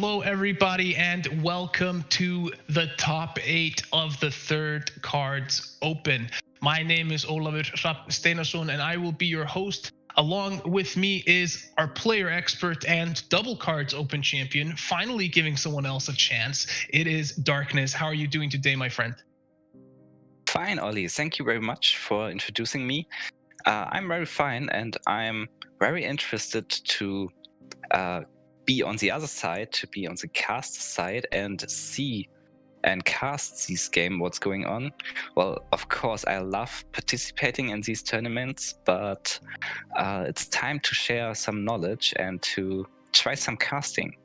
Hello, everybody, and welcome to the top 8 of the third Cards Open. My name is Ólafur Steinarsson, and I will be your host. Along with me is our player expert and double Cards Open champion, finally giving someone else a chance. It is Darkness. How are you doing today, my friend? Fine, Oli. Thank you very much for introducing me. I'm very fine, and I'm very interested to be on the other side, to be on the cast side and see and cast this game, what's going on. Well, of course, I love participating in these tournaments, but it's time to share some knowledge and to try some casting.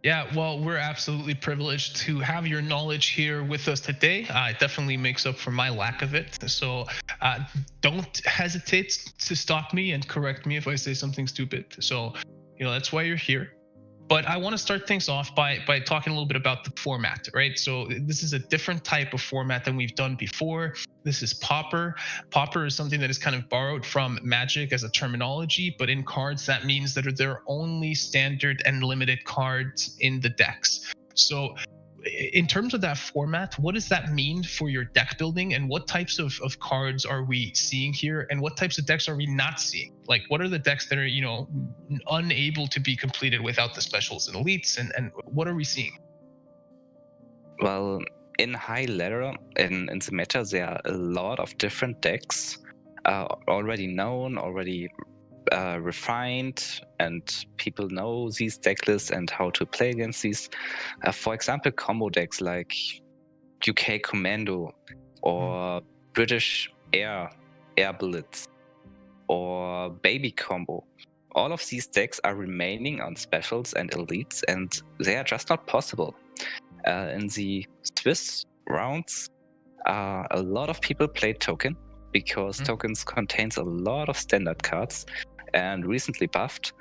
Yeah, well, we're absolutely privileged to have your knowledge here with us today. It definitely makes up for my lack of it. So don't hesitate to stop me and correct me if I say something stupid. So, that's why you're here. But I want to start things off by talking a little bit about the format, right? So this is a different type of format than we've done before. This is Pauper. Pauper is something that is kind of borrowed from Magic as a terminology, but in cards, that means that there are only standard and limited cards in the decks. So in terms of that format, what does that mean for your deck building, and what types of cards are we seeing here, and what types of decks are we not seeing? Like, what are the decks that are, unable to be completed without the specials and elites, and what are we seeing? Well, in high level, in the meta, there are a lot of different decks already known, already refined, and people know these deck lists and how to play against these. For example, combo decks like UK Commando or British Air Bullets or Baby Combo. All of these decks are remaining on specials and elites, and they are just not possible. In the Swiss rounds, a lot of people play Token because Tokens contains a lot of standard cards, and recently buffed,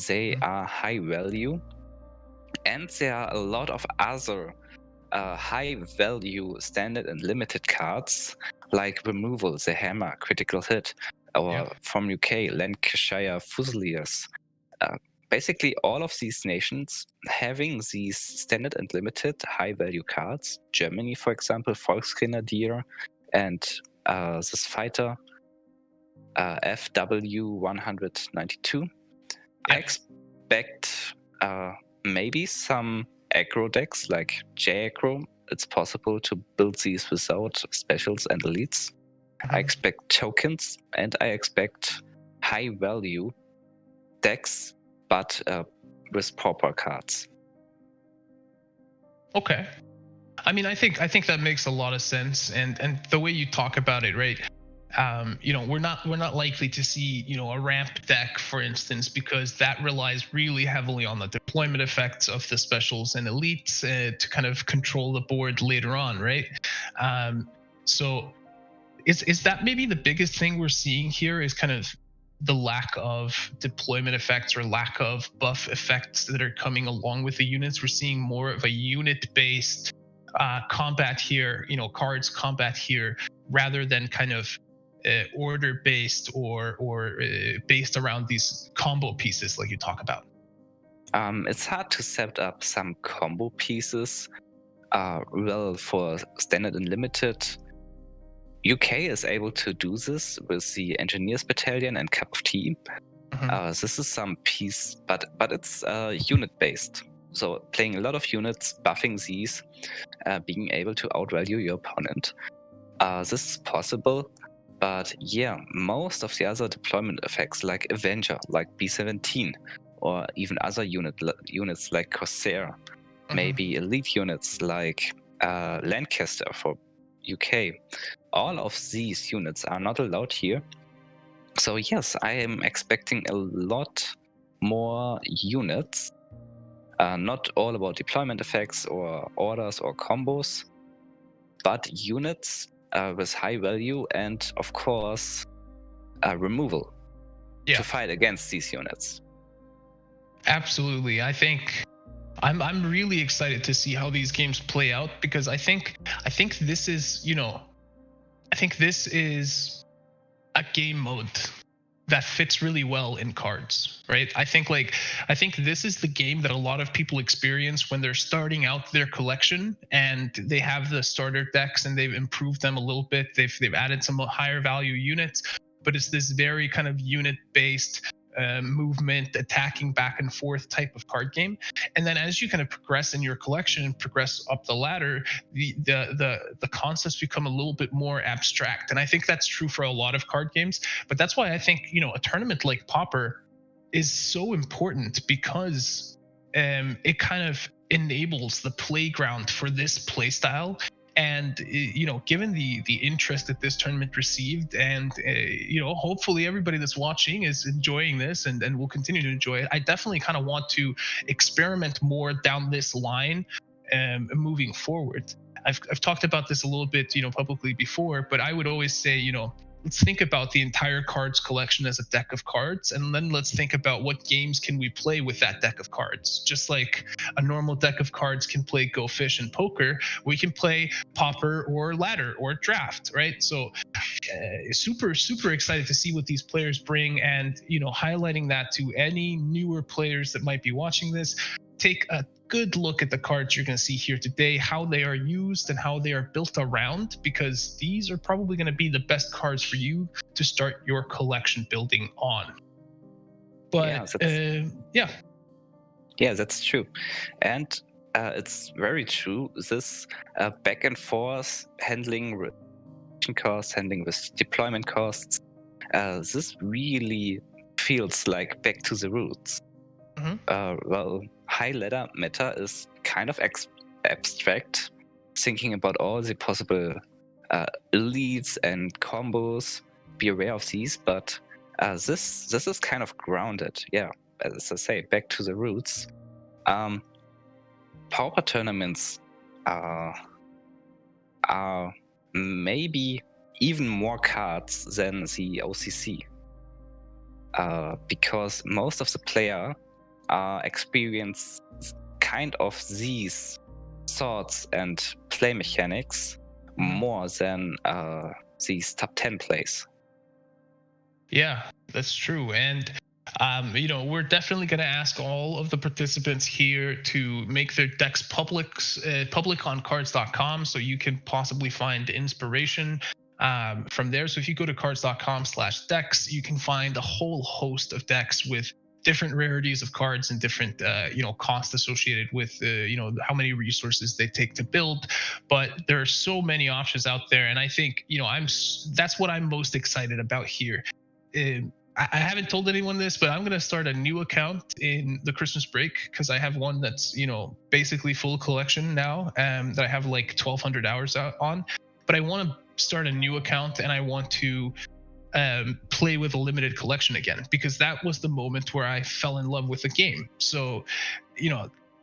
they are high value, and there are a lot of other high value standard and limited cards like Removal, the Hammer, Critical Hit, or from UK, Lancashire Fusiliers. Basically, all of these nations having these standard and limited high value cards. Germany, for example, Volksgrenadier, and this fighter, FW 192. I expect maybe some aggro decks like J-aggro. It's possible to build these without specials and elites. I expect tokens, and I expect high value decks, but with proper cards. Okay. I mean, I think that makes a lot of sense, and the way you talk about it, right? We're not likely to see, a ramp deck, for instance, because that relies really heavily on the deployment effects of the specials and elites to kind of control the board later on, right? So is that maybe the biggest thing we're seeing here, is kind of the lack of deployment effects or lack of buff effects that are coming along with the units? We're seeing more of a unit-based combat here, cards combat here, rather than kind of order based or based around these combo pieces like you talk about. It's hard to set up some combo pieces well for standard and limited. UK is able to do this with the Engineers Battalion and Cup of Tea. This is some piece, but it's unit based. So playing a lot of units, buffing these, being able to outvalue your opponent. This is possible, but most of the other deployment effects like Avenger, like B-17, or even other units like Corsair, maybe elite units like Lancaster for UK, all of these units are not allowed here. So yes, I am expecting a lot more units. Not all about deployment effects or orders or combos, but units with high value and, of course, removal to fight against these units. Absolutely. I think I'm really excited to see how these games play out, because I think this is, I think this is a game mode that fits really well in cards, right? I think this is the game that a lot of people experience when they're starting out their collection and they have the starter decks and they've improved them a little bit. They've added some higher value units, but it's this very kind of unit based movement, attacking back and forth type of card game. And then as you kind of progress in your collection and progress up the ladder, the concepts become a little bit more abstract. And I think that's true for a lot of card games. But that's why I think, a tournament like Pauper is so important, because it kind of enables the playground for this play style. And given the interest that this tournament received, and hopefully everybody that's watching is enjoying this and will continue to enjoy it, I definitely kind of want to experiment more down this line moving forward. I've talked about this a little bit publicly before, but I would always say let's think about the entire cards collection as a deck of cards, and then let's think about what games can we play with that deck of cards. Just like a normal deck of cards can play Go Fish and Poker, we can play Pauper or Ladder or Draft, right? So super excited to see what these players bring, and highlighting that to any newer players that might be watching this. Take a good look at the cards you're going to see here today, how they are used and how they are built around, because these are probably going to be the best cards for you to start your collection building on. But yeah, that's true. And it's very true, this back and forth handling costs, handling with deployment costs, this really feels like back to the roots. Well, high ladder meta is kind of abstract, thinking about all the possible elites and combos. Be aware of these, but this is kind of grounded. Yeah, as I say, back to the roots. Pauper tournaments are maybe even more cards than the OCC, because most of the player experience kind of these thoughts and play mechanics more than these top 10 plays. Yeah, that's true. And we're definitely going to ask all of the participants here to make their decks public on cards.com, so you can possibly find inspiration from there. So if you go to cards.com/decks, you can find a whole host of decks with different rarities of cards and different costs associated with how many resources they take to build. But there are so many options out there, and I think that's what I'm most excited about here. I haven't told anyone this, but I'm going to start a new account in the Christmas break, because I have one that's basically full collection now, that I have like 1,200 hours out on. But I want to start a new account, and I want to play with a limited collection again, because that was the moment where I fell in love with the game. So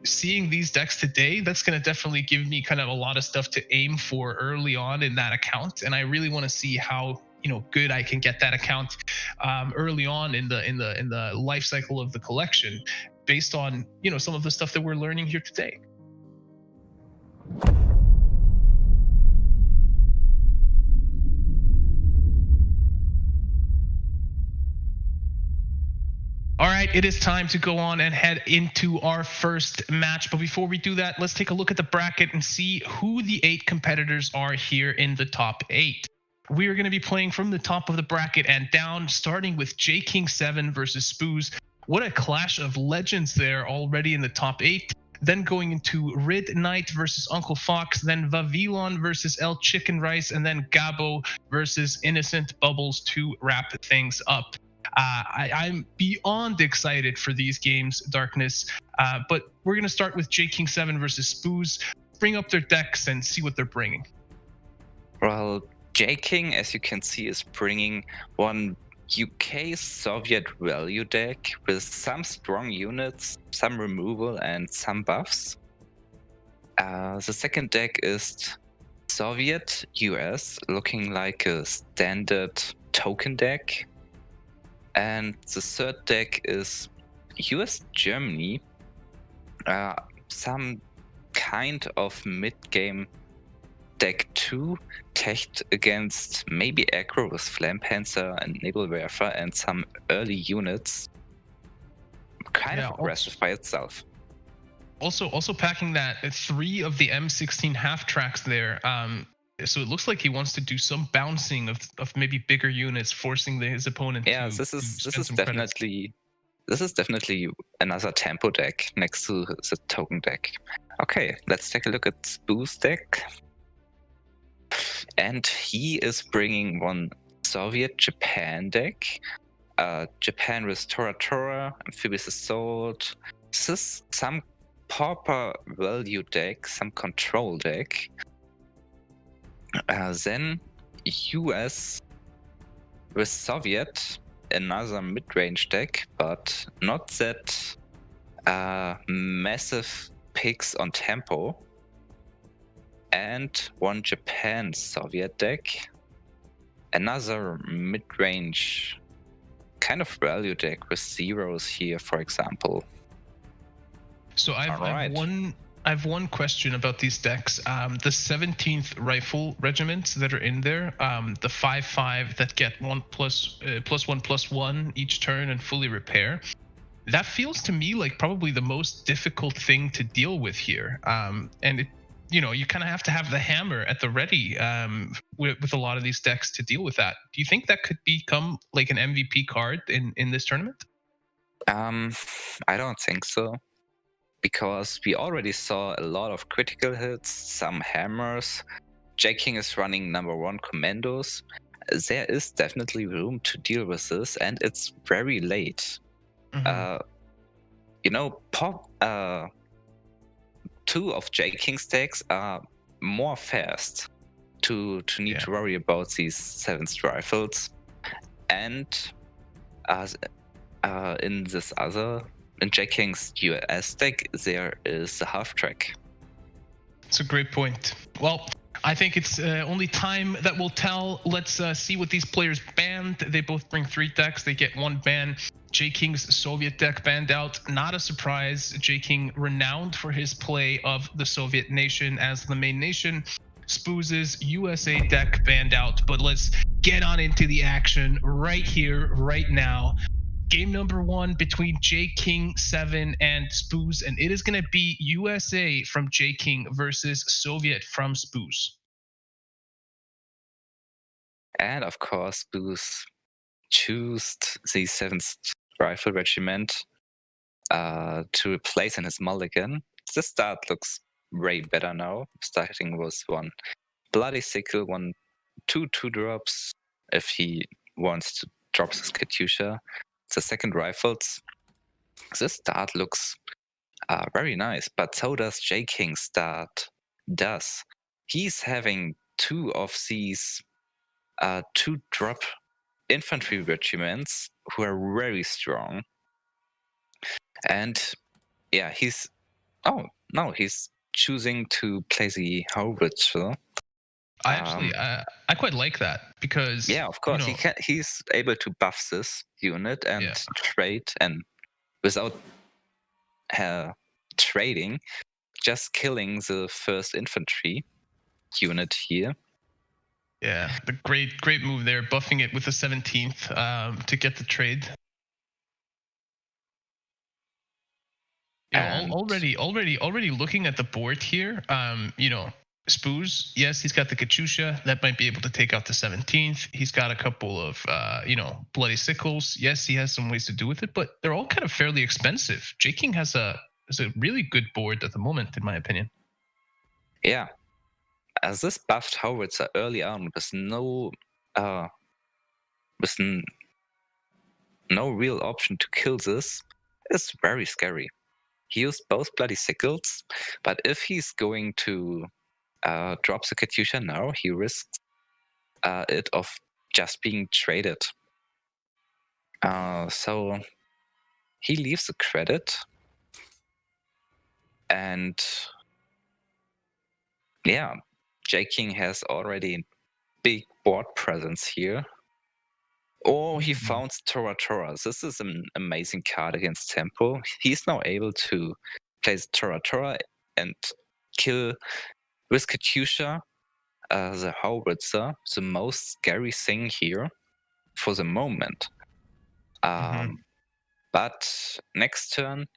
seeing these decks today, that's going to definitely give me kind of a lot of stuff to aim for early on in that account. And I really want to see how good I can get that account early on in the life cycle of the collection, based on some of the stuff that we're learning here today. All right, it is time to go on and head into our first match. But before we do that, let's take a look at the bracket and see who the 8 competitors are here in the top 8. We are going to be playing from the top of the bracket and down, starting with J King 7 versus Spoos. What a clash of legends there already in the top 8. Then going into Rid Knight versus Uncle Fox, then Vavilon versus El Chicken Rice, and then Gabo versus Innocent Bubbles to wrap things up. I'm beyond excited for these games, Darkness, but we're going to start with J King 7 versus Spoos. Bring up their decks and see what they're bringing. Well, J King, as you can see, is bringing one UK Soviet value deck with some strong units, some removal, and some buffs. The second deck is Soviet US, looking like a standard token deck. And the third deck is US Germany, some kind of mid-game deck 2 teched against maybe aggro with Flame Panther and Nebelwerfer and some early units. Kind of aggressive by itself. Also packing that 3 of the M16 half tracks there. So it looks like he wants to do some bouncing of maybe bigger units, forcing his opponent to this is definitely another tempo deck next to the token deck. Okay, let's take a look at Spoo's deck. And he is bringing one Soviet Japan deck. Japan with Tora, Amphibious Assault. This is some Pauper value deck, some control deck. Then US with Soviet, another mid-range deck, but not that massive picks on tempo. And one Japan Soviet deck, another mid-range kind of value deck with zeros here, for example. So I have one question about these decks. The 17th Rifle regiments that are in there, the 5/5 that get +1/+1 each turn and fully repair. That feels to me like probably the most difficult thing to deal with here. And it, you kind of have to have the hammer at the ready with a lot of these decks to deal with that. Do you think that could become like an MVP card in this tournament? I don't think so, because we already saw a lot of critical hits, some hammers. J-King is running #1 commandos. There is definitely room to deal with this, and it's very late. Mm-hmm. Two of J-King's decks are more fast to need to worry about these 7th rifles. And in J-King's US deck, there is the half track. It's a great point. Well, I think it's only time that will tell. Let's see what these players banned. They both bring 3 decks. They get 1 ban. J-King's Soviet deck banned out. Not a surprise. J-King renowned for his play of the Soviet nation as the main nation. Spoo's USA deck banned out. But let's get on into the action right here, right now. Game number 1 between J-King 7 and Spoo's, and it is going to be USA from J-King versus Soviet from Spoo's. And of course, Spoo's chose the 7th Rifle Regiment to replace in his mulligan. The start looks way better now, starting with 1 Bloody Sickle, 2 2-drops if he wants to drop his Katyusha. The 2nd rifles. This start looks very nice, but so does J-King's start. He's having 2 of these 2-drop infantry regiments who are very strong. And yeah, he's choosing to play the howitzer. I quite like that because of course he's able to buff this unit and trade, and without trading, just killing the 1st infantry unit here. Yeah, the great move there, buffing it with the 17th to get the trade. Already looking at the board here, Spoo's, yes, he's got the Katyusha that might be able to take out the 17th. He's got a couple of Bloody Sickles. Yes, he has some ways to do with it, but they're all kind of fairly expensive. J-King has a really good board at the moment, in my opinion. Yeah, as this buffed howitzer early on with no real option to kill this is very scary. He used both Bloody Sickles, but if he's going to drop the Katyusha now, he risks it of just being traded. So he leaves the credit, and yeah, J-King has already big board presence here. Oh, he found Tora. This is an amazing card against tempo. He's now able to play Tora and kill with Katyusha the howitzer the most scary thing here for the moment. But next turn,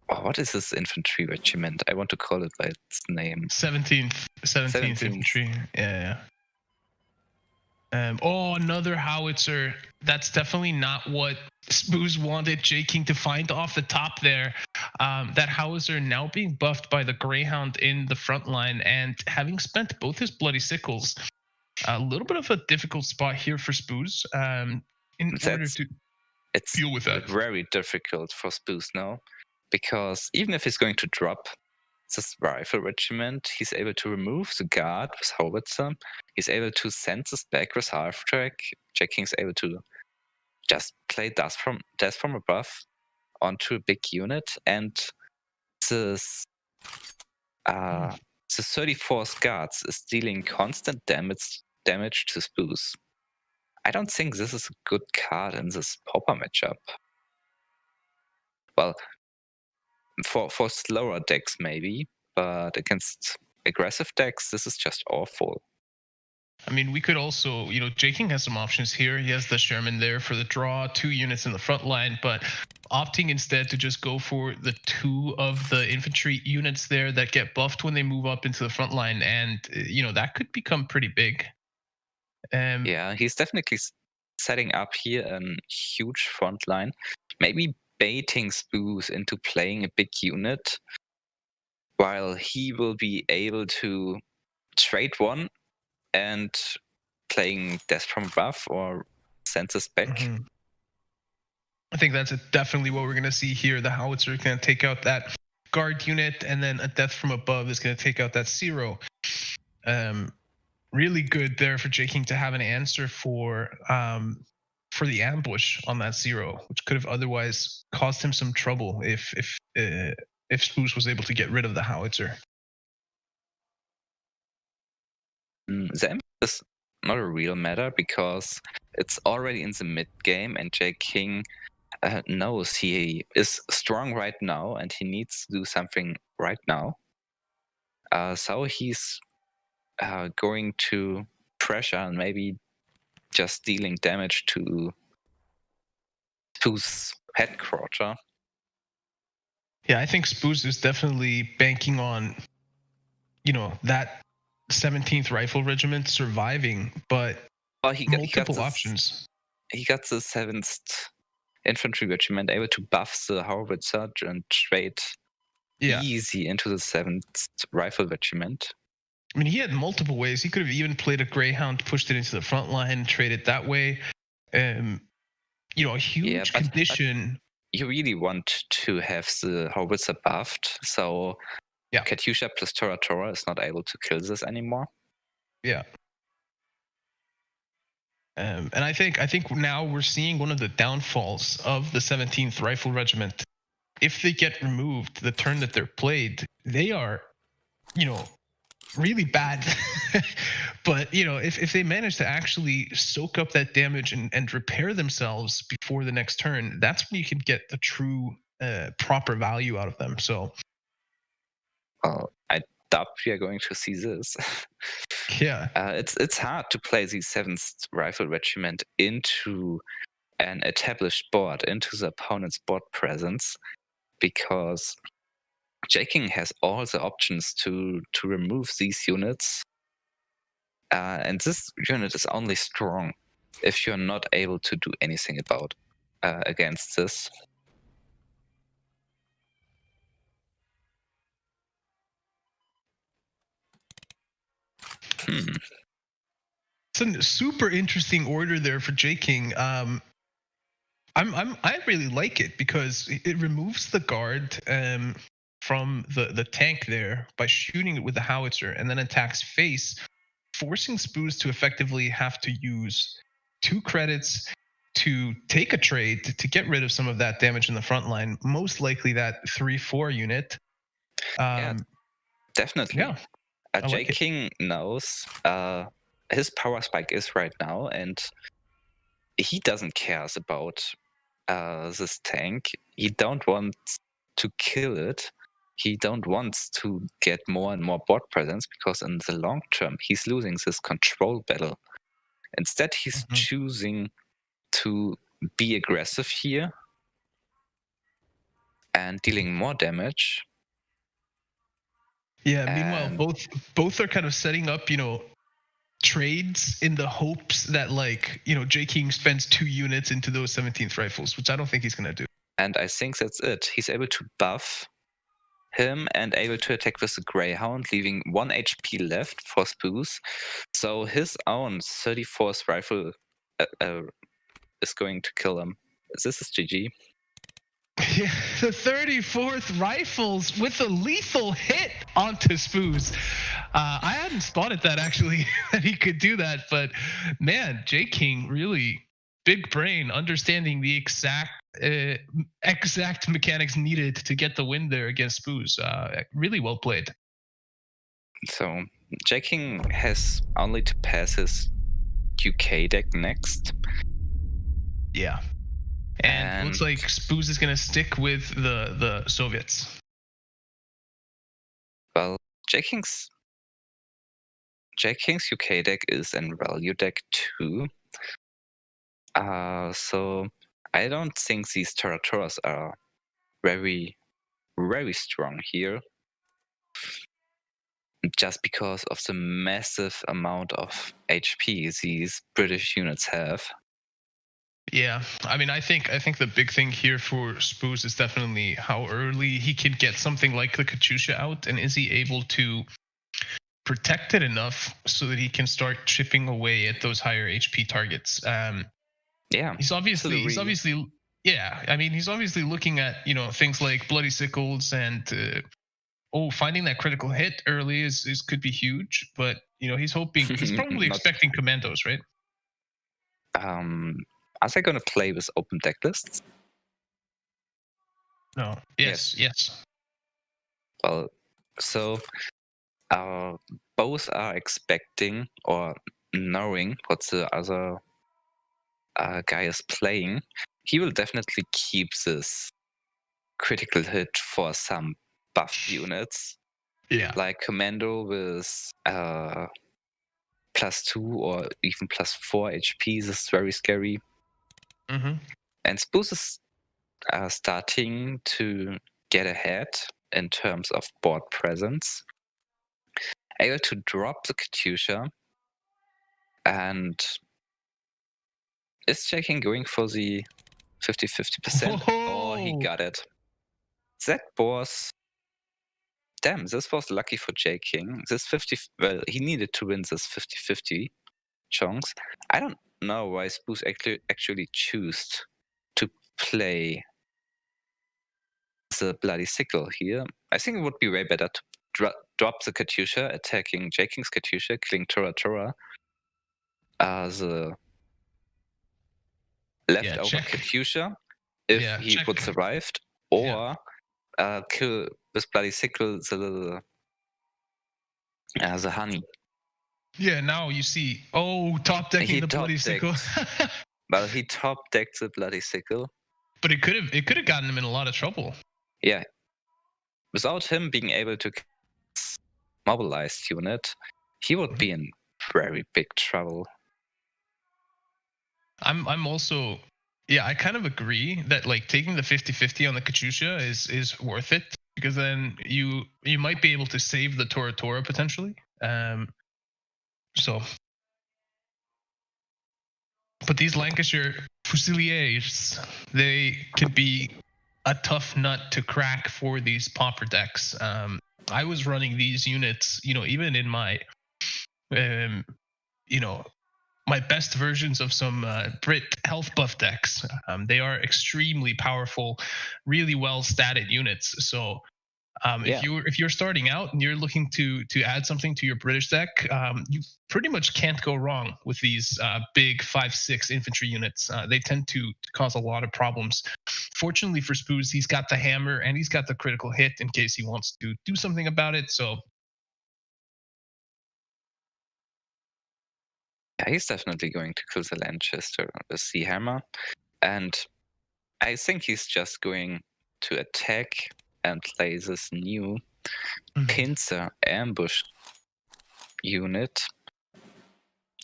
what is this infantry regiment? I want to call it by its name. 17th infantry. Yeah. Another howitzer. That's definitely not what Spoo's wanted J-King to find off the top there. That howitzer now being buffed by the Greyhound in the front line, and having spent both his bloody sickles, a little bit of a difficult spot here for Spoo's in order to deal with that. It's very difficult for Spoos now, because even if he's going to drop this rifle regiment, he's able to remove the guard with howitzer. He's able to send this back with half track. J-King's able to just play death from above onto a big unit, and this the 34th guards is dealing constant damage to Spoos. I don't think this is a good card in this Pauper matchup. Well, for slower decks maybe, but against aggressive decks, this is just awful. I mean, we could also, J-King has some options here. He has the Sherman there for the draw, 2 units in the front line, but opting instead to just go for the 2 of the infantry units there that get buffed when they move up into the front line, and that could become pretty big. Yeah, he's definitely setting up here a huge front line, maybe baiting Spoos into playing a big unit, while he will be able to trade one and playing Death from Above or Census back. I think that's definitely what we're going to see here. The howitzer is going to take out that guard unit, and then a Death from Above is going to take out that Zero. Really good there for J-King to have an answer for the ambush on that Zero, which could have otherwise caused him some trouble if Spoos was able to get rid of the howitzer. The ambush is not a real matter because it's already in the mid game, and J-King knows he is strong right now and he needs to do something right now. So he's going to pressure and maybe just dealing damage to Spoo's headquarter. Yeah, I think Spoos is definitely banking on, that 17th Rifle Regiment surviving, but multiple options. He got the 7th Infantry Regiment able to buff the howitzer and trade easy into the 7th Rifle Regiment. I mean, he had multiple ways. He could have even played a Greyhound, pushed it into the front line, traded that way. A huge condition. But you really want to have the howitzer buffed, so Katyusha plus Tora Tora is not able to kill this anymore. Yeah. And I think now we're seeing one of the downfalls of the 17th Rifle Regiment. If they get removed the turn that they're played, they are, really bad. But if they manage to actually soak up that damage and repair themselves before the next turn, that's when you can get the true proper value out of them. So I doubt we are going to see this. Yeah. It's hard to play the 7th Rifle Regiment into an established board, into the opponent's board presence, because J-King has all the options to remove these units, and this unit is only strong if you're not able to do anything about against this. It's a super interesting order there for J-King. I really like it because it removes the guard from the tank there by shooting it with the howitzer, and then attacks face, forcing Spoos to effectively have to use 2 credits to take a trade to get rid of some of that damage in the front line. Most likely that 3-4 unit. Definitely. Yeah. J-King knows his power spike is right now, and he doesn't care about this tank. He don't want to kill it, he don't want to get more and more board presence, because in the long term he's losing this control battle. Instead, he's choosing to be aggressive here and dealing more damage. Yeah, meanwhile, both are kind of setting up, trades in the hopes that, like, J King spends 2 units into those 17th rifles, which I don't think he's gonna do. And I think that's it. He's able to buff him and able to attack with the Greyhound, leaving 1 HP left for Spoos. So his own 34th rifle is going to kill him. This is GG. Yeah, the 34th rifles with a lethal hit onto Spoos. I hadn't spotted that, actually, that he could do that, but man, J King really big brain, understanding the exact mechanics needed to get the win there against Spoos. Really well played. So J King has only to pass his UK deck next. Yeah. And looks like Spoos is going to stick with the Soviets. Well, J King's UK deck is an value deck too. So I don't think these Toratoras are very, very strong here. Just because of the massive amount of HP these British units have. Yeah, I mean, I think the big thing here for Spoos is definitely how early he can get something like the Katyusha out, and is he able to protect it enough so that he can start chipping away at those higher HP targets. Yeah, he's obviously yeah. I mean, he's obviously looking at things like bloody sickles and finding that critical hit early is could be huge, but he's hoping, he's probably expecting commandos, right? Are they going to play with open deck lists? No. Yes. Well, so both are expecting or knowing what the other guy is playing. He will definitely keep this critical hit for some buff units. Yeah. Like Commando with +2 or even +4 HP. This is very scary. Mm-hmm. And Spoos is starting to get ahead in terms of board presence. Able to drop the Katyusha, and is J King going for the 50-50%? Oh, he got it. That was... Damn, this was lucky for J King. This 50... Well, he needed to win this 50-50 chance. I don't know why Spoos actually chose to play the bloody sickle here. I think it would be way better to drop the Katyusha, attacking J King's Katyusha, killing Tora. The leftover Katyusha, if he would survived, or kill with bloody sickle the honey. Yeah, now you see. Top decking the bloody sickle. Well, he top decked the bloody sickle. But it could have gotten him in a lot of trouble. Yeah. Without him being able to mobilized unit, he would be in very big trouble. I'm also, yeah, I kind of agree that like taking the 50-50 on the Katyusha is worth it, because then you might be able to save the Tora potentially. So, but these Lancashire Fusiliers, they could be a tough nut to crack for these Pauper decks. I was running these units, even in my, my best versions of some Brit health buff decks. They are extremely powerful, really well statted units. So if you're starting out and you're looking to add something to your British deck, you pretty much can't go wrong with these big 5-6 infantry units. They tend to cause a lot of problems. Fortunately for Spoos, he's got the hammer and he's got the critical hit in case he wants to do something about it. So yeah, he's definitely going to kill the Lanchester with the hammer, and I think he's just going to attack and play this new Mhm. pincer ambush unit.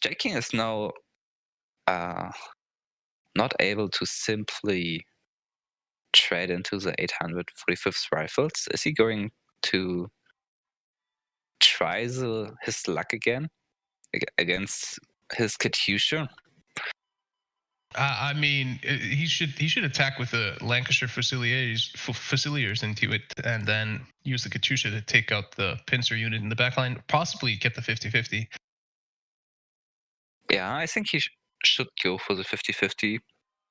Jaking is now not able to simply trade into the 845th rifles. Is he going to try his luck again against his Katyusha? I mean, he should attack with the Lancashire Fusiliers into it, and then use the Katyusha to take out the pincer unit in the backline. Possibly get the 50-50. Yeah, I think he should go for the 50-50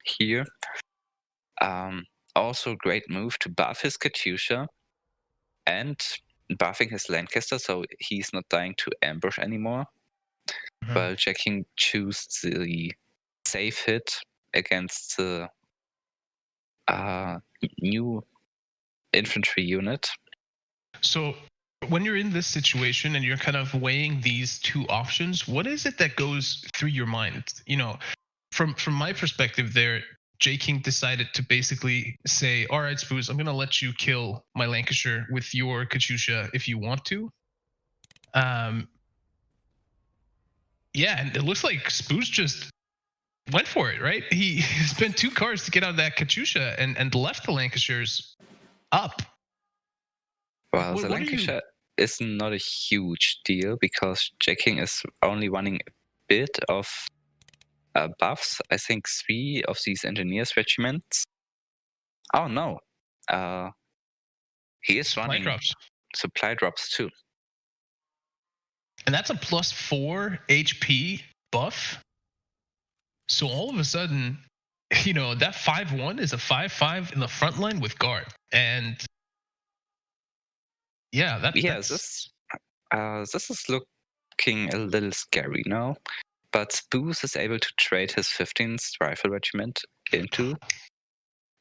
here. Also, great move to buff his Katyusha and buffing his Lancaster, so he's not dying to ambush anymore. Mhm. While Jaking choose the safe hit against the new infantry unit. So when you're in this situation and you're kind of weighing these two options, what is it that goes through your mind? You know, from my perspective there, J King decided to basically say, all right, Spoos, I'm gonna let you kill my Lancashire with your Katyusha if you want to. Yeah, and it looks like Spoos just went for it, right? He spent 2 cards to get out of that Katyusha and left the Lancashires up. Well, the What are you? Lancashire is not a huge deal because Jaking is only running a bit of buffs. I think 3 of these engineers regiments. Oh no, he is Supply running drops. supply drops too. And that's a +4 HP buff. So all of a sudden, you know, that 5-1 is a 5-5 in the front line with guard. And yeah, Yes, this is looking a little scary now. But Spoos is able to trade his 15th Rifle Regiment into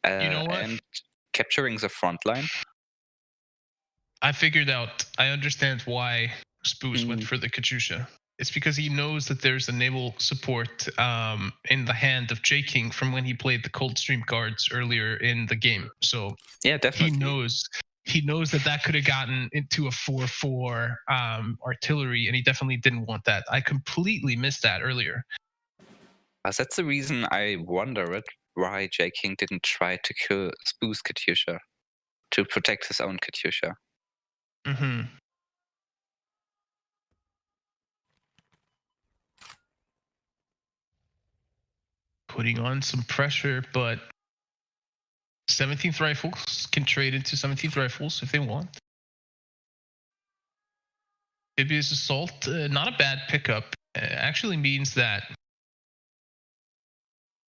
you know what? and capturing the front line. I figured out, I understand why Spoos went for the Katyusha. It's because he knows that there's a naval support in the hand of J King from when he played the Coldstream Guards earlier in the game. So Yeah, definitely. he knows that could have gotten into a 4-4 artillery, and he definitely didn't want that. I completely missed that earlier. That's the reason I wondered why J King didn't try to kill Spoo's Katyusha to protect his own Katyusha. Mm-hmm. Putting on some pressure, but 17th Rifles can trade into 17th Rifles if they want. Amphibious Assault, not a bad pickup. Actually means that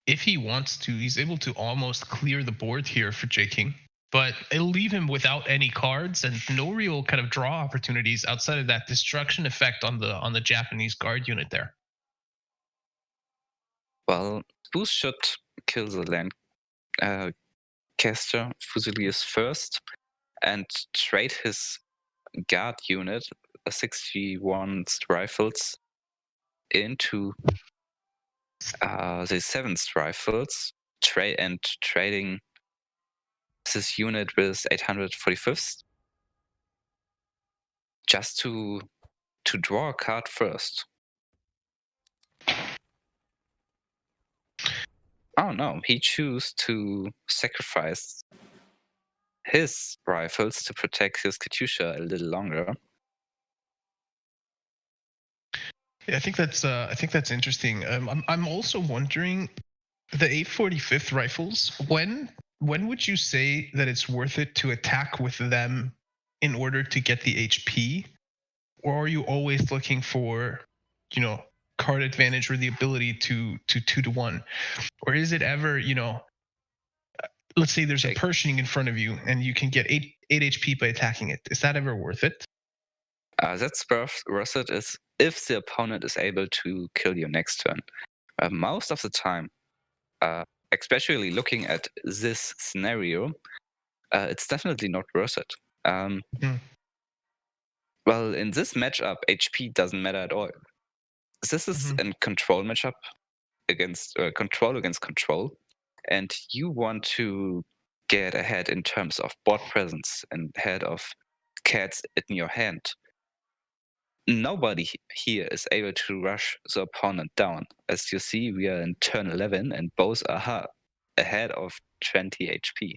if he wants to, he's able to almost clear the board here for J King. But it'll leave him without any cards and no real kind of draw opportunities outside of that destruction effect on the Japanese guard unit there. Well, Spoo should kill the Lancaster Fusiliers first and trade his guard unit, a 61 rifles, into the 7th rifles, trading this unit with 845th, just to draw a card first. Oh no, he chose to sacrifice his rifles to protect his Katyusha a little longer. Yeah, I think that's interesting. I'm also wondering, the 845th rifles. When would you say that it's worth it to attack with them in order to get the HP, or are you always looking for, you know, card advantage or the ability to 2-1, or is it ever, you know, let's say there's a Pershing in front of you and you can get 8 HP by attacking it. Is that ever worth it? That's worth it is if the opponent is able to kill you next turn. Most of the time, especially looking at this scenario, it's definitely not worth it. Well, in this matchup, HP doesn't matter at all. This is a control matchup against control, and you want to get ahead in terms of board presence and ahead of cards in your hand. Nobody here is able to rush the opponent down. As you see, we are in turn 11 and both are ahead of 20 HP.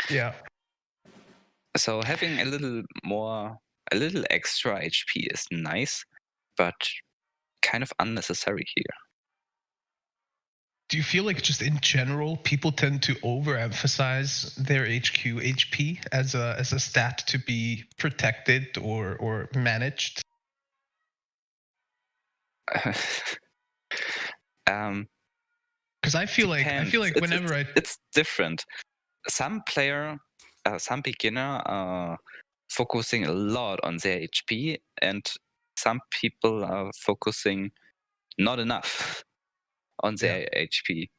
Yeah. So having a little extra HP is nice, but kind of unnecessary here. Do you feel like just in general, people tend to overemphasize their HQ HP as a stat to be protected or managed? Because I feel like whenever it's different. Some beginner are focusing a lot on their HP, and some people are focusing not enough on their HP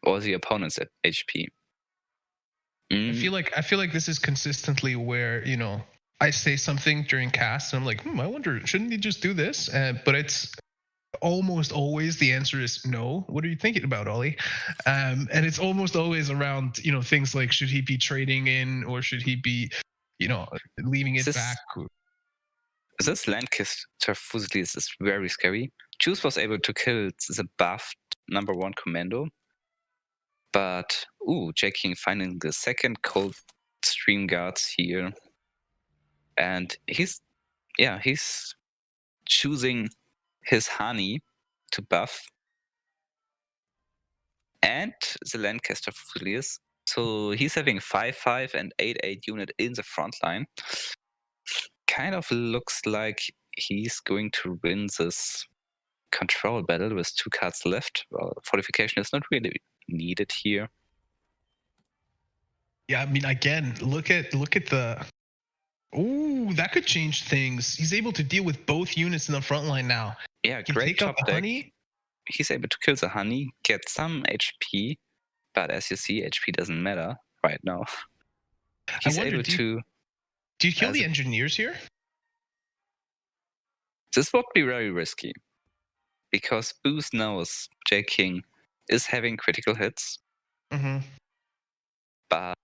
or the opponent's HP. I feel like this is consistently where I say something during cast and I'm like, I wonder, shouldn't he just do this? But it's almost always the answer is no. What are you thinking about, Oli? And it's almost always around things like, should he be trading in or should he be leaving it back? This Lancaster Fusiliers is very scary. Juice was able to kill the buffed #1 commando, but J King finding the second cold stream guards here, and he's choosing his honey to buff, and the Lancaster Fusiliers. So he's having 5-5 and 8-8 unit in the front line. Kind of looks like he's going to win this control battle with 2 cards left. Well, fortification is not really needed here. Yeah, I mean, again, look at the. Ooh, that could change things. He's able to deal with both units in the front line now. Yeah, great top deck. Honey. He's able to kill the honey, get some HP, but as you see, HP doesn't matter right now. He's able to. Do you kill the engineers here? This would be very risky, because Spoo knows J King is having critical hits. But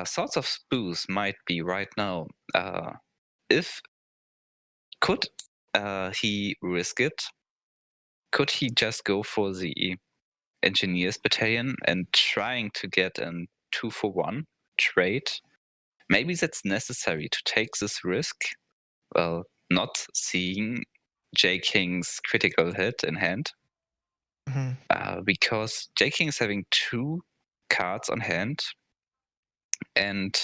sorts of Spoos might be right now. Could he risk it? Could he just go for the engineers battalion and trying to get a 2-for-1 trade? Maybe that's necessary to take this risk. Well, not seeing J King's critical hit in hand, because J King is having 2 cards on hand and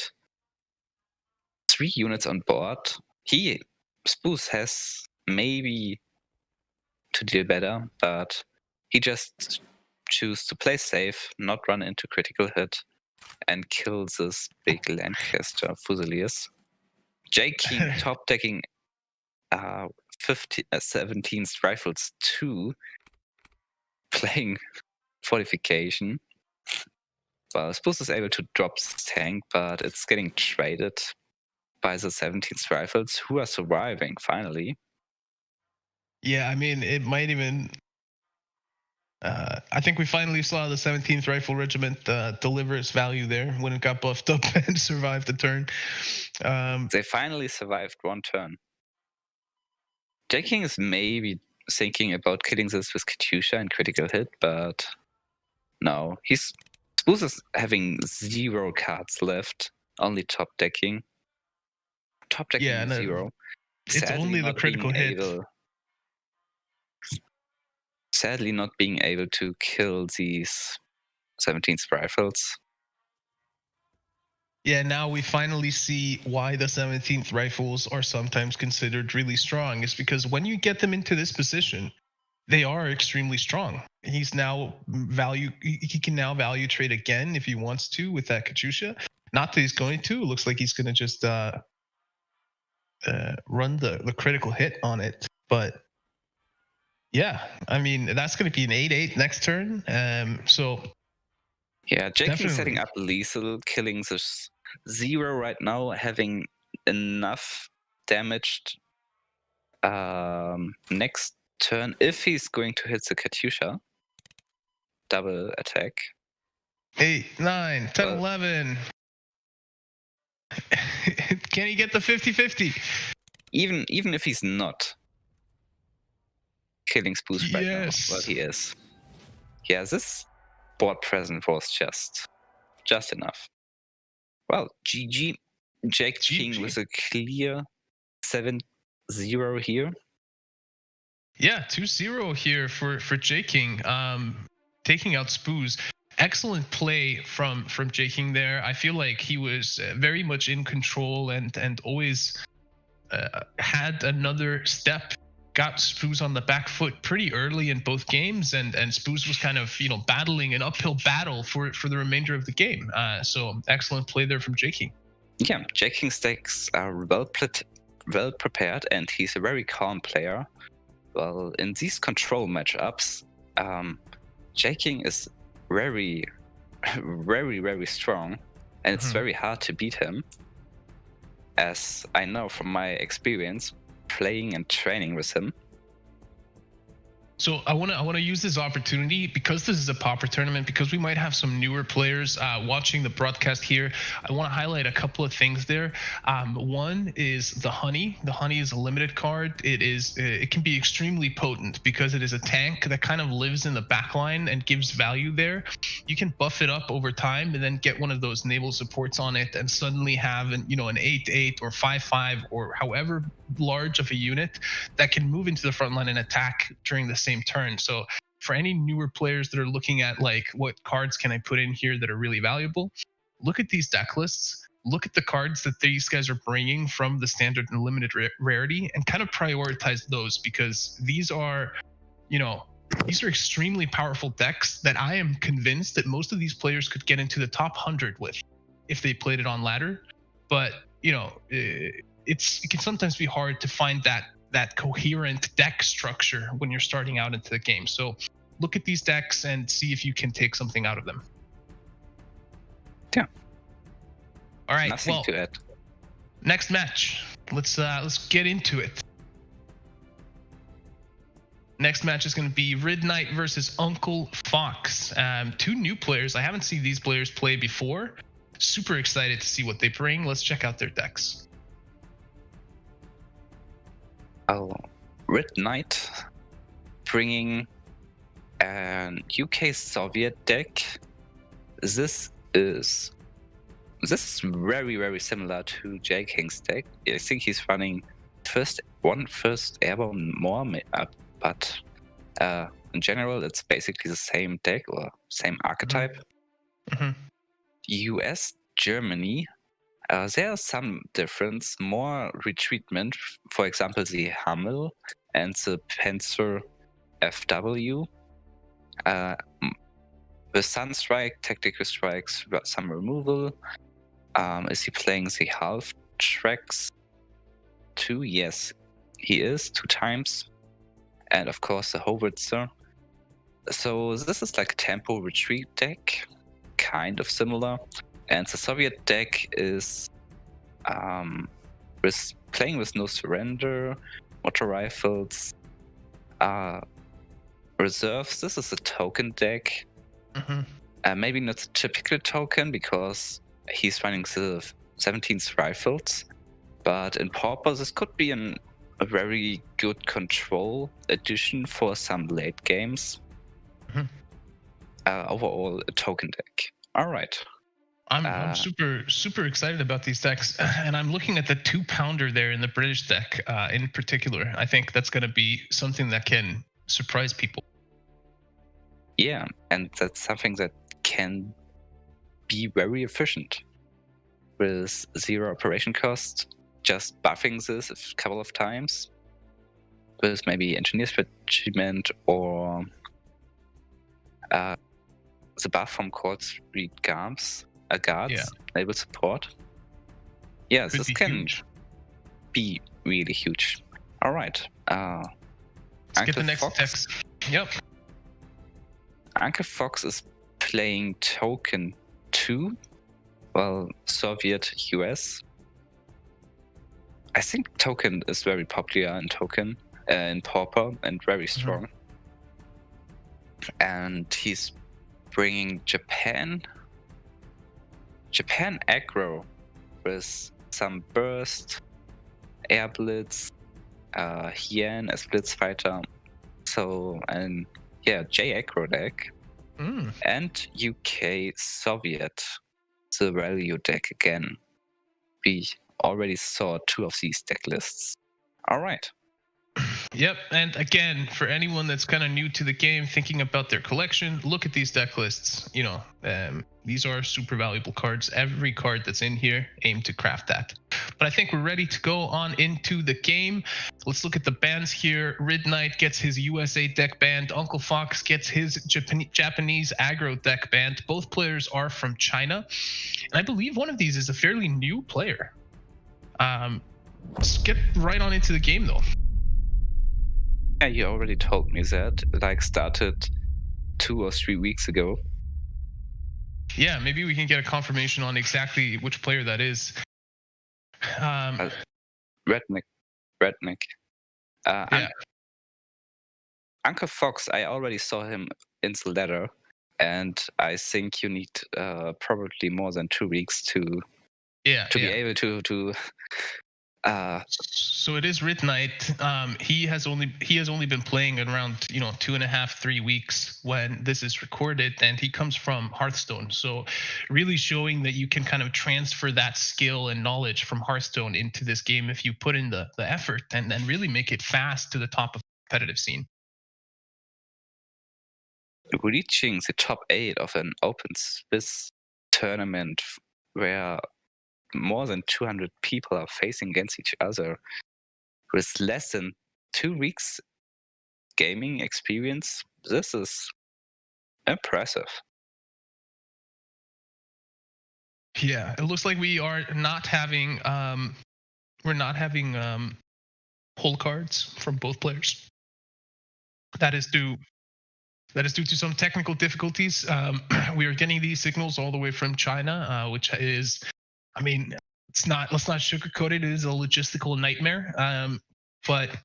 3 units on board. Spoos has maybe to deal better, but he just chooses to play safe, not run into critical hit, and kill this big Lancaster Fusiliers. J King top decking 17th rifles 2, playing fortification. Well, Spoos is able to drop this tank, but it's getting traded by the 17th rifles, who are surviving finally. Yeah, I mean, it might even. I think we finally saw the 17th Rifle Regiment deliver its value there when it got buffed up and survived the turn. They finally survived 1 turn. J King is maybe thinking about killing this with Katyusha and critical hit, but no. Spoos is having 0 cards left, only top decking. Top decking 0. It's only the critical hit. Sadly not being able to kill these 17th rifles. Yeah, now we finally see why the 17th rifles are sometimes considered really strong. Is because when you get them into this position, they are extremely strong. He can now value trade again if he wants to with that Katyusha. Not that he's going to. It looks like he's going to just run the critical hit on it. But yeah, I mean, that's going to be an 8-8 next turn. So yeah, J King setting up lethal, killing this 0 right now, having enough damaged next turn if he's going to hit the Katyusha. Double attack. 8, 9, 10, Well- 11. Can he get the 50-50? Even if he's not killing Spoos right now, well, he is. Yeah, this board present was just enough. Well, GG. Jake King with a clear 7-0 here. Yeah, 2-0 here for J King. Taking out Spoos. Excellent play from J King there. I feel like he was very much in control and always had another step. Got Spoos on the back foot pretty early in both games, and Spoos was kind of battling an uphill battle for the remainder of the game. So excellent play there from J King. Yeah, J King's decks are well prepared, and he's a very calm player. Well, in these control matchups, J King is very, very, very strong, and it's very hard to beat him. As I know from my experience playing and training with him. So I want to use this opportunity, because this is a Pauper tournament, because we might have some newer players watching the broadcast here. I want to highlight a couple of things there. One is the Honey. The Honey is a limited card. It can be extremely potent because it is a tank that kind of lives in the backline and gives value there. You can buff it up over time and then get one of those naval supports on it and suddenly have an 8/8 or 5/5 or however large of a unit that can move into the front line and attack during the same turn. So for any newer players that are looking at like, what cards can I put in here that are really valuable, look at these deck lists, look at the cards that these guys are bringing from the standard and limited rarity, and kind of prioritize those, because these are extremely powerful decks that I am convinced that most of these players could get into the top 100 with if they played it on ladder. But it can sometimes be hard to find that coherent deck structure when you're starting out into the game. So look at these decks and see if you can take something out of them. Yeah. All right. Nothing to add. Next match. Let's get into it. Next match is going to be Rid Knight versus Uncle Fox. Two new players. I haven't seen these players play before. Super excited to see what they bring. Let's check out their decks. Rid Knight bringing an UK Soviet deck. This is very, very similar to J King's deck. I think he's running first airborne more, but in general it's basically the same deck or same archetype. US, Germany. There's some difference, more retreatment. For example, the Hummel and the Panzer FW. With Sunstrike, Tactical Strikes, some removal. Is he playing the half tracks too? Yes, he is 2 times. And of course the Howitzer. So this is like a tempo retreat deck, kind of similar. And the Soviet deck is playing with no surrender, motor rifles, reserves. This is a token deck. Maybe not a typical token because he's running the 17th rifles, but in Pauper this could be a very good control addition for some late games. Overall, a token deck. All right. I'm super excited about these decks, and I'm looking at the 2-pounder there in the British deck in particular. I think that's going to be something that can surprise people. Yeah, and that's something that can be very efficient with 0 operation cost. Just buffing this a couple of times with maybe Engineer's Regiment or the buff from Quartz Guards, naval support. Yeah, this can be really huge. All right. Let's get the next text. Yep. Uncle Fox is playing Token 2. Well, Soviet US. I think Token is very popular in Pauper and very strong. And he's bringing Japan Japan aggro with some burst, air blitz, Hien as blitz fighter. So, and yeah, J aggro deck. And UK Soviet, the value deck again. We already saw 2 of these deck lists. All right. Yep, and again, for anyone that's kind of new to the game, thinking about their collection, look at these deck lists. These are super valuable cards. Every card that's in here, aim to craft that. But I think we're ready to go on into the game. Let's look at the bans here. Rid Knight gets his USA deck banned. Uncle Fox gets his Japanese aggro deck banned. Both players are from China, and I believe one of these is a fairly new player. Let's get right on into the game, though. Yeah, you already told me that. Like, started 2 or 3 weeks ago. Yeah, maybe we can get a confirmation on exactly which player that is. Redneck. Yeah. Uncle Fox, I already saw him in the ladder, and I think you need probably more than 2 weeks to be able to. So it is Rid Knight. He has only been playing around 2.5-3 weeks when this is recorded, and he comes from Hearthstone. So really showing that you can kind of transfer that skill and knowledge from Hearthstone into this game if you put in the effort and really make it fast to the top of the competitive scene. Reaching the top 8 of an open Swiss tournament where more than 200 people are facing against each other with less than 2 weeks gaming experience, this is impressive. Yeah, it looks like we are not having pull cards from both players. That is due to some technical difficulties. We are getting these signals all the way from China, which is, let's not sugarcoat it. It is a logistical nightmare. But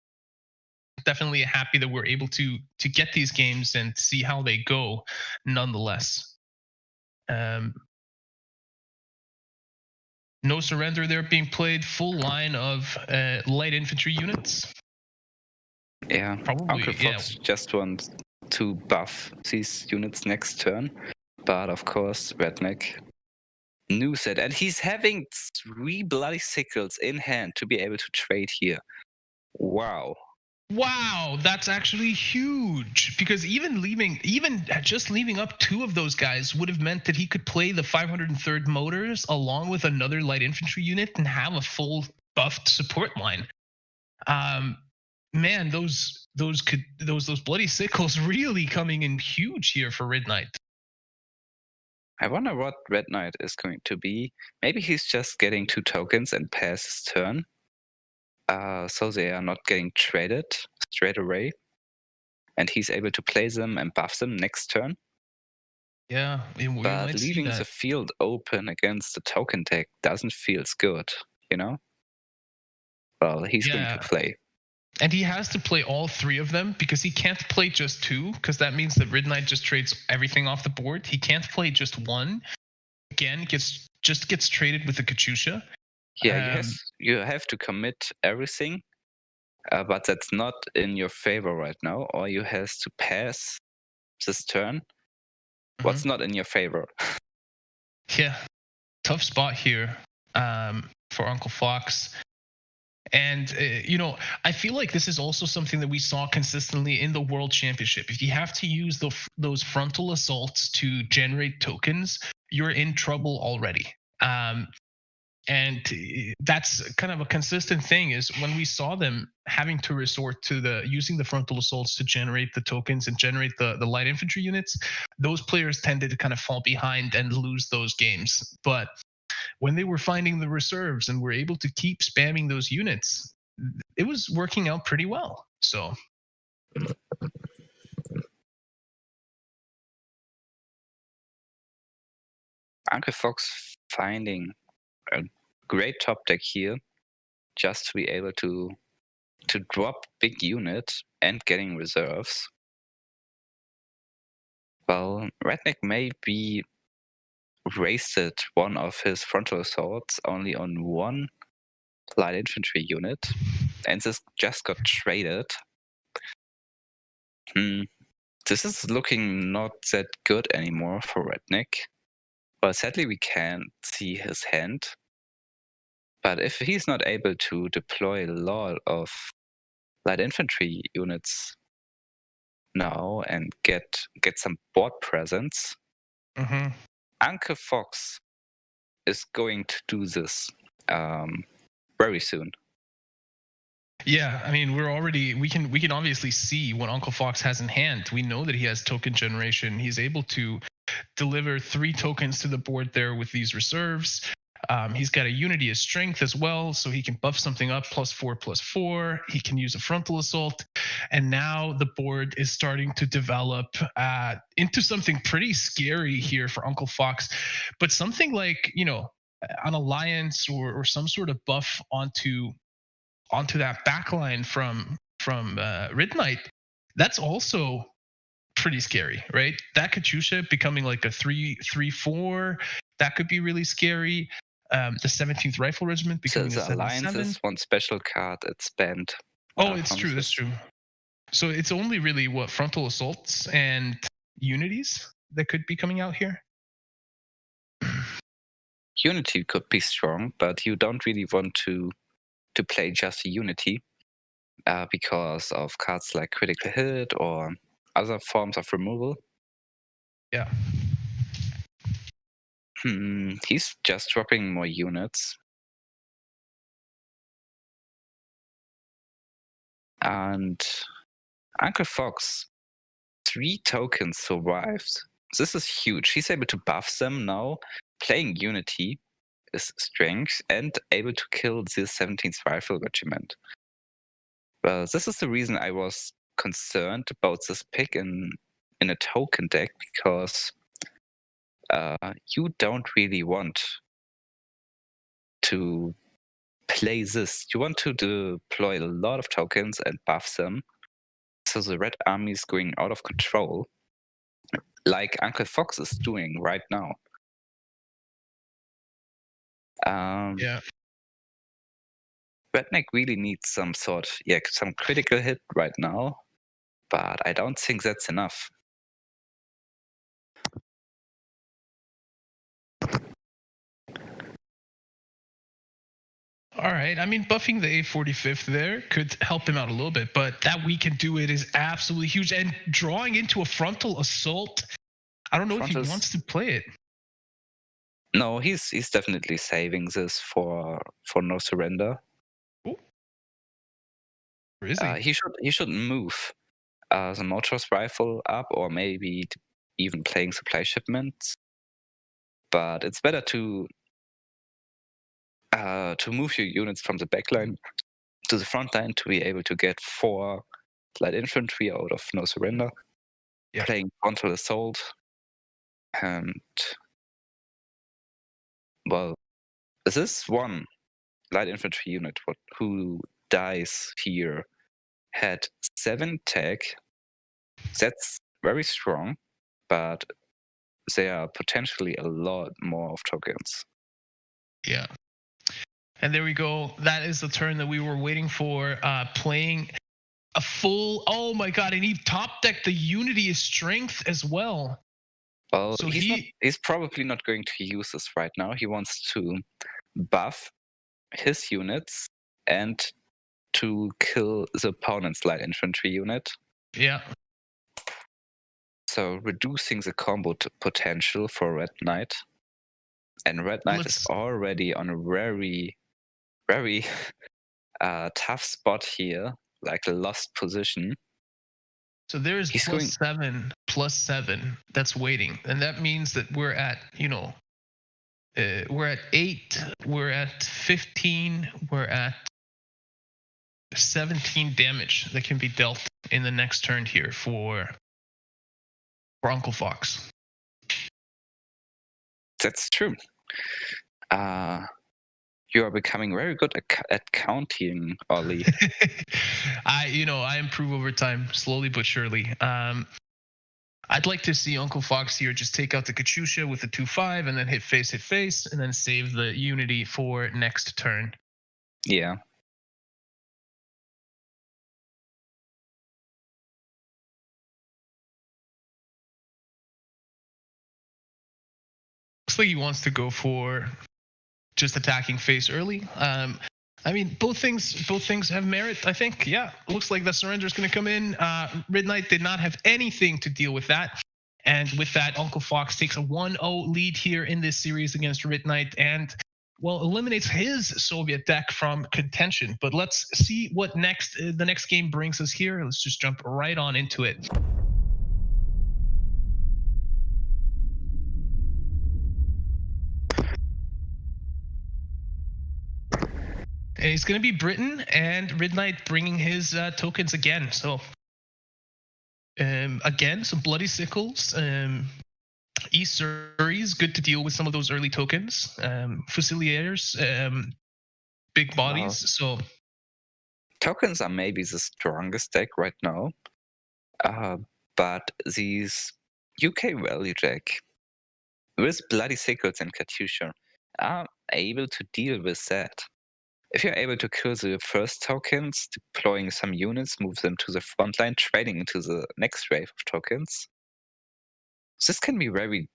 definitely happy that we're able to get these games and see how they go, nonetheless. No surrender there being played. Full line of light infantry units. Yeah, probably. Uncle Fox just wants to buff these units next turn, but of course Redneck knew that, and he's having 3 bloody sickles in hand to be able to trade here. Wow, that's actually huge, because even just leaving up 2 of those guys would have meant that he could play the 503rd motors along with another light infantry unit and have a full buffed support line. Man, those bloody sickles really coming in huge here for Red Knight. I wonder what Red Knight is going to be. Maybe he's just getting 2 tokens and pass his turn. So they are not getting traded straight away. And he's able to play them and buff them next turn. Yeah, but leaving the field open against the token deck doesn't feel good, you know? Well, he's going to play. And he has to play all 3 of them because he can't play just 2, because that means that Rid Knight just trades everything off the board. He can't play just 1. Again, gets traded with the Katyusha. Yeah, you have to commit everything, but that's not in your favor right now, or you have to pass this turn. What's not in your favor? Yeah, tough spot here for Uncle Fox. And, I feel like this is also something that we saw consistently in the World Championship. If you have to use those frontal assaults to generate tokens, you're in trouble already. And that's kind of a consistent thing, is when we saw them having to resort to using the frontal assaults to generate the tokens and generate the light infantry units, those players tended to kind of fall behind and lose those games. But when they were finding the reserves and were able to keep spamming those units, it was working out pretty well. So Uncle Fox finding a great top deck here, just to be able to drop big unit and getting reserves. Well, Redneck may be wasted one of his frontal assaults only on one light infantry unit, and this just got traded. This is looking not that good anymore for Redneck. Well, sadly we can't see his hand. But if he's not able to deploy a lot of light infantry units now and get some board presence, Uncle Fox is going to do this very soon. Yeah, I mean, we can obviously see what Uncle Fox has in hand. We know that he has token generation. He's able to deliver 3 tokens to the board there with these reserves. He's got a Unity of Strength as well, so he can buff something up +4/+4. He can use a frontal assault, and now the board is starting to develop into something pretty scary here for Uncle Fox. But something like, an alliance or some sort of buff onto that backline from Red Knight, that's also pretty scary, right? That Katyusha becoming like a 3/4, that could be really scary. The 17th Rifle Regiment becoming so a the alliance 7/7. is one special card it's banned. Oh, it's true. That's true. So it's only really frontal assaults and unities that could be coming out here. Unity could be strong, but you don't really want to play just a Unity because of cards like Critical Hit or other forms of removal. Yeah. He's just dropping more units. And Uncle Fox, 3 tokens survived. This is huge. He's able to buff them now. Playing Unity is strength and able to kill the 17th Rifle Regiment. Well, this is the reason I was concerned about this pick in a token deck, because you don't really want to play this. You want to deploy a lot of tokens and buff them, so the red army is going out of control, like Uncle Fox is doing right now. Yeah. Redneck really needs some critical hit right now, but I don't think that's enough. All right. I mean, buffing the A45th there could help him out a little bit, but that we can do it is absolutely huge. And drawing into a frontal assault, I don't know if he wants to play it. No, he's definitely saving this for no surrender. Ooh. Or is he? He should move the Motors Rifle up, or maybe even playing supply shipments. But it's better to move your units from the backline to the front line to be able to get 4 light infantry out of no surrender. Yeah. Playing frontal assault, and well, this one light infantry unit who dies here had 7 tag. That's very strong, but there are potentially a lot more of tokens. Yeah. And there we go. That is the turn that we were waiting for. Playing a full, oh my god, and he top decked the Unity of Strength as well. Well, so he's probably not going to use this right now. He wants to buff his units and to kill the opponent's light infantry unit. Yeah. So reducing the combo potential for Red Knight. And Red Knight is already on a very, very tough spot here, like a lost position. So there is +7 that's waiting. And that means that we're at, we're at 8, we're at 15, we're at 17 damage that can be dealt in the next turn here for Uncle Fox. That's true. You are becoming very good at counting, Oli. I improve over time, slowly but surely. I I'd like to see Uncle Fox here just take out the Katyusha with the 2-5 and then hit face, and then save the Unity for next turn. Yeah. Looks like he wants to go for just attacking face early. I mean, both things have merit, I think. Yeah, looks like the surrender is going to come in. Red Knight did not have anything to deal with that. And with that, Uncle Fox takes a 1-0 lead here in this series against Red Knight and, well, eliminates his Soviet deck from contention. But let's see what the next game brings us here. Let's just jump right on into it. And it's going to be Britain and Red Knight bringing his tokens again. So, again, some Bloody Sickles. East Surrey's good to deal with some of those early tokens. Fusiliers, big bodies. So, tokens are maybe the strongest deck right now. But these UK value deck with Bloody Sickles and Katyusha are able to deal with that. If you're able to kill the first tokens, deploying some units, move them to the front line, trading into the next wave of tokens, this can be very,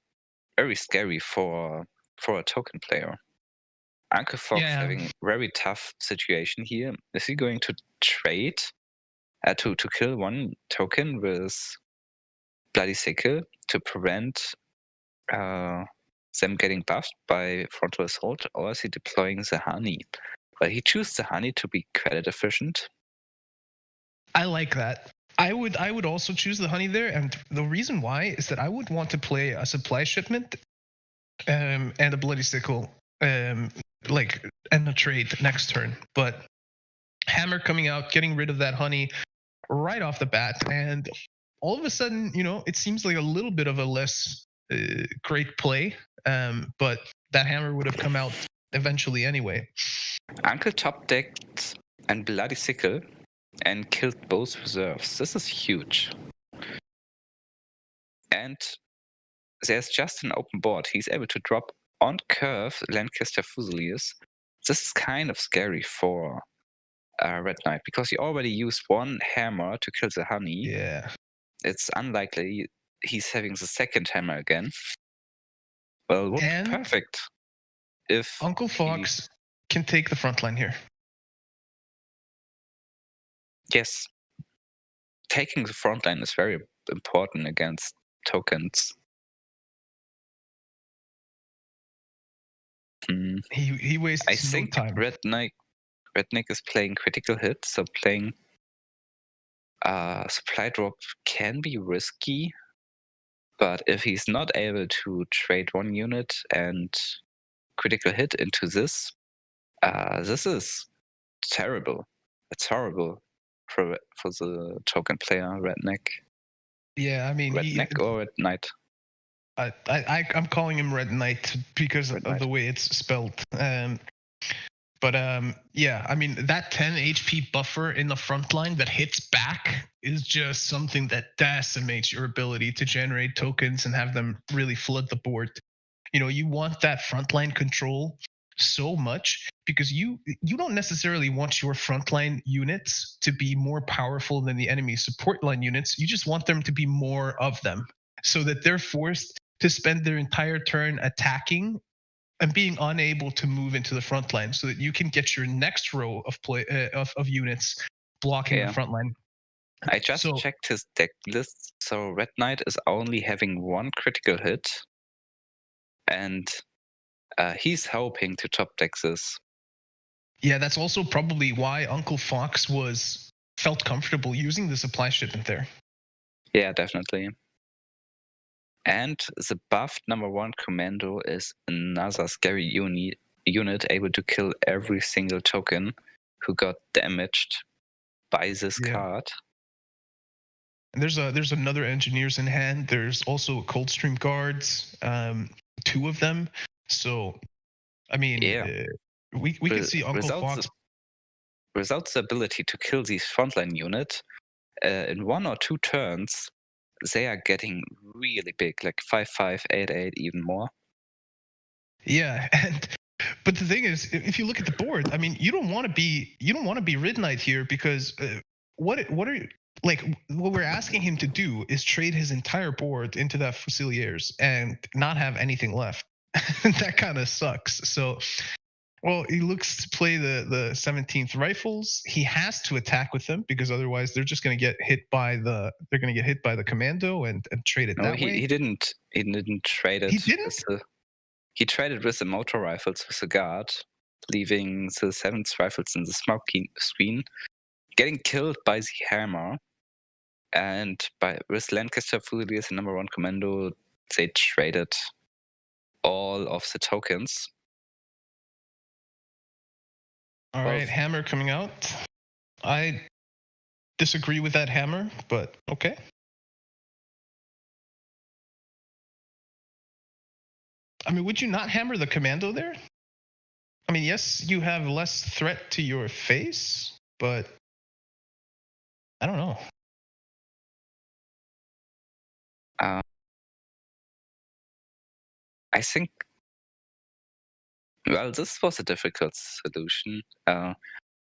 very scary for a token player. Uncle Fox having a very tough situation here. Is he going to trade to kill one token with Bloody Sickle to prevent them getting buffed by frontal assault, or is he deploying the honey? But he chooses the honey to be credit efficient. I like that. I would also choose the honey there, and the reason why is that I would want to play a supply shipment and a Bloody Sickle and a trade next turn. But Hammer coming out, getting rid of that honey right off the bat, and all of a sudden, it seems like a little bit of a less great play. But that Hammer would have come out eventually anyway. Uncle top decked and Bloody Sickle and killed both reserves. This is huge. And there's just an open board. He's able to drop on curve Lancaster Fusiliers. This is kind of scary for Red Knight because he already used one hammer to kill the honey. Yeah. It's unlikely he's having the second hammer again. Well, would be perfect if Uncle Fox can take the front line here. Yes. Taking the front line is very important against tokens. He wastes no time. I think Red Knight is playing critical hit, so playing supply drop can be risky. But if he's not able to trade one unit and critical hit into this is terrible. It's horrible for the token player, Redneck. Yeah, I mean, Redneck or Red Knight. I'm calling him Red Knight because of the way it's spelled. Yeah, I mean, that 10 HP buffer in the front line that hits back is just something that decimates your ability to generate tokens and have them really flood the board. You want that frontline control so much because you don't necessarily want your frontline units to be more powerful than the enemy support line units. You just want them to be more of them so that they're forced to spend their entire turn attacking and being unable to move into the front line so that you can get your next row of of units blocking the front line. I just checked his deck list. So Red Knight is only having one critical hit, and he's hoping to top deck this. Yeah, that's also probably why Uncle Fox felt comfortable using the supply shipment there. Yeah, definitely. And the buffed #1 commando is another scary unit able to kill every single token who got damaged by this card. And there's another engineers in hand. There's also Coldstream guards, 2 of them. So, I mean, we can see Uncle Fox. Without the ability to kill these frontline units, in 1 or 2 turns, they are getting really big, like 5-5, 8-8, even more. Yeah, but the thing is, if you look at the board, I mean, you don't want to be Rid Knight here because what are you like? What we're asking him to do is trade his entire board into that Fusiliers and not have anything left. That kind of sucks. So, well, he looks to play the 17th rifles. He has to attack with them because otherwise they're just going to get hit by the commando and trade it No, that way. he didn't trade it. He didn't. He traded with the motor rifles with the guard, leaving the 7th rifles in the smoke screen, getting killed by the hammer, and with Lancaster Fusiliers the number 1 commando, they traded all of the tokens. All right, hammer coming out. I disagree with that hammer, but okay. I mean, would you not hammer the commando there? I mean, yes, you have less threat to your face, but I don't know. I think, well, this was a difficult solution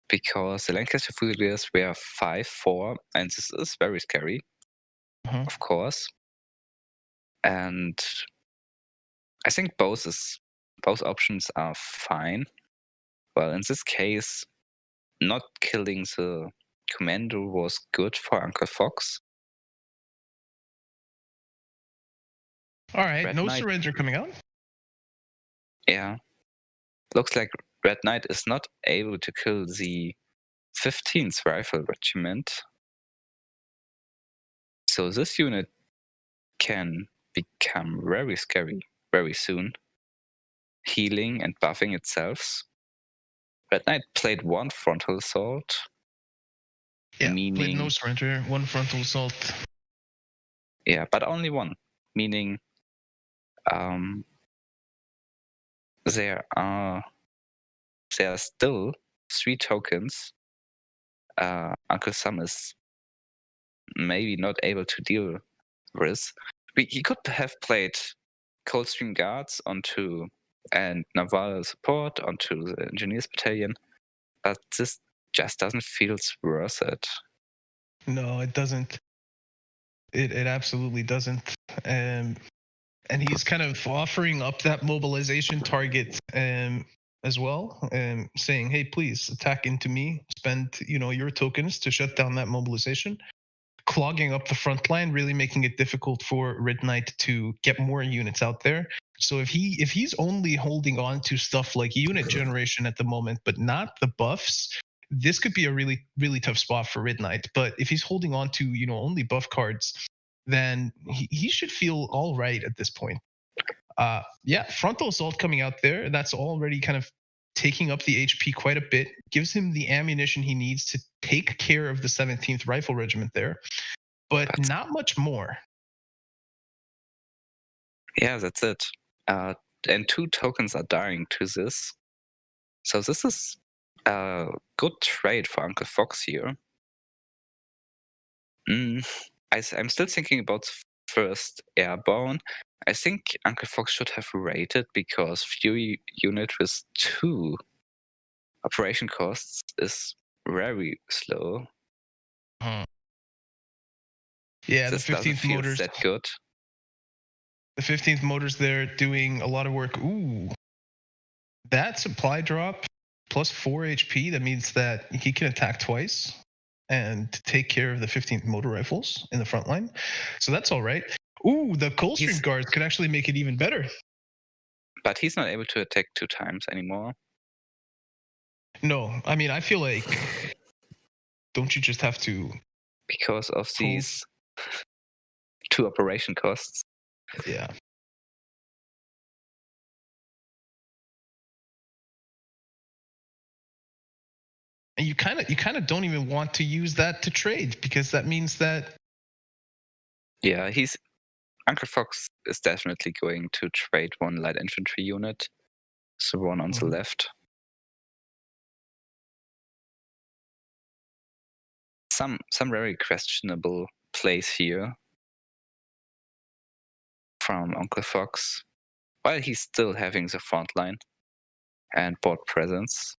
because the Lancaster Fusiliers were 5-4, and this is very scary, of course. And I think both options are fine. Well, in this case, not killing the commando was good for Uncle Fox. All right, no surrender coming out. Yeah. Looks like Red Knight is not able to kill the 15th Rifle Regiment. So this unit can become very scary very soon, healing and buffing itself. Red Knight played 1 frontal assault. Yeah, meaning played no surrender, 1 frontal assault. Yeah, but only 1, meaning there are still 3 tokens Uncle Sam is maybe not able to deal with. He could have played Coldstream Guards onto and naval support onto the Engineers Battalion, but this just doesn't feel worth it. No, it doesn't. It absolutely doesn't. And he's kind of offering up that mobilization target as well, saying, "Hey, please attack into me. Spend your tokens to shut down that mobilization." Clogging up the front line, really making it difficult for Red Knight to get more units out there. So if he's only holding on to stuff like unit generation at the moment, but not the buffs, this could be a really, really tough spot for Red Knight. But if he's holding on to only buff cards, then he should feel all right at this point. Yeah, frontal assault coming out there. That's already kind of taking up the HP quite a bit. Gives him the ammunition he needs to take care of the 17th Rifle Regiment there, but not much more. Yeah, that's it. And 2 tokens are dying to this. So this is a good trade for Uncle Fox here. I'm still thinking about the first airborne. I think Uncle Fox should have rated because Fury unit with 2 operation costs is very slow. Yeah, this the 15th motors. That good. The 15th motors there doing a lot of work. Ooh, that supply drop plus 4 HP. That means that he can attack twice and take care of the 15th motor rifles in the front line. So that's all right. Ooh, the Coldstream Guards could actually make it even better. But he's not able to attack 2 times anymore. No, I mean, I feel like, don't you just have to? Because of these 2 operation costs. Yeah. And you kind of don't even want to use that to trade because that means that. Yeah, Uncle Fox is definitely going to trade 1 light infantry unit, so 1 on the left. Some very questionable plays here. from Uncle Fox, while he's still having the front line and board presence.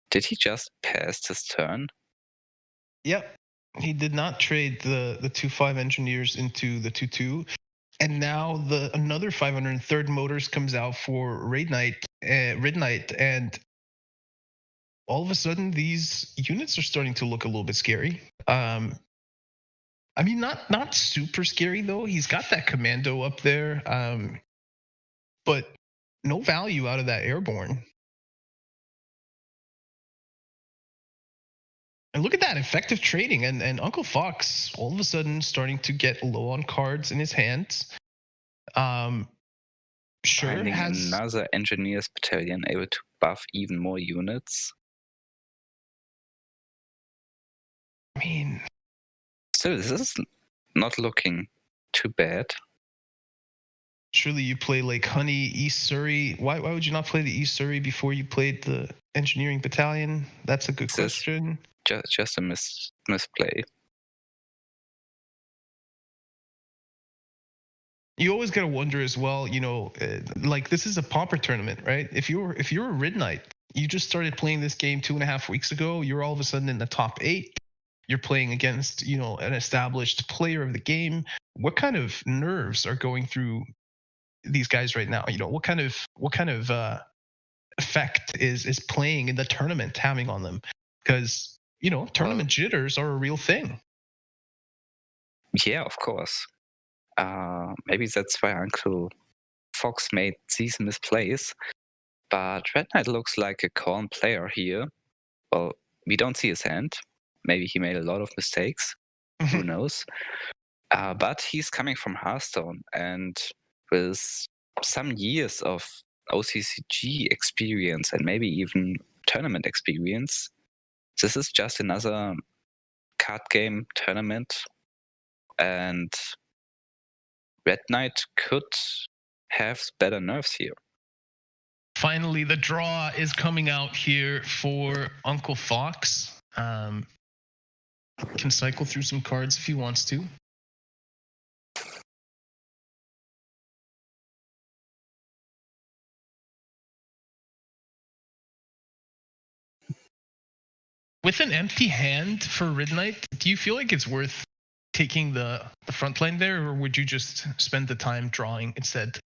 Did he just pass his turn? Yep. He did not trade the 2.5 engineers into the 2.2. And now another 503rd motors comes out for Red Knight, and all of a sudden these units are starting to look a little bit scary. I mean, not super scary though. He's got that commando up there, but no value out of that airborne. And look at that effective trading, and Uncle Fox all of a sudden starting to get low on cards in his hands. Sure Finding has another engineers battalion able to buff even more units. I mean, still, this is not looking too bad. Surely you play like Honey, East Surrey. Why would you not play the East Surrey before you played the engineering battalion? That's a good question. Just a misplay. You always gotta wonder as well. Like this is a Pauper tournament, right? If you're a Red Knight, you just started playing this game 2.5 weeks ago. You're all of a sudden in the top 8. You're playing against an established player of the game. What kind of nerves are going through these guys right now? What kind of effect is playing in the tournament having on them? Because tournament jitters are a real thing. Yeah, of course. Maybe that's why Uncle Fox made these misplays. But Red Knight looks like a calm player here. Well, we don't see his hand. Maybe he made a lot of mistakes. Who knows? But he's coming from Hearthstone, and with some years of OCCG experience and maybe even tournament experience, this is just another card game tournament, and Red Knight could have better nerves here. Finally, the draw is coming out here for Uncle Fox. Can cycle through some cards if he wants to. With an empty hand for Red Knight, do you feel like it's worth taking the front line there, or would you just spend the time drawing instead?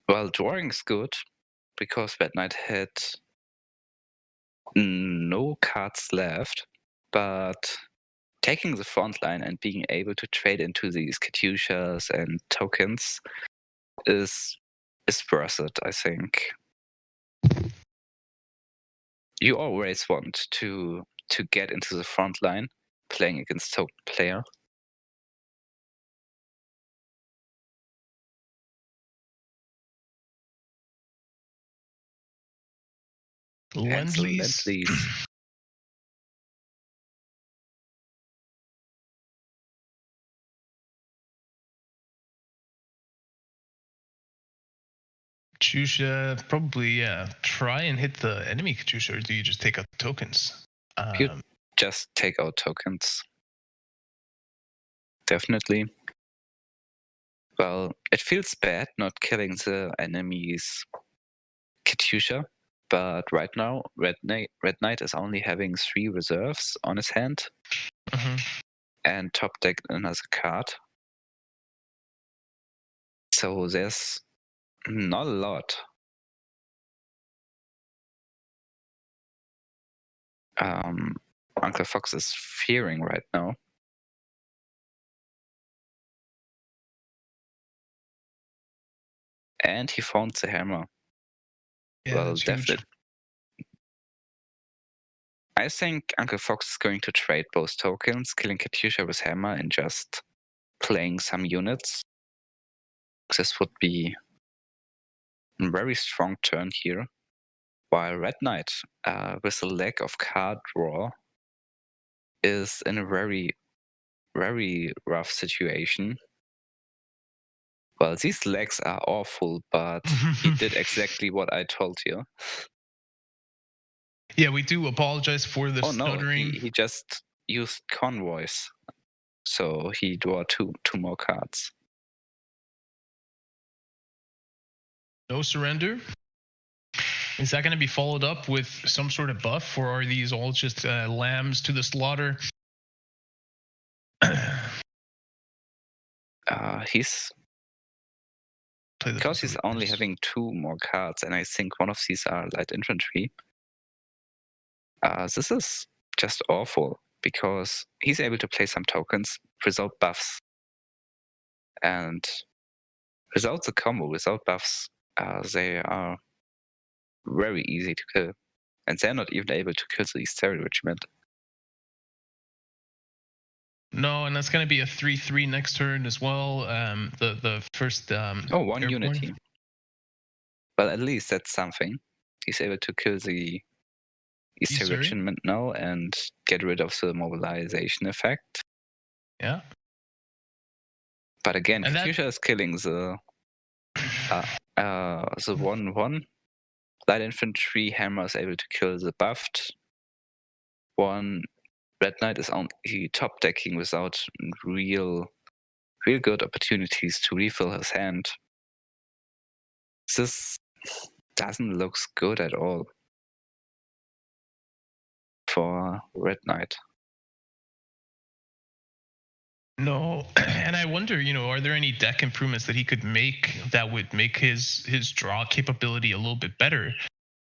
Well, drawing is good because Red Knight had no cards left, but taking the front line and being able to trade into these Katyushas and tokens is worth it, I think. You always want to get into the front line playing against token player. Lend-Lease. Katyusha, probably, yeah. Try and hit the enemy Katyusha, or do you just take out the tokens? You just take out tokens. Definitely. Well, it feels bad not killing the enemy's Katyusha, but right now Red Knight is only having 3 reserves on his hand, and top deck another card. So there's not a lot. Uncle Fox is fearing right now. And he found the hammer. Yeah, well, definitely. I think Uncle Fox is going to trade both tokens, killing Katyusha with hammer and just playing some units. This would be a very strong turn here. While Red Knight, with a lack of card draw, is in a very, very rough situation. Well, these legs are awful, but he did exactly what I told you. Yeah, we do apologize for the Oh no, stuttering. he just used convoys. So he drew two more cards. No surrender. Is that going to be followed up with some sort of buff, or are these all just lambs to the slaughter? He's because he's only having 2 more cards, and I think one of these are light infantry. This is just awful because he's able to play some tokens without buffs, and without the combo, without buffs, they are very easy to kill, and they're not even able to kill the East Terry Regiment. No, and that's going to be a 3/3 next turn as well. The first. One unity. Well, at least that's something. He's able to kill the East Terry Regiment now and get rid of the mobilization effect. Yeah. But again, Katyusha is killing the 1/1. Light infantry hammer is able to kill the buffed. One Red Knight is only top decking without real good opportunities to refill his hand. This doesn't look good at all for Red Knight. No, and I wonder, are there any deck improvements that he could make that would make his draw capability a little bit better?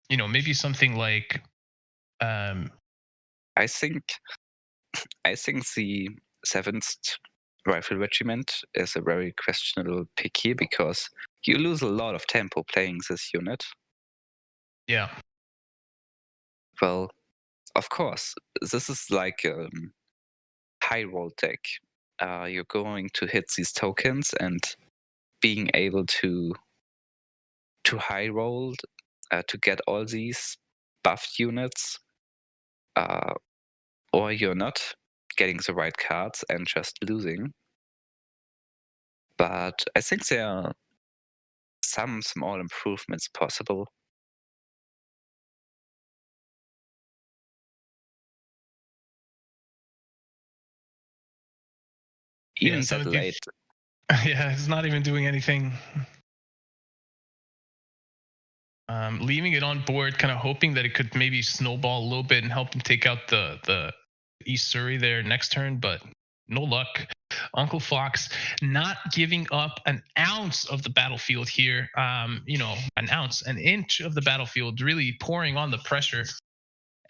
Maybe something like. I think the 7th Rifle Regiment is a very questionable pick here because you lose a lot of tempo playing this unit. Yeah. Well, of course, this is like a high roll deck. You're going to hit these tokens, and being able to high roll to get all these buffed units, or you're not getting the right cards and just losing. But I think there are some small improvements possible. Even that late. Yeah, it's not even doing anything. Leaving it on board, kind of hoping that it could maybe snowball a little bit and help him take out the East Surrey there next turn, but no luck. Uncle Fox not giving up an ounce of the battlefield here. An inch of the battlefield, really pouring on the pressure.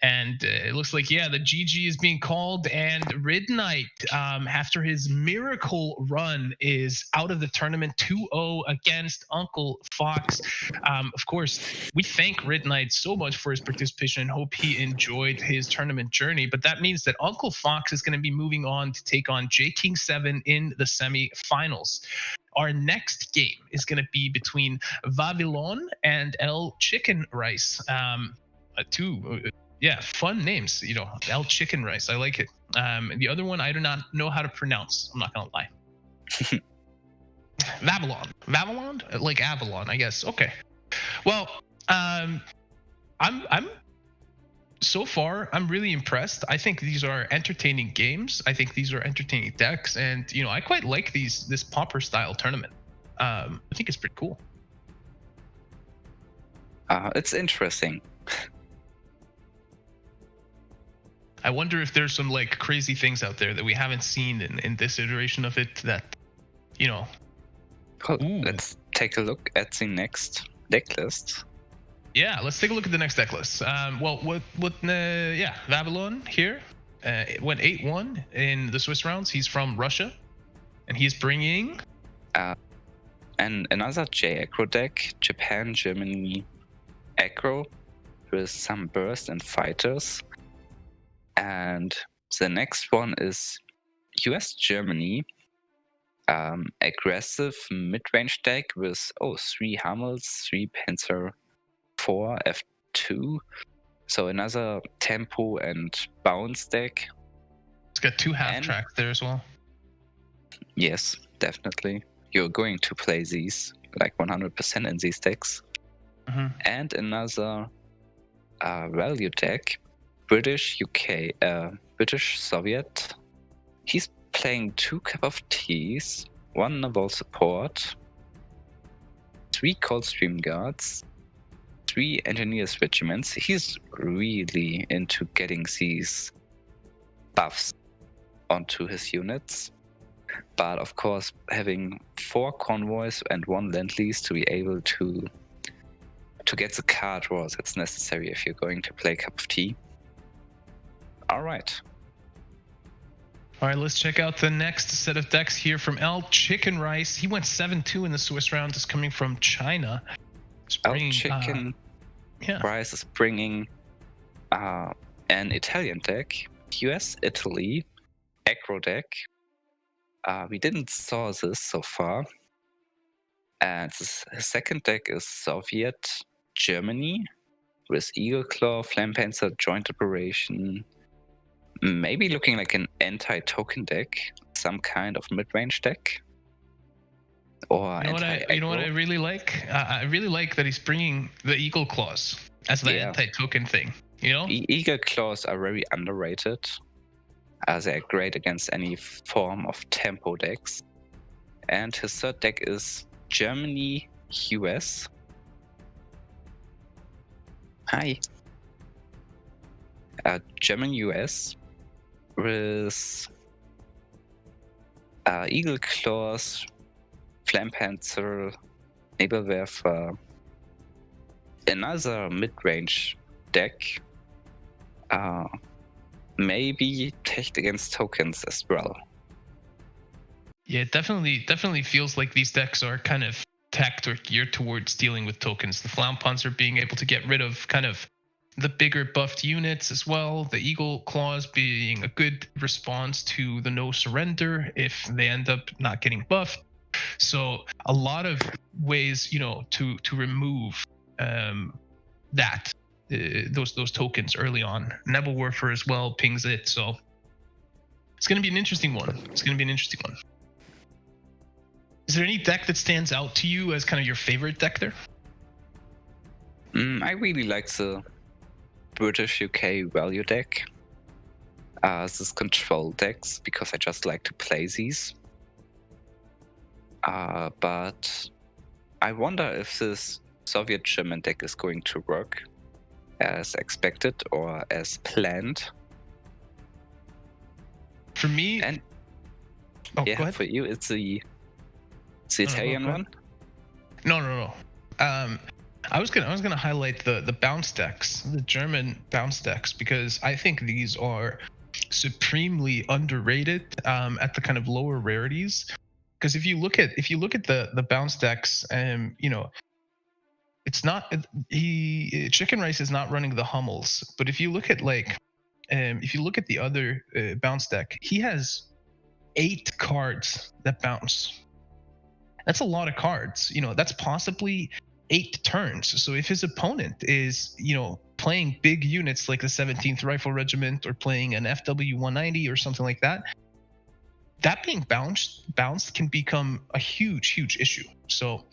And it looks like, the GG is being called, and Red Knight, after his miracle run, is out of the tournament 2-0 against Uncle Fox. Of course, we thank Red Knight so much for his participation and hope he enjoyed his tournament journey. But that means that Uncle Fox is going to be moving on to take on J King 7 in the semifinals. Our next game is going to be between Vavilon and El Chicken Rice. Fun names. El Chicken Rice. I like it. The other one I do not know how to pronounce. I'm not gonna lie. Vavilon, like Avalon, I guess. Okay. Well, I'm so far I'm really impressed. I think these are entertaining games. I think these are entertaining decks, and I quite like this Pauper style tournament. I think it's pretty cool. It's interesting. I wonder if there's some like crazy things out there that we haven't seen in this iteration of it that, Let's take a look at the next deck list. Yeah, let's take a look at the next deck list. Vavilon here went 8-1 in the Swiss rounds. He's from Russia, and he's bringing and another J aggro deck, Japan, Germany aggro, with some burst and fighters. And the next one is US Germany, aggressive mid-range deck with 3 Hummels, 3 Panzer 4 F2. So another tempo and bounce deck. It's got 2 half tracks there as well. Yes, definitely. you're going to play these like 100% in these decks. Mhm. And another value deck, British UK, British Soviet. He's playing 2 Cup of Teas, 1 Naval Support, 3 Coldstream Guards, 3 Engineers Regiments. He's really into getting these buffs onto his units. But of course, having 4 convoys and 1 Lend-Lease to be able to get the card draws that's necessary if you're going to play Cup of Tea. All right. All right, let's check out the next set of decks here from El Chicken Rice. He went 7-2 in the Swiss round. Is coming from China. El Chicken Rice is bringing an Italian deck, US Italy aggro deck. We didn't saw this so far. And his second deck is Soviet Germany with Eagle Claw, Flame Panzer, Joint Operation. Maybe looking like an anti-token deck, some kind of mid-range deck. Or you know what I really like? I really like that he's bringing the Eagle Claws as the anti-token thing. You know, Eagle Claws are very underrated. They're great against any form of tempo decks. And his third deck is Germany US. Hi. German US with Eagle Claws, Flame Panzer, Nebelwerfer, another mid-range deck. Maybe tech against tokens as well. Yeah, it definitely feels like these decks are kind of tacked or geared towards dealing with tokens. The Flammpanzer being able to get rid of kind of the bigger buffed units as well. The Eagle Claws being a good response to the no surrender if they end up not getting buffed. So a lot of ways, you know, to remove those tokens early on. Nebelwerfer as well pings it. So it's going to be an interesting one. Is there any deck that stands out to you as kind of your favorite deck there? I really like the British UK value deck. This is control decks because I just like to play these. But I wonder if this Soviet German deck is going to work as expected or as planned. For me, and go ahead. For you, it's the Italian one. No. I was gonna highlight the bounce decks, the German bounce decks, because I think these are supremely underrated at the kind of lower rarities. Because if you look at the bounce decks, you know, it's not Chicken Rice is not running the Hummels, but if you look at the other bounce deck, he has 8 cards that bounce. That's a lot of cards. You know, that's possibly 8 turns. So if his opponent is, you know, playing big units like the 17th Rifle Regiment or playing an FW 190 or something like that, that being bounced can become a huge issue. So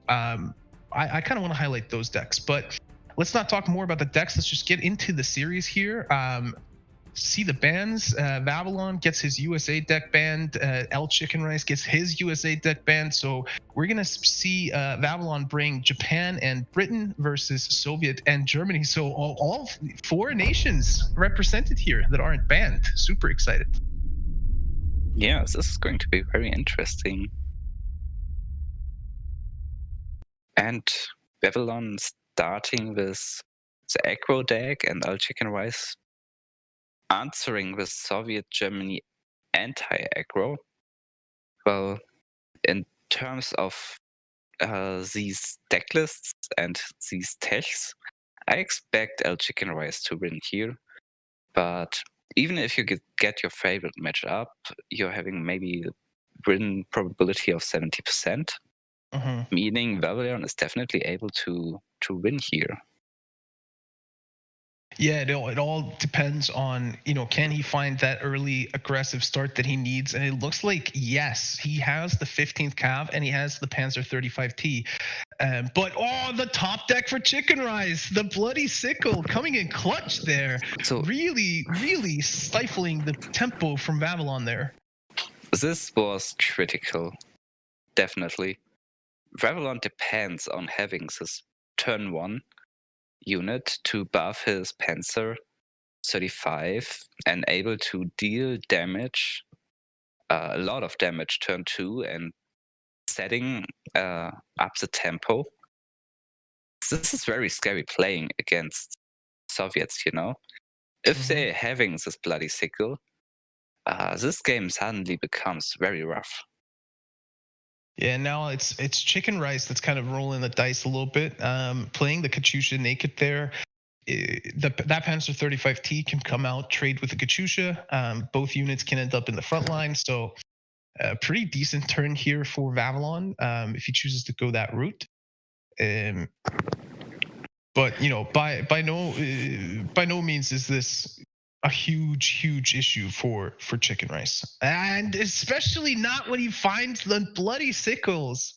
I kind of want to highlight those decks, but let's not talk more about the decks. Let's just get into the series here. See the bans. Vavilon gets his USA deck banned. El Chicken Rice gets his USA deck banned. So we're going to see Vavilon bring Japan and Britain versus Soviet and Germany. So all 4 nations represented here that aren't banned. Super excited. Yes, this is going to be very interesting. And Vavilon starting with the aggro deck and El Chicken Rice answering with Soviet Germany anti-aggro. Well, in terms of these deck lists and these techs, I expect El Chicken Rice to win here. But even if you get your favorite match up, you're having maybe win probability of 70%, meaning Vavilon is definitely able to win here. Yeah, it all depends on, can he find that early aggressive start that he needs? And it looks like, yes, he has the 15th Cav and he has the Panzer 35T. But the top deck for Chicken Rice, the bloody sickle coming in clutch there. So really, really stifling the tempo from Vavilon there. this was critical, definitely. Vavilon depends on having this turn 1 unit to buff his Panzer 35 and able to deal damage, a lot of damage turn 2 and setting up the tempo. This is very scary playing against Soviets, If they're having this bloody sickle, this game suddenly becomes very rough. Yeah, now it's Chicken Rice that's kind of rolling the dice a little bit, playing the Katyusha naked there. That Panzer 35T can come out, trade with the Katyusha. Both units can end up in the front line, so a pretty decent turn here for Vavilon if he chooses to go that route. But by no means is this a huge issue for Chicken Rice, and especially not when he finds the bloody sickles.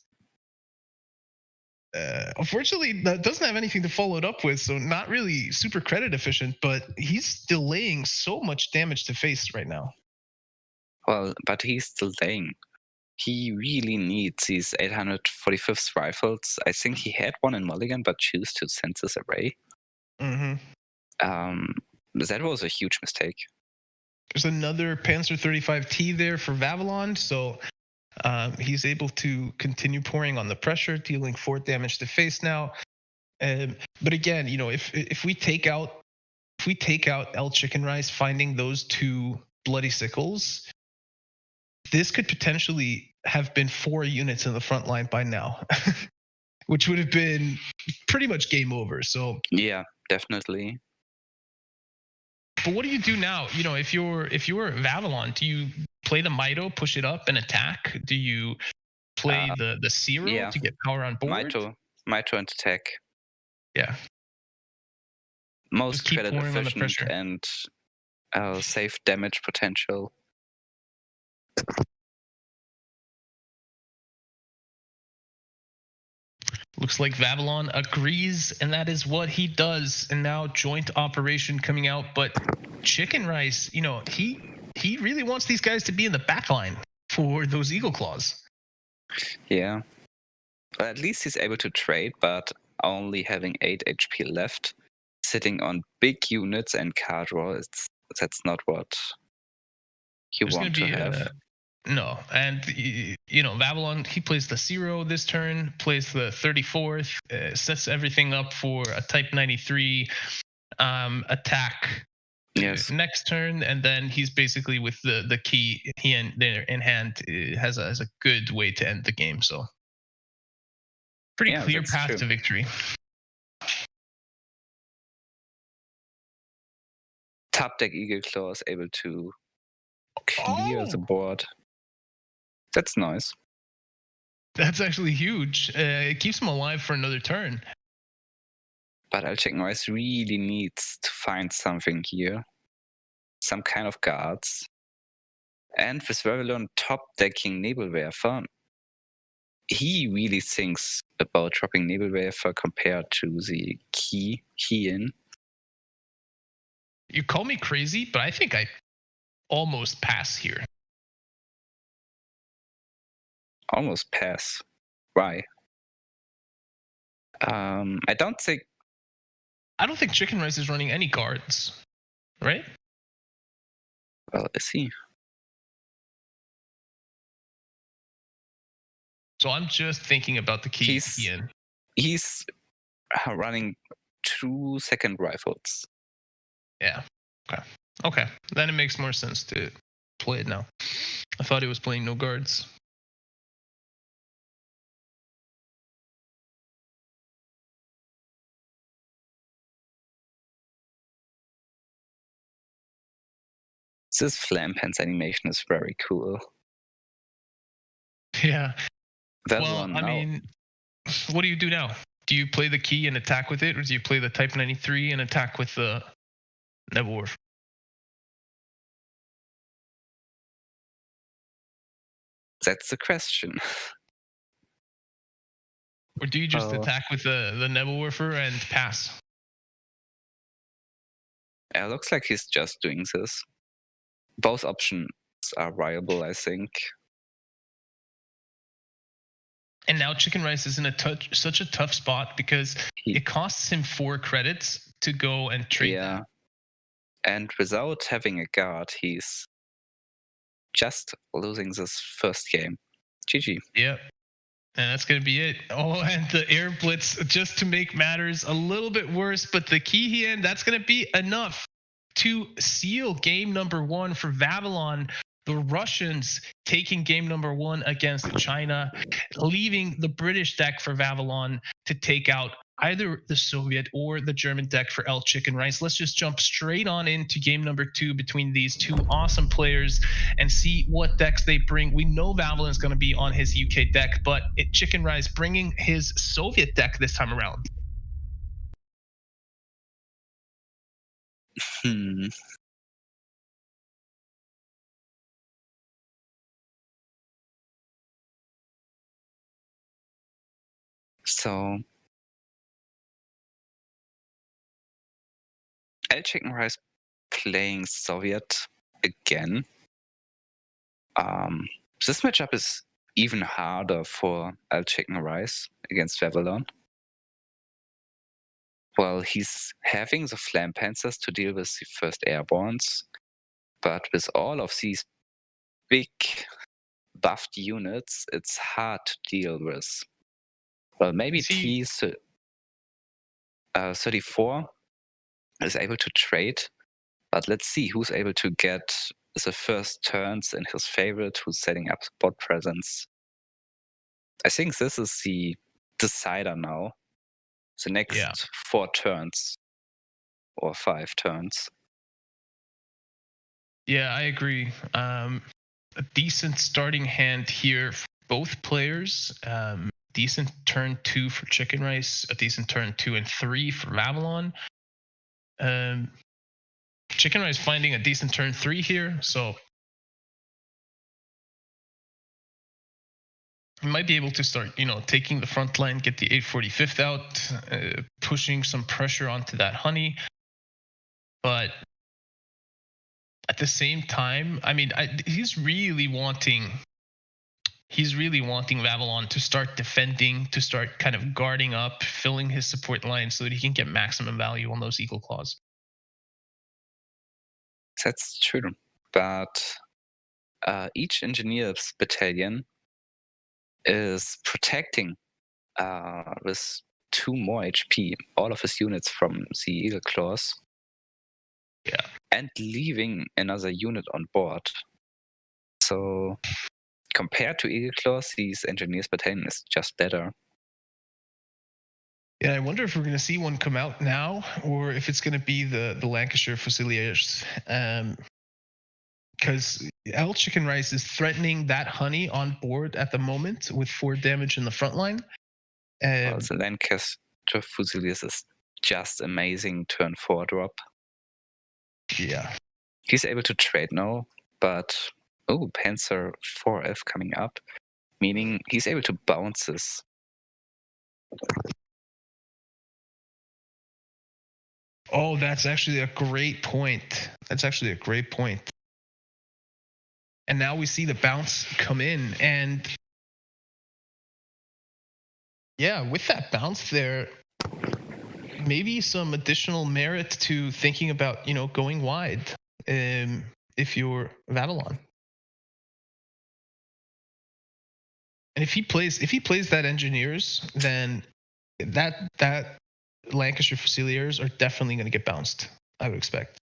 Unfortunately, that doesn't have anything to follow it up with, so not really super credit efficient, but he's delaying so much damage to face right now. Well, but he's delaying. He really needs these 845th rifles. I think he had one in Mulligan, but chose to send this away. That was a huge mistake. There's another Panzer 35T there for Vavilon, so he's able to continue pouring on the pressure, dealing 4 damage to face now. But again, if we take out El Chicken Rice, finding those 2 bloody sickles, this could potentially have been 4 units in the front line by now, which would have been pretty much game over. So yeah, definitely. But what do you do now? If you're Vavilon, do you play the Mito, push it up and attack? Do you play the Zero to get power on board? Mito and attack. Yeah. Most credit efficient and safe damage potential. Looks like Vavilon agrees, and that is what he does. And now joint operation coming out, but Chicken Rice, he really wants these guys to be in the back line for those Eagle Claws. Yeah. Well, at least he's able to trade, but only having 8 HP left, sitting on big units and card draw, that's not what you want to have. No, and Vavilon, he plays the Zero this turn, plays the 34th, sets everything up for a Type 93 attack next turn, and then he's basically with the key in hand has a good way to end the game. So pretty clear path to victory. Top deck Eagle Claw is able to clear the board. That's nice. That's actually huge. It keeps him alive for another turn. But El Chicken Rice really needs to find something here. Some kind of guards. And with Vavilon top decking Nebelwerfer, he really thinks about dropping Nebelwerfer compared to the key in. You call me crazy, but I think I almost pass here. Almost pass. Why? I don't think Chicken Rice is running any guards, right? Well, is he? So I'm just thinking about the key in. He's running 2 second rifles. Yeah. Okay. Then it makes more sense to play it now. I thought he was playing no guards. This flam pants animation is very cool. Yeah. Well, I mean, what do you do now? Do you play the key and attack with it, or do you play the Type 93 and attack with the Nebelwerfer. That's the question. Or do you just attack with the Nebelwerfer and pass? It looks like he's just doing this. Both options are viable, I think. And now Chicken Rice is in such a tough spot because it costs him 4 credits to go and trade. Yeah. And without having a guard, he's just losing this first game. GG. Yep. And that's going to be it. Oh, and the air blitz just to make matters a little bit worse. But the Kihian, that's going to be enough to seal game number 1 for Vavilon. The Russians taking game number 1 against China, leaving the British deck for Vavilon to take out either the Soviet or the German deck for El Chicken Rice. Let's just jump straight on into game number 2 between these two awesome players and see what decks they bring. We know Vavilon is going to be on his UK deck, but Chicken Rice bringing his Soviet deck this time around. So El Chicken Rice playing Soviet again. This matchup is even harder for El Chicken Rice against Vavilon. Well, he's having the Flam Panzers to deal with the first Airborns, but with all of these big buffed units, it's hard to deal with. Well, maybe T34 is able to trade, but let's see who's able to get the first turns in his favorite, who's setting up spot presence. I think this is the decider now. The next 4 turns or 5 turns. Yeah, I agree. A decent starting hand here for both players. Decent turn 2 for Chicken Rice, a decent turn 2 and 3 for Vavilon. Chicken Rice finding a decent turn 3 here, so he might be able to start, taking the front line, get the 845th out, pushing some pressure onto that honey. But at the same time, I mean, he's really wanting Vavilon to start defending, to start kind of guarding up, filling his support line so that he can get maximum value on those Eagle Claws. That's true, but each engineer's battalion is protecting with 2 more HP all of his units from the Eagle Claws. Yeah. And leaving another unit on board. So compared to Eagle Claws, these engineers battalion is just better. Yeah, I wonder if we're going to see one come out now, or if it's going to be the Lancashire Fusiliers. Because El Chicken Rice is threatening that honey on board at the moment with 4 damage in the front line. Well, the Lancashire Fusiliers is just amazing turn 4 drop. Yeah. He's able to trade now, but Panzer 4F coming up, meaning he's able to bounce this. Oh, that's actually a great point. And now we see the bounce come in, and yeah, with that bounce there, maybe some additional merit to thinking about, going wide if you're Vavilon. And if he plays that engineers, then that Lancashire Fusiliers are definitely going to get bounced, I would expect.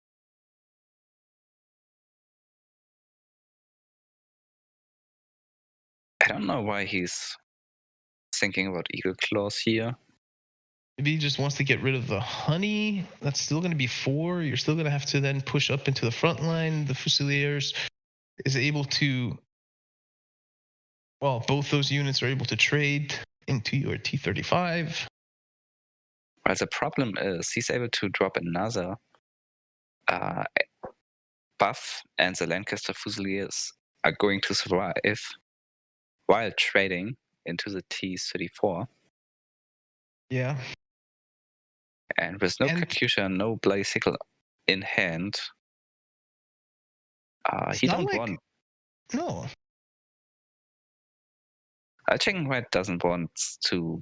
I don't know why he's thinking about Eagle Claws here. Maybe he just wants to get rid of the honey. That's still going to be 4. You're still going to have to then push up into the front line. The Fusiliers is able to, well, both those units are able to trade into your T35. Well, the problem is he's able to drop another buff and the Lancaster Fusiliers are going to survive while trading into the T-34. Yeah. And with no And Katyusha, no Blazicle in hand, it's he not don't like want. no. Chicken Red doesn't want to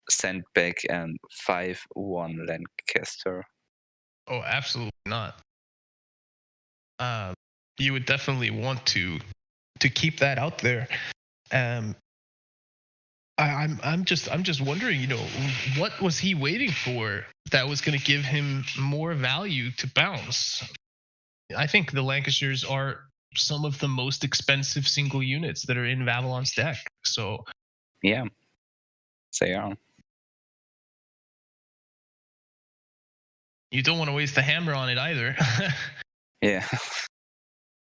send back an 5-1 Lancaster. Oh, absolutely not. You would definitely want to keep that out there. I'm just wondering, what was he waiting for that was going to give him more value to bounce? I think the Lancashires are some of the most expensive single units that are in Vavilon's deck. So yeah, they are. You don't want to waste the hammer on it either. Yeah.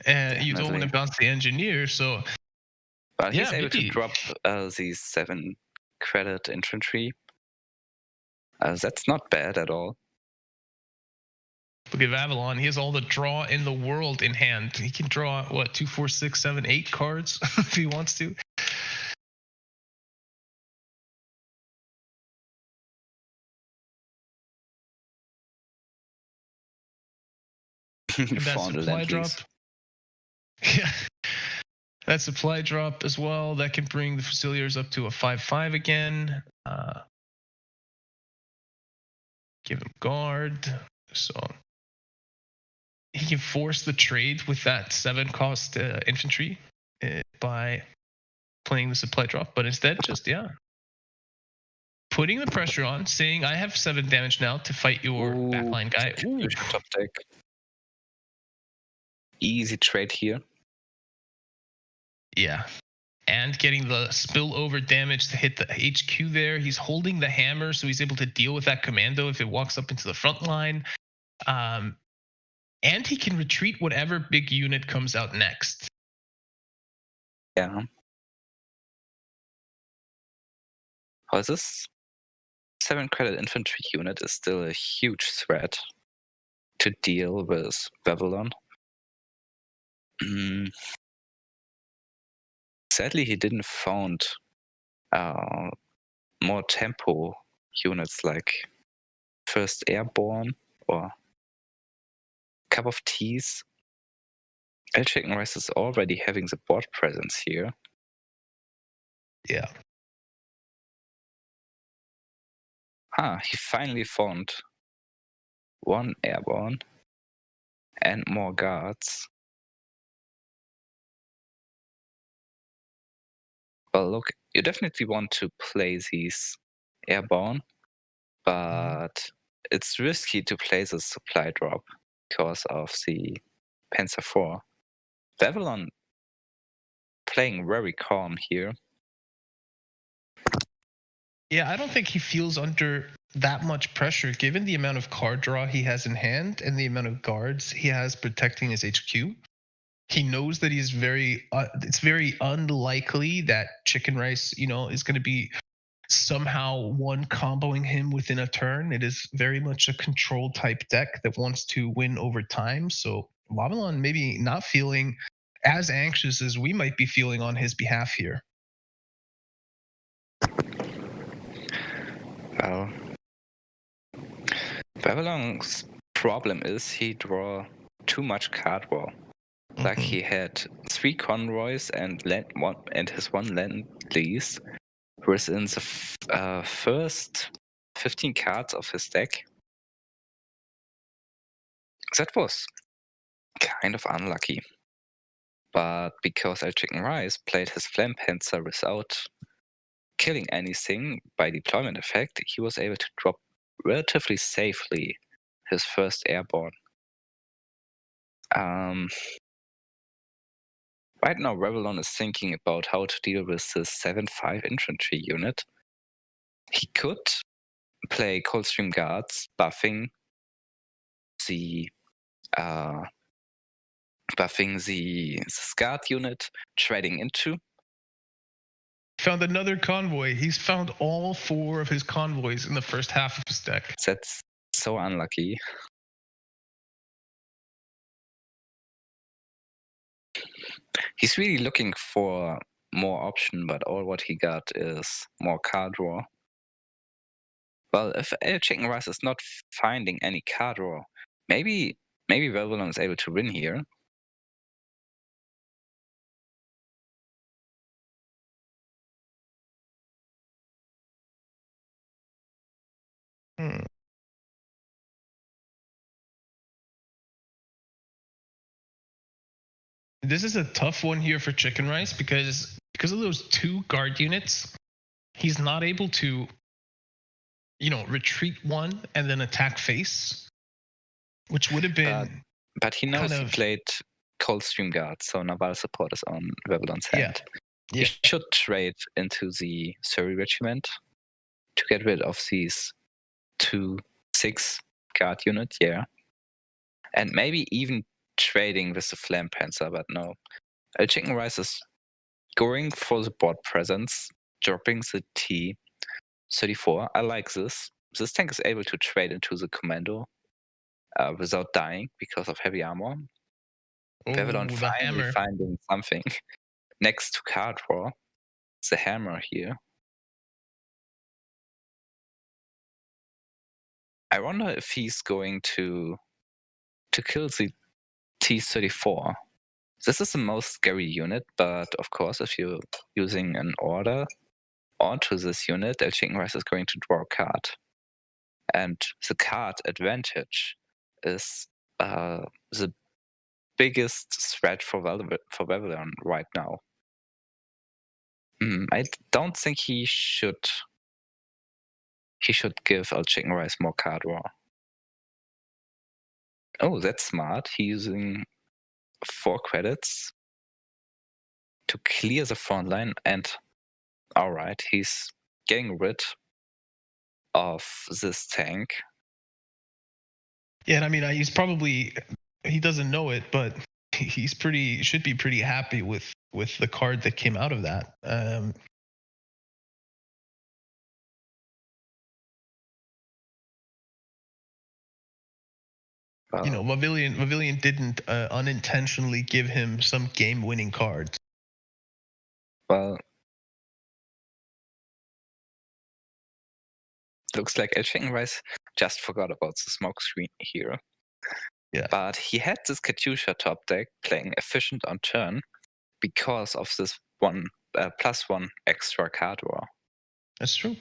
And you don't want to bounce the engineer. So but he's able to drop these 7 credit infantry. That's not bad at all. Look at Vavilon. He has all the draw in the world in hand. He can draw, 2, 4, 6, 7, 8 cards if he wants to. And that supply drop. Yeah. That supply drop as well. That can bring the Fusiliers up to a 5/5 again. Give him guard. So he can force the trade with that 7 cost infantry by playing the supply drop, but instead just putting the pressure on, saying I have 7 damage now to fight your backline guy. Ooh. Top deck. Easy trade here. Yeah. And getting the spillover damage to hit the HQ there. He's holding the hammer, so he's able to deal with that commando if it walks up into the front line. And he can retreat whatever big unit comes out next. Yeah. Oh, this 7 credit infantry unit is still a huge threat to deal with Vavilon. Sadly, he didn't found more tempo units like First Airborne or Cup of Teas. El Chicken Rice is already having the board presence here. Yeah. He finally found 1 Airborne and more guards. Well, look, you definitely want to play these Airborne, but it's risky to play the supply drop because of the Panzer IV. Vavilon playing very calm here. Yeah, I don't think he feels under that much pressure given the amount of card draw he has in hand and the amount of guards he has protecting his HQ. He knows that he's it's very unlikely that Chicken Rice, is going to be somehow one comboing him within a turn. It is very much a control type deck that wants to win over time. So Vavilon maybe not feeling as anxious as we might be feeling on his behalf here. Well, Vavilon's problem is he draw too much card draw. Like he had 3 convoys and his 1 land lease within the first 15 cards of his deck. That was kind of unlucky. But because El Chicken Rice played his Flame Panzer without killing anything by deployment effect, he was able to drop relatively safely his first Airborne. Right now, Vavilon is thinking about how to deal with this 7/5 infantry unit. He could play Coldstream Guards, buffing the Guard unit, trading into. Found another convoy. He's found all 4 of his convoys in the first half of his deck. That's so unlucky. He's really looking for more option, but all what he got is more card draw. Well, if Chicken Rice is not finding any card draw, maybe Vavilon is able to win here. Hmm. This is a tough one here for Chicken Rice because of those 2 guard units, he's not able to, retreat one and then attack face, which would have been But he knows kind he of played Coldstream Guard, so Naval support is on Vavilon's hand. Yeah. He should trade into the Surrey Regiment to get rid of these 2/6 guard units, yeah. And maybe even trading with the Flame Panzer, but no. Chicken Rice is going for the board presence, dropping the T-34. I like this. This tank is able to trade into the commando without dying because of heavy armor. Vavilon the finally hammer. finding something next to card draw. The hammer here. I wonder if he's going to kill the T-34. This is the most scary unit, but of course, if you're using an order onto this unit, El Chicken Rice is going to draw a card. And the card advantage is the biggest threat for Vavilon right now. I don't think he should give El Chicken Rice more card draw. Oh, that's smart. He's using 4 credits to clear the front line, and alright, he's getting rid of this tank. Yeah, and I mean, he doesn't know it, but should be pretty happy with the card that came out of that. Vavilon didn't unintentionally give him some game-winning cards. Well, looks like El Chicken Rice just forgot about the smoke screen here. Yeah. But he had this Katyusha top deck playing efficient on turn because of this +1 extra card draw. That's true.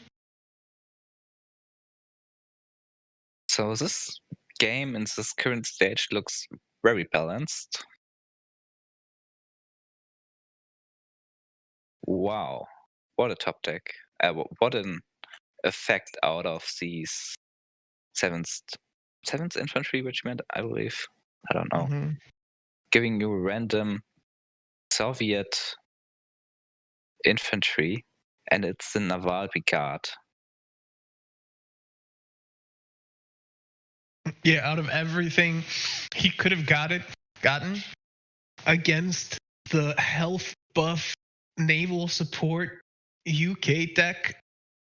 So this game in this current stage looks very balanced. Wow, what a top deck. What an effect out of these 7th Infantry Regiment, I believe. I don't know. Mm-hmm. Giving you random Soviet infantry, and it's the Naval Brigade. Yeah, out of everything he could have gotten against the health buff naval support UK deck,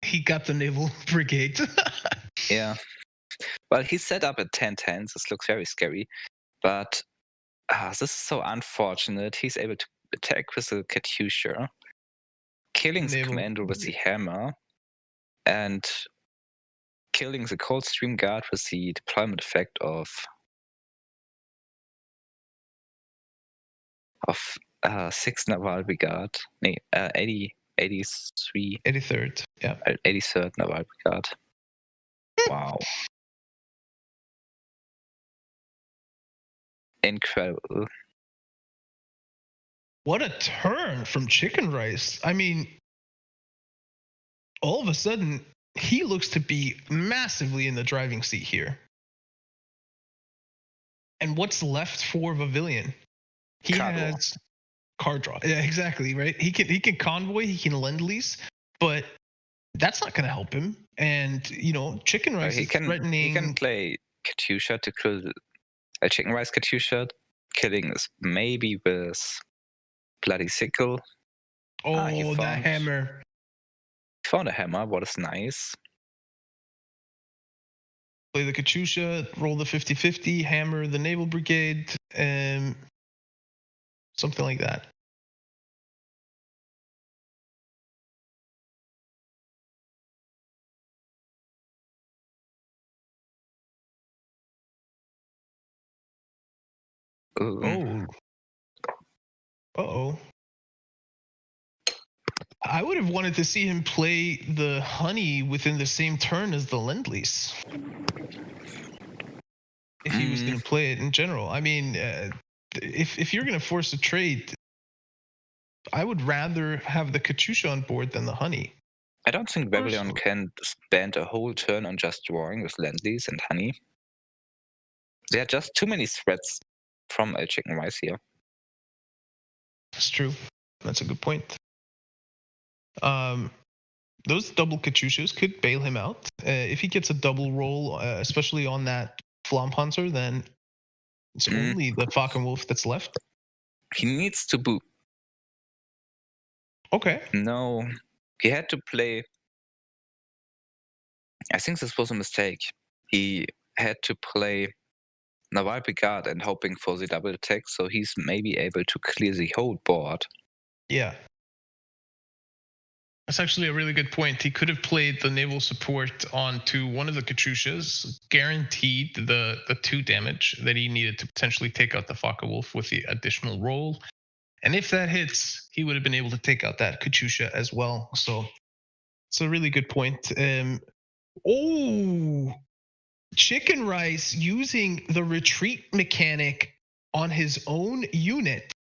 he got the Naval Brigade. Yeah. Well, he set up at 10-10. This looks very scary. But this is so unfortunate. He's able to attack with the Katyusha, killing the commander with the hammer, and killing the Coldstream Guard with the deployment effect of 6 Naval Brigade. 83. 83rd, yeah. 83rd Naval Brigade. Wow. Incredible. What a turn from Chicken Rice. I mean, all of a sudden, he looks to be massively in the driving seat here. And what's left for Vavilon? He has card draw. Yeah, exactly, right? He can convoy, he can lend lease, but that's not going to help him. And, Chicken Rice is threatening. He can play Katyusha to kill a Chicken Rice Katyusha. Killing is maybe with Bloody Sickle. Oh, that hammer. He found a hammer, what is nice. Play the Katyusha, roll the 50-50, hammer the Naval Brigade. something like that. Ooh. Oh. Uh-oh. I would have wanted to see him play the honey within the same turn as the Lend-Lease. If he was going to play it in general. I mean, if you're going to force a trade, I would rather have the Katyusha on board than the honey. I don't think Vavilon can spend a whole turn on just drawing with Lend-Lease and honey. There are just too many threats from a chicken rice here. That's true. That's a good point. Those double Katyushas could bail him out. If he gets a double roll, especially on that Flampanzer, then it's only the Falkenwolf that's left. He needs to boot. Okay. No, he had to play. I think this was a mistake. He had to play Naval Brigade and hoping for the double attack, so he's maybe able to clear the whole board. Yeah. That's actually a really good point. He could have played the naval support onto one of the Katyushas, guaranteed the 2 damage that he needed to potentially take out the Falkenwolf with the additional roll. And if that hits, he would have been able to take out that Katyusha as well. So it's a really good point. Chicken Rice using the retreat mechanic on his own unit,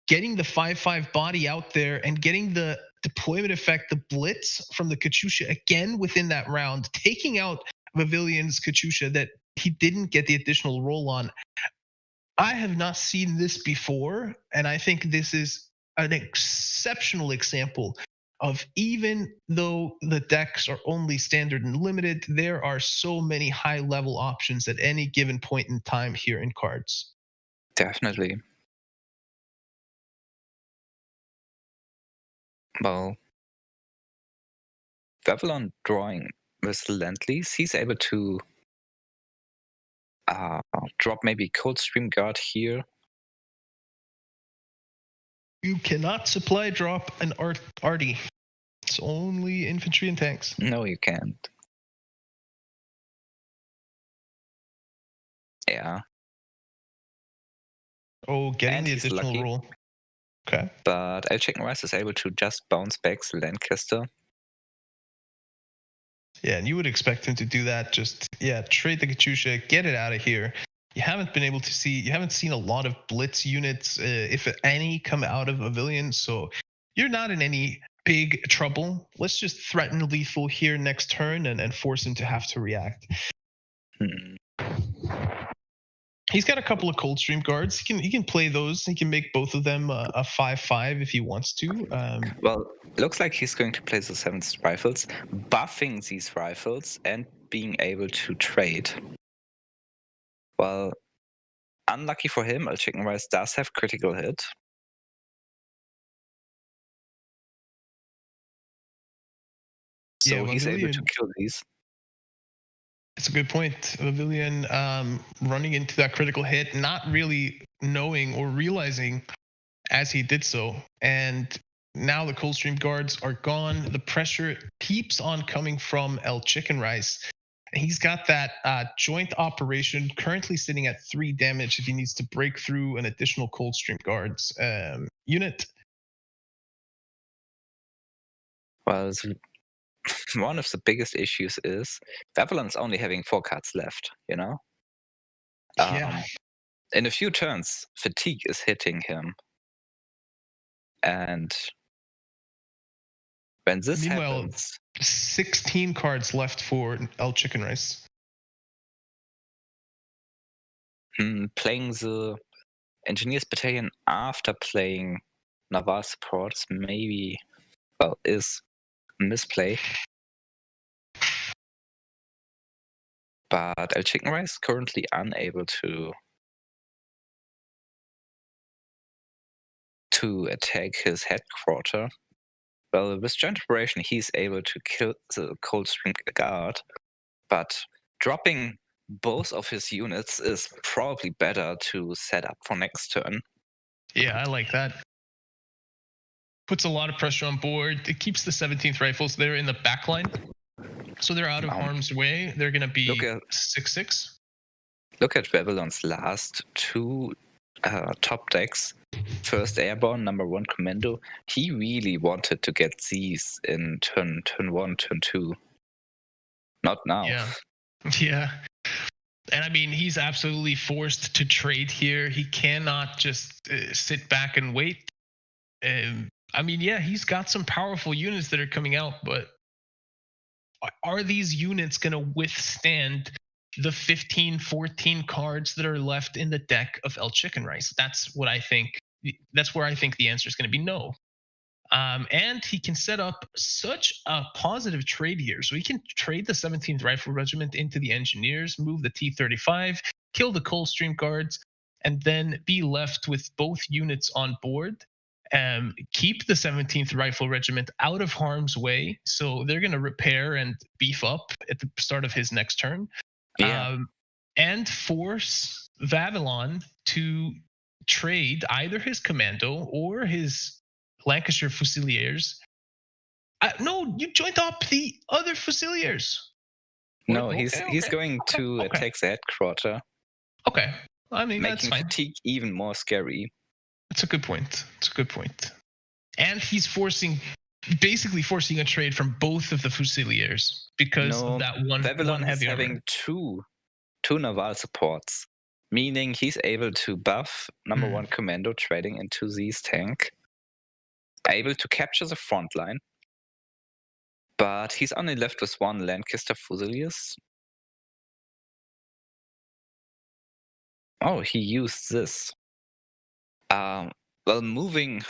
getting the 5/5 body out there and getting the deployment effect, the blitz from the Katyusha again within that round, taking out Vavilion's Katyusha that he didn't get the additional roll on. I have not seen this before, and I think this is an exceptional example of, even though the decks are only standard and limited, there are so many high-level options at any given point in time here in Cards. Definitely. Well, Vavilon drawing with Lend-Lease, he's able to drop maybe Coldstream Guard here. You cannot supply drop an arty. It's only infantry and tanks. No, you can't. Yeah. Oh, getting the additional roll. Okay. But El Chicken Rice is able to just bounce back the Lancaster. Yeah, and you would expect him to do that. Just, trade the Katyusha, get it out of here. You haven't been able to see, you haven't seen a lot of blitz units, if any, come out of Vavilon. So you're not in any big trouble. Let's just threaten lethal here next turn and force him to have to react. He's got a couple of Coldstream guards. He can play those. He can make both of them a 5/5 if he wants to. Well, looks like he's going to play the 7th rifles, buffing these rifles and being able to trade. Well, unlucky for him, El Chicken Rice does have critical hit. So he's able to kill these. That's a good point. Vavilon running into that critical hit, not really knowing or realizing as he did so. And now the Coldstream guards are gone. The pressure keeps on coming from El Chicken Rice. He's got that joint operation currently sitting at 3 damage if he needs to break through an additional Coldstream guards unit. Well, one of the biggest issues is Vavilon's only having 4 cards left, you know? Yeah. In a few turns, fatigue is hitting him. And when this happens... 16 cards left for El Chicken Rice. Playing the Engineers Battalion after playing Naval Supports maybe, well, is a misplay. But El Chicken Rice is currently unable to attack his headquarter. Well, with joint operation, he's able to kill the Coldstream Guard, but dropping both of his units is probably better to set up for next turn. Yeah, I like that. Puts a lot of pressure on board. It keeps the 17th Rifles there in the back line. So they're out of harm's way. They're going to be 6-6. Look at Vavilon's last two top decks. First Airborne, number 1 Commando. He really wanted to get these in turn 1, turn 2. Not now. Yeah. Yeah. And I mean, he's absolutely forced to trade here. He cannot just sit back and wait. I mean, yeah, he's got some powerful units that are coming out, but are these units going to withstand the 15, 14 cards that are left in the deck of El Chicken Rice? That's what I think. That's where I think the answer is going to be no. And he can set up such a positive trade here. So he can trade the 17th Rifle Regiment into the Engineers, move the T-35, kill the Coldstream Guards, and then be left with both units on board. Keep the 17th Rifle Regiment out of harm's way. So they're going to repair and beef up at the start of his next turn. Yeah. And force Vavilon to trade either his Commando or his Lancashire Fusiliers. No, you joined up the other Fusiliers. No, he's going to attack the headquarter. Okay, I mean, that's fine. Making fatigue even more scary. That's a good point. And he's basically forcing a trade from both of the Fusiliers because of that one heavy armor. Having two naval supports, meaning he's able to buff number 1 Commando trading into these tank. Able to capture the front line, but he's only left with 1 Lancaster Fusiliers. Oh, he used this. Well, moving.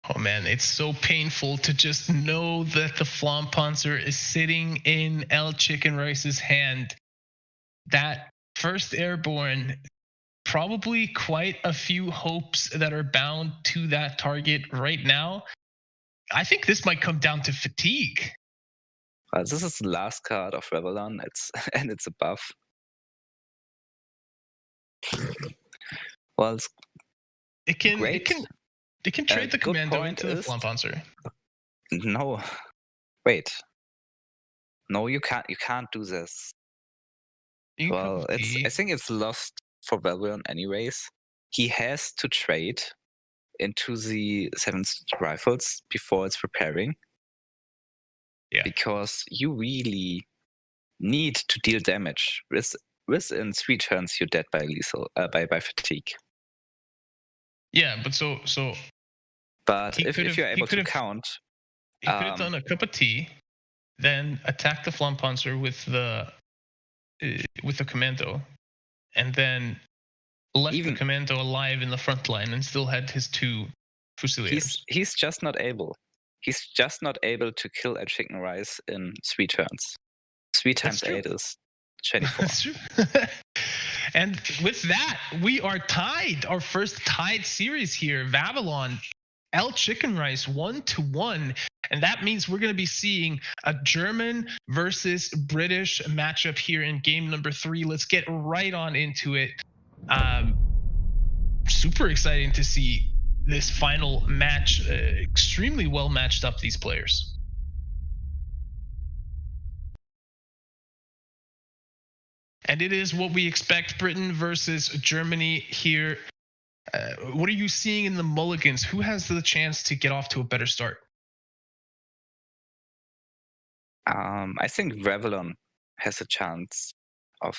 Oh man, it's so painful to just know that the Flampanzer is sitting in El Chicken Rice's hand. That first Airborne, probably quite a few hopes that are bound to that target right now. I think this might come down to fatigue. This is the last card of Vavilon. It's a buff. Well, it can trade the Commando into the Flampanzer. No, wait. No, you can't do this. Well, I think it's lost for Vavilon anyways. He has to trade into the 7th Rifles before it's preparing. Yeah. Because you really need to deal damage. Within 3 turns, you're dead by lethal by fatigue. Yeah, but so. But if you're able to count, he could have done a cup of tea, then attack the Flampanzer with the Commando, and then left the Commando alive in the front line and still had his 2 Fusiliers. He's just not able. He's just not able to kill a Chicken Rice in 3 turns. 3 times 8 is 24. That's true. And with that, we are tied. Our first tied series here. Vavilon, El Chicken Rice 1-1. And that means we're going to be seeing a German versus British matchup here in game number 3. Let's get right on into it. Super exciting to see this final match. Extremely well matched up, these players. And it is what we expect, Britain versus Germany here. What are you seeing in the mulligans? Who has the chance to get off to a better start? I think Vavilon has a chance of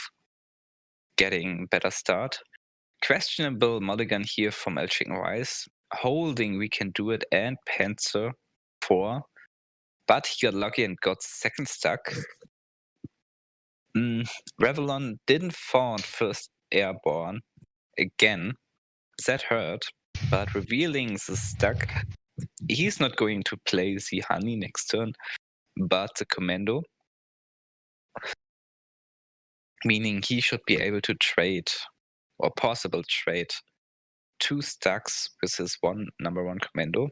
getting better start. Questionable mulligan here from El Chicken Rice. Holding, we can do it, and Panzer 4. But he got lucky and got second stuck. Vavilon didn't found first Airborne again. That hurt, but revealing the stuck, he's not going to play the Honey next turn, but the Commando. Meaning he should be able to trade, or possible trade, 2 stacks with his number 1 Commando.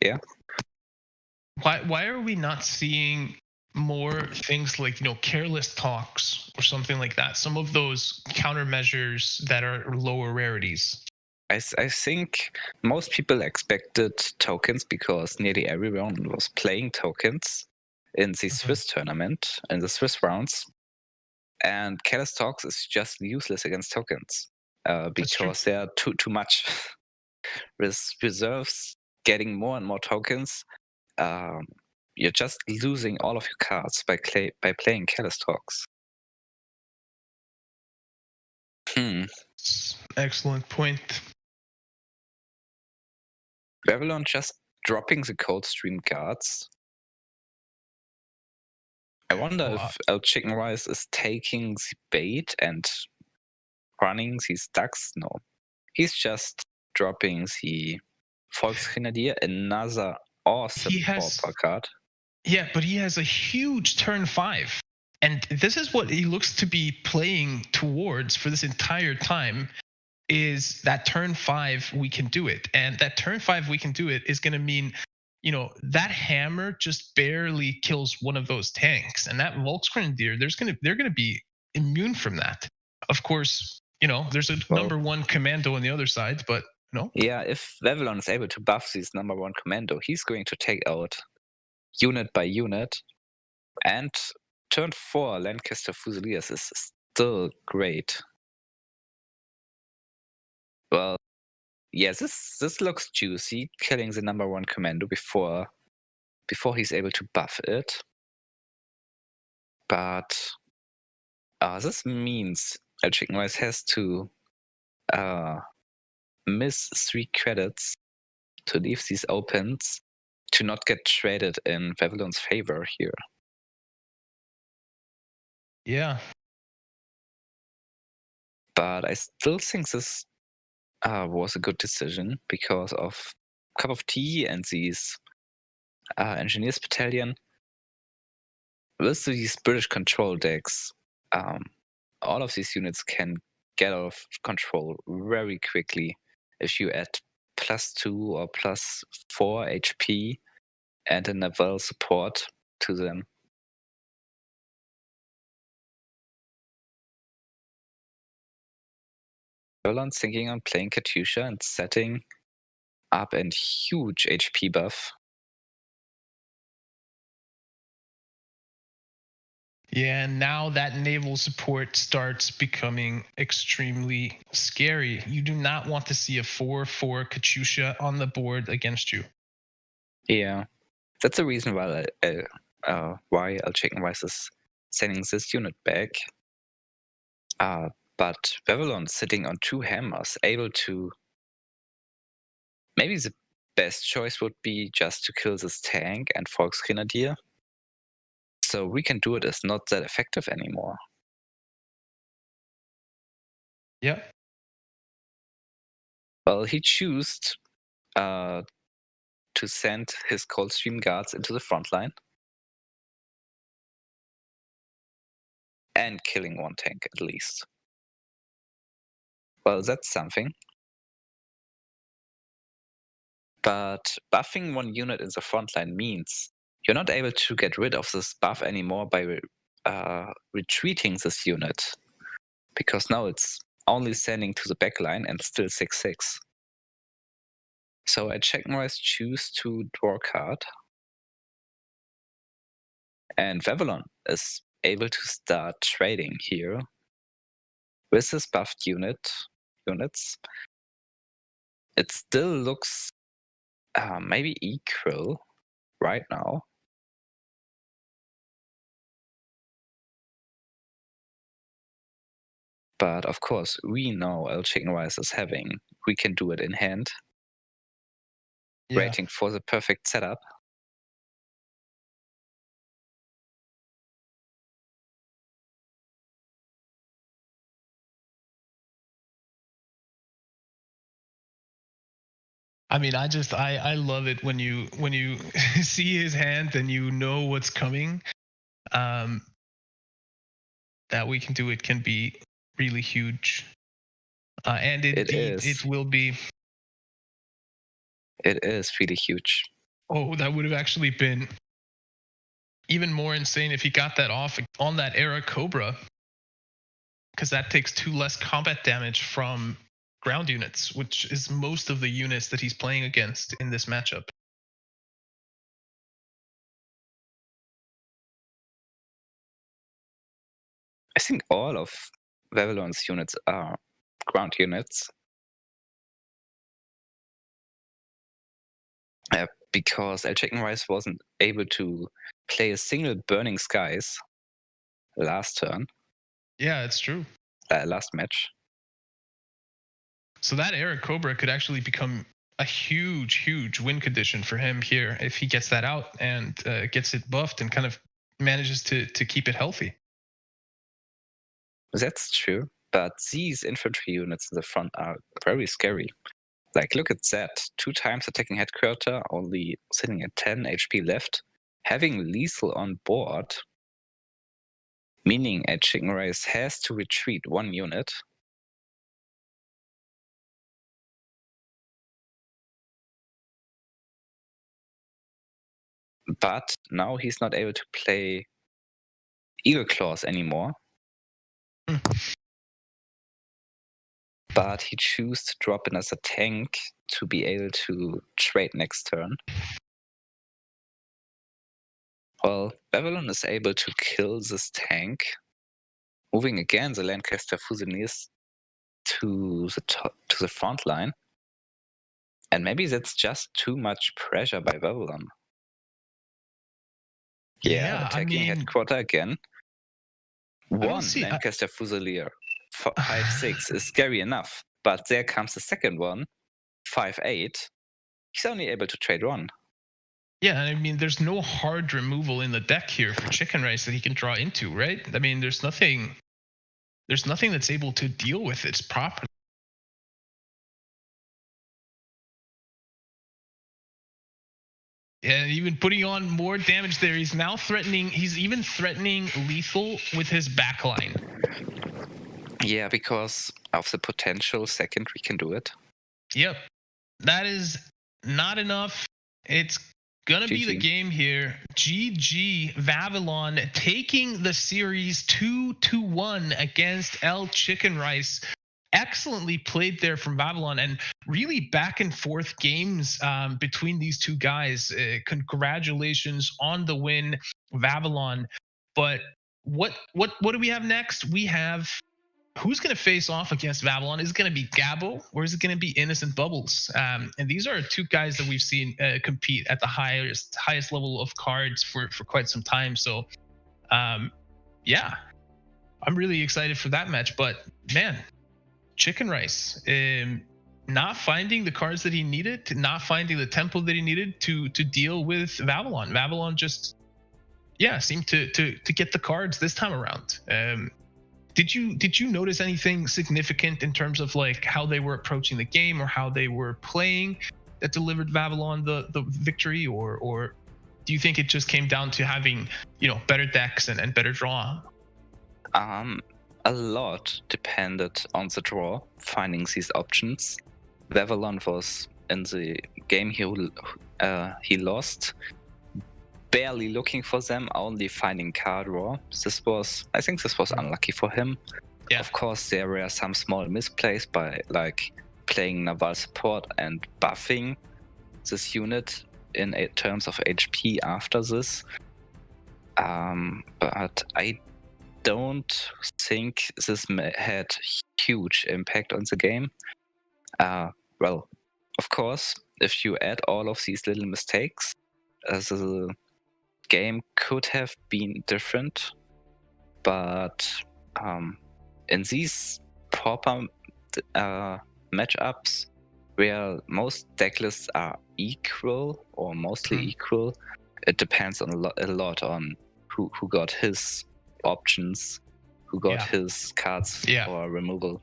Yeah. Why are we not seeing more things like, careless talks or something like that. Some of those countermeasures that are lower rarities. I think most people expected tokens because nearly everyone was playing tokens in the Swiss tournament, in the Swiss rounds. And Careless Talks is just useless against tokens because they are too much. With reserves getting more and more tokens, you're just losing all of your cards by playing Careless Talks. Excellent point. Vavilon just dropping the Coldstream guards. I wonder if El Chicken Rice is taking the bait and running these ducks. No, he's just dropping the Volksgrenadier, another awesome Pauper card. Yeah, but he has a huge turn 5. And this is what he looks to be playing towards for this entire time, is that turn 5 we can do it. And that turn 5 we can do it is going to mean, that hammer just barely kills one of those tanks. And that Volksgrenadier, they're going to be immune from that. Of course, there's a number 1 commando on the other side, but no. Yeah, if Vavilon is able to buff this number 1 commando, he's going to take out unit by unit. And turn 4 Lancaster Fusiliers is still great. Well, yeah, this looks juicy, killing the number 1 commando before he's able to buff it. But this means El Chicken Rice has to miss 3 credits to leave these opens to not get traded in Vavilon's favor here. Yeah. But I still think this was a good decision because of Cup of Tea and these Engineers Battalion. With these British control decks, all of these units can get out of control very quickly if you add +2 or +4 HP and a naval support to them. Vavilon's thinking on playing Katyusha and setting up a huge HP buff. Yeah, now that naval support starts becoming extremely scary. You do not want to see a 4/4 Katyusha on the board against you. Yeah, that's the reason why El Chicken Rice is sending this unit back. But Vavilon sitting on 2 hammers, able to... Maybe the best choice would be just to kill this tank and Volksgrenadier. So Recan-Do-It is not that effective anymore. Yep. Well, he chose to send his Coldstream guards into the front line. And killing 1 tank at least. Well, that's something. But buffing 1 unit in the front line means you're not able to get rid of this buff anymore by retreating this unit. Because now it's only sending to the back line and still 6/6. So I Checkenrise choose to draw a card. And Vavilon is able to start trading here with his buffed units. It still looks maybe equal right now. But of course, we know El Chicken Rice is having Recan-Do-It in hand. Yeah. Waiting for the perfect setup. I mean, I love it when you see his hand and you know what's coming. That Recan-Do-It can be really huge, and it will be. It is really huge. Oh, that would have actually been even more insane if he got that off on that Era Cobra, because that takes 2 less combat damage from ground units, which is most of the units that he's playing against in this matchup. I think all of Vavilon's units are ground units. Because El Chicken Rice wasn't able to play a single Burning Skies last turn. Yeah, it's true. Last match. So that Era Cobra could actually become a huge win condition for him here if he gets that out and gets it buffed and kind of manages to keep it healthy. That's true, but these infantry units in the front are very scary. Like, look at that. 2 times attacking headquarter, only sitting at 10 HP left. Having lethal on board, meaning a Chicken Rice has to retreat 1 unit. But now he's not able to play Eagle Claws anymore. But he chooses to drop in as a tank to be able to trade next turn. Well, Vavilon is able to kill this tank, moving again the Lancaster Fusiliers to the front line. And maybe that's just too much pressure by Vavilon. Yeah, attacking headquarter again. 1 Lancaster Fusilier, 5-6 is scary enough, but there comes the second one, 5-8. He's only able to trade 1. Yeah, I mean, there's no hard removal in the deck here for Chicken Rice that he can draw into, right? I mean, there's nothing that's able to deal with it properly. And even putting on more damage there, he's even threatening lethal with his backline. Yeah, because of the potential second we can do it. Yep. That is not enough. It's gonna be the game here. GG, Vavilon taking the series 2-1 against El Chicken Rice. Excellently played there from Vavilon, and really back and forth games between these two guys. Congratulations on the win, Vavilon. But what do we have next? We have who's going to face off against Vavilon. Is it going to be Gabo or is it going to be Innocent Bubbles? And these are 2 guys that we've seen compete at the highest level of cards for quite some time. So, yeah, I'm really excited for that match. But man, Chicken Rice not finding the cards that he needed, not finding the tempo that he needed to deal with Vavilon. Vavilon just seemed to get the cards this time around. Did you notice anything significant in terms of like how they were approaching the game or how they were playing that delivered Vavilon the victory, or do you think it just came down to having better decks and better draw? A lot depended on the draw, finding these options. Vavilon was in the game he lost, barely looking for them, only finding card draw. I think this was unlucky for him. Yeah. Of course, there were some small misplays by like playing Naval support and buffing this unit in terms of HP after this. But I don't think this had huge impact on the game. Well, of course, if you add all of these little mistakes, the game could have been different. But in these Pauper matchups, where most deck lists are equal or mostly equal, it depends on a lot on who got his options, who got his cards for removal.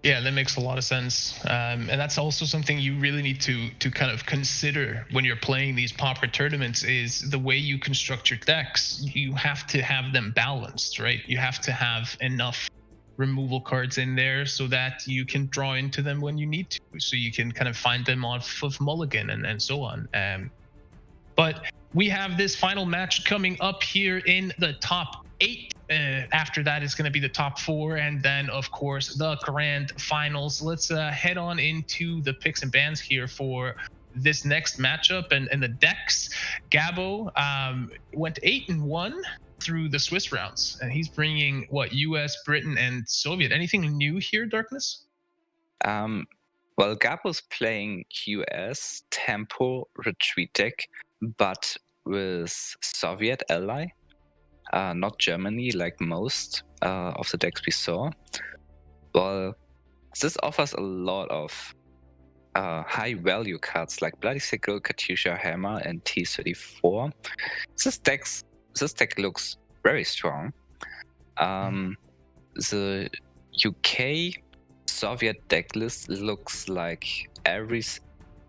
Yeah, that makes a lot of sense. And that's also something you really need to kind of consider when you're playing these Pauper tournaments, is the way you construct your decks. You have to have them balanced, right? You have to have enough removal cards in there so that you can draw into them when you need to, so you can kind of find them off of mulligan and so on. But we have this final match coming up here in the top 8. After that is going to be the top 4, and then of course the grand finals. Let's head on into the picks and bans here for this next matchup and the decks. Gabo went 8-1 through the Swiss rounds, and he's bringing what, US, Britain, and Soviet. Anything new here, Darkness? Well, Gabo's playing US tempo retreat deck, but with Soviet ally, not Germany like most of the decks we saw. Well, this offers a lot of high value cards like Bloody Sickle, Katyusha, Hammer, and T-34. This deck looks very strong. The UK Soviet deck list looks like every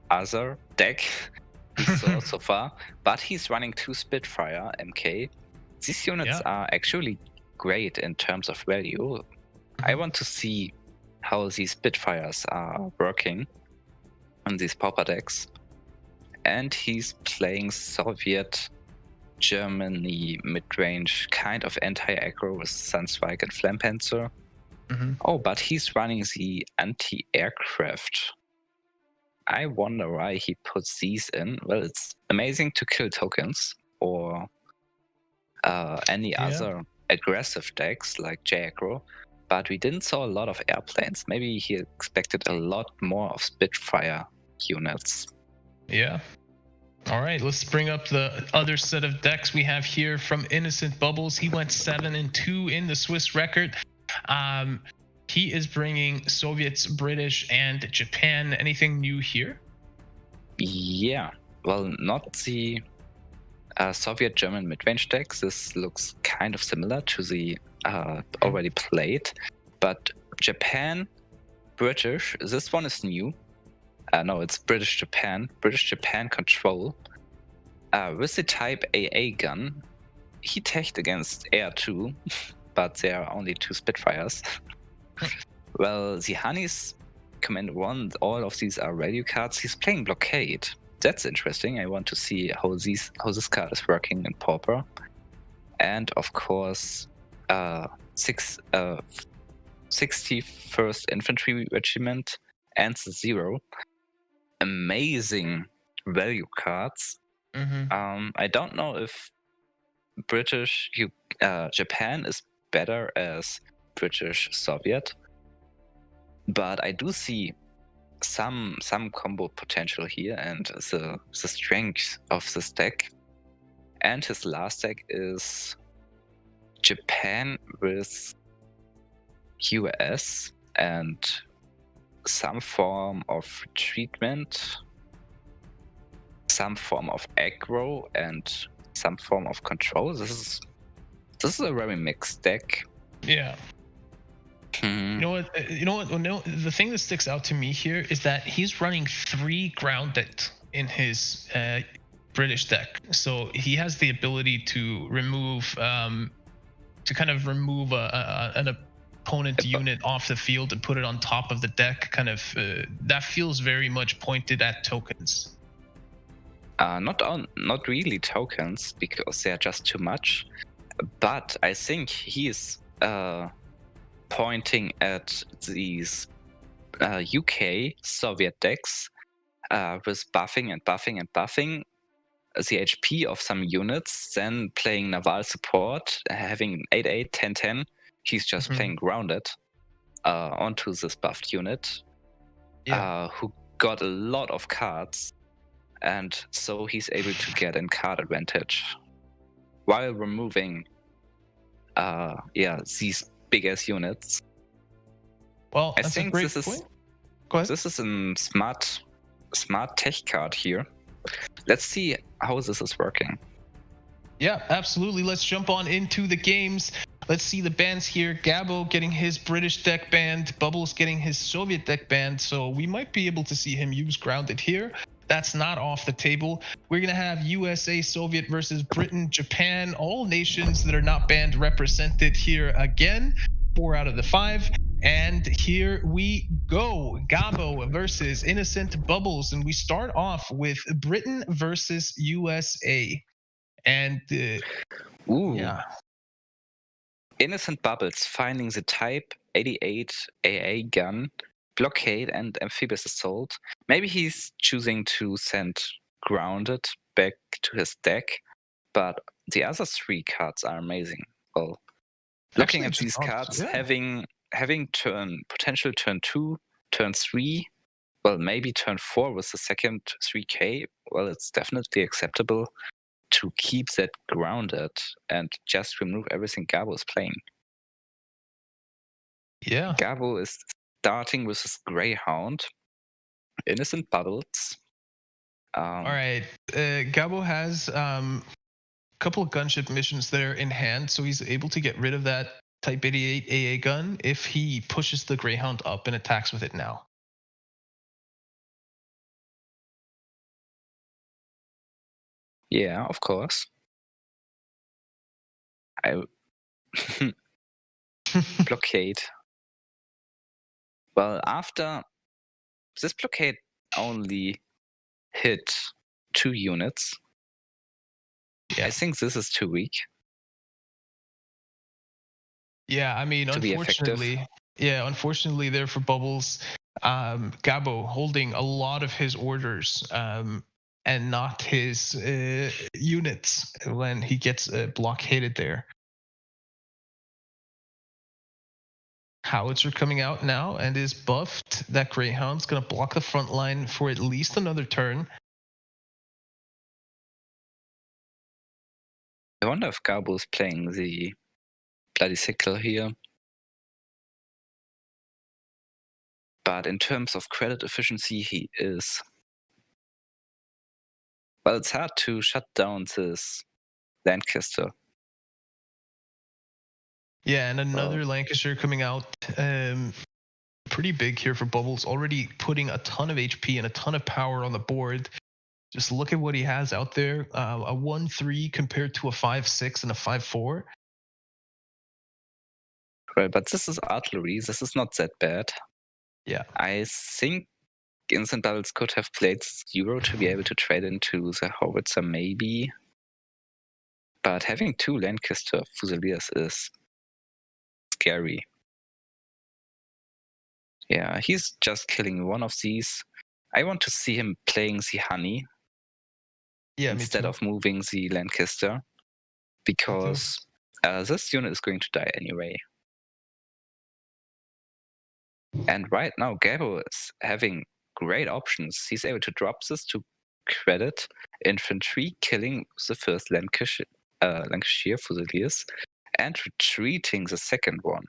other deck we saw so far, but he's running 2 Spitfire MK. These units are actually great in terms of value. I want to see how these Spitfires are working on these Pauper decks. And he's playing Soviet Germany mid-range, kind of anti-aggro with Sunstrike and Flampanzer. Oh, but he's running the anti-aircraft. I wonder why he puts these in. Well, it's amazing to kill tokens or any other aggressive decks like J-aggro, but we didn't saw a lot of airplanes. Maybe he expected a lot more of Spitfire units. Yeah. All right, let's bring up the other set of decks we have here from Innocent Bubbles. He went 7-2 in the Swiss record. He is bringing Soviets, British, and Japan. Anything new here? Yeah, well, not the Soviet German mid-range decks. This looks kind of similar to the already played, but Japan, British. This one is new. No, it's British Japan control. With the type AA gun, he teched against Air 2, but there are only 2 Spitfires. Well, the Honeys Command 1, all of these are radio cards. He's playing Blockade. That's interesting. I want to see how this card is working in Pauper. And of course, 61st Infantry Regiment and the 0. Amazing value cards. I don't know if Japan is better as British Soviet, but I do see some combo potential here and the strength of this deck. And his last deck is Japan with US and some form of retreatment, some form of aggro, and some form of control. This is a very mixed deck. Yeah. You know what? The thing that sticks out to me here is that he's running 3 ground decks in his British deck. So he has the ability to remove, an opponent unit off the field and put it on top of the deck. That feels very much pointed at tokens. Not really tokens, because they're just too much. But I think he is pointing at these UK Soviet decks with buffing the HP of some units, then playing naval support, having 8/8, 10/10. He's just playing grounded onto this buffed unit, who got a lot of cards, and so he's able to get in card advantage while removing these big ass units. Well, I think this is a smart tech card here. Let's see how this is working. Yeah, absolutely. Let's jump on into the games. Let's see the bans here. Gabo getting his British deck banned, Bubbles getting his Soviet deck banned, so we might be able to see him use grounded here. That's not off the table. We're going to have USA, Soviet versus Britain, Japan, all nations that are not banned represented here again. 4 out of the 5. And here we go. Gabo versus Innocent Bubbles. And we start off with Britain versus USA. And Ooh. yeah. Innocent Bubbles finding the Type 88 AA gun, Blockade, and Amphibious Assault. Maybe he's choosing to send Grounded back to his deck, but the other 3 cards are amazing. Well, looking Actually, at just these cards, having potential turn 2, turn 3, well, maybe turn 4 with the second 3k, well, it's definitely acceptable to keep that grounded and just remove everything Gabo is playing. Yeah. Gabo is starting with his Greyhound, Innocent Bubbles. All right. Gabo has a couple of gunship missions there in hand, so he's able to get rid of that Type 88 AA gun if he pushes the Greyhound up and attacks with it now. Yeah, of course. Blockade. Well, after this blockade only hit 2 units, Yeah. I think this is too weak. Yeah, I mean, unfortunately, there for Bubbles, Gabo holding a lot of his orders and not his units when he gets blockaded there. Howitzer coming out now and is buffed. That Greyhound's going to block the front line for at least another turn. I wonder if Gabo is playing the Bloody Sickle here. But in terms of credit efficiency, he is. Well, it's hard to shut down this Lancaster. Yeah, and another Lancashire coming out. Pretty big here for Bubbles, already putting a ton of HP and a ton of power on the board. Just look at what he has out there. A 1-3 compared to a 5-6 and a 5-4. Right, but this is artillery. This is not that bad. Yeah. I think Innocent Bubbles could have played Euro to be able to trade into the Howitzer, maybe. But having 2 Lancaster Fusiliers is scary. Yeah, he's just killing one of these. I want to see him playing the Honey instead of moving the Lancaster, because this unit is going to die anyway. And right now, Gabo is having great options. He's able to drop this to credit infantry, killing the first Lancashire Fusiliers, and retreating the second one.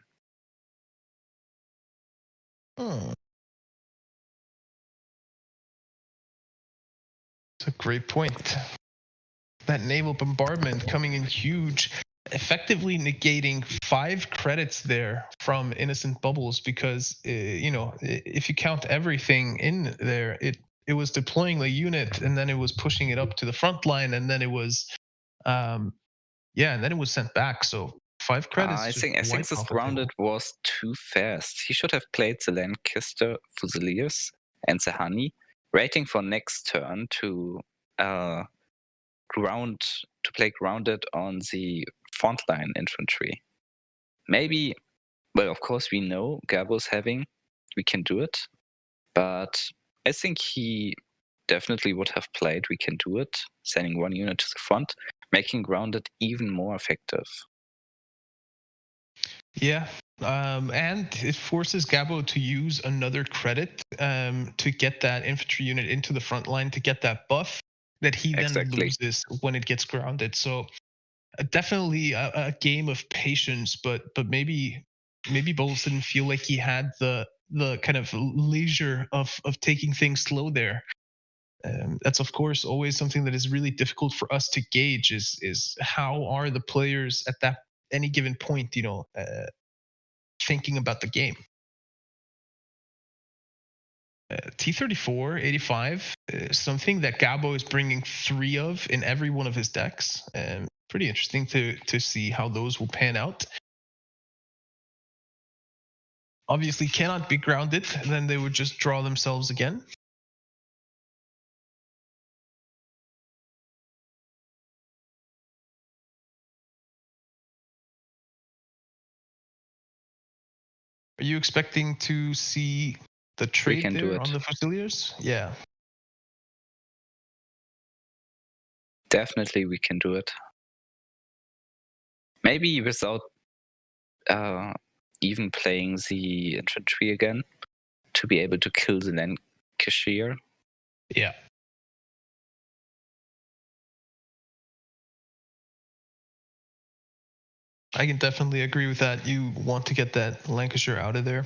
That's a great point. That naval bombardment coming in huge, effectively negating 5 credits there from Innocent Bubbles, because if you count everything in there, it was deploying the unit, and then it was pushing it up to the front line, and then it was and then it was sent back. So 5 credits. I think this grounded was too fast. He should have played the Lancaster Fusiliers and the Honey, waiting for next turn to play grounded on the frontline infantry. Maybe, well, of course we know Gabo's we can do it, but I think he definitely would have played we can do it, sending 1 unit to the front, making grounded even more effective. Yeah, and it forces Gabo to use another credit to get that infantry unit into the front line to get that buff that he then loses when it gets grounded. So definitely a game of patience, but maybe Bowles didn't feel like he had the kind of leisure of taking things slow there. That's of course always something that is really difficult for us to gauge. Is how are the players at that any given point, thinking about the game. T-34, 85, something that Gabo is bringing 3 of in every one of his decks. Pretty interesting to see how those will pan out. Obviously cannot be grounded, then they would just draw themselves again. Are you expecting to see the trade can do there it. on the Fusiliers? Yeah. Definitely we can do it. Maybe without even playing the infantry again to be able to kill the Lancashire. Yeah. I can definitely agree with that. You want to get that Lancashire out of there.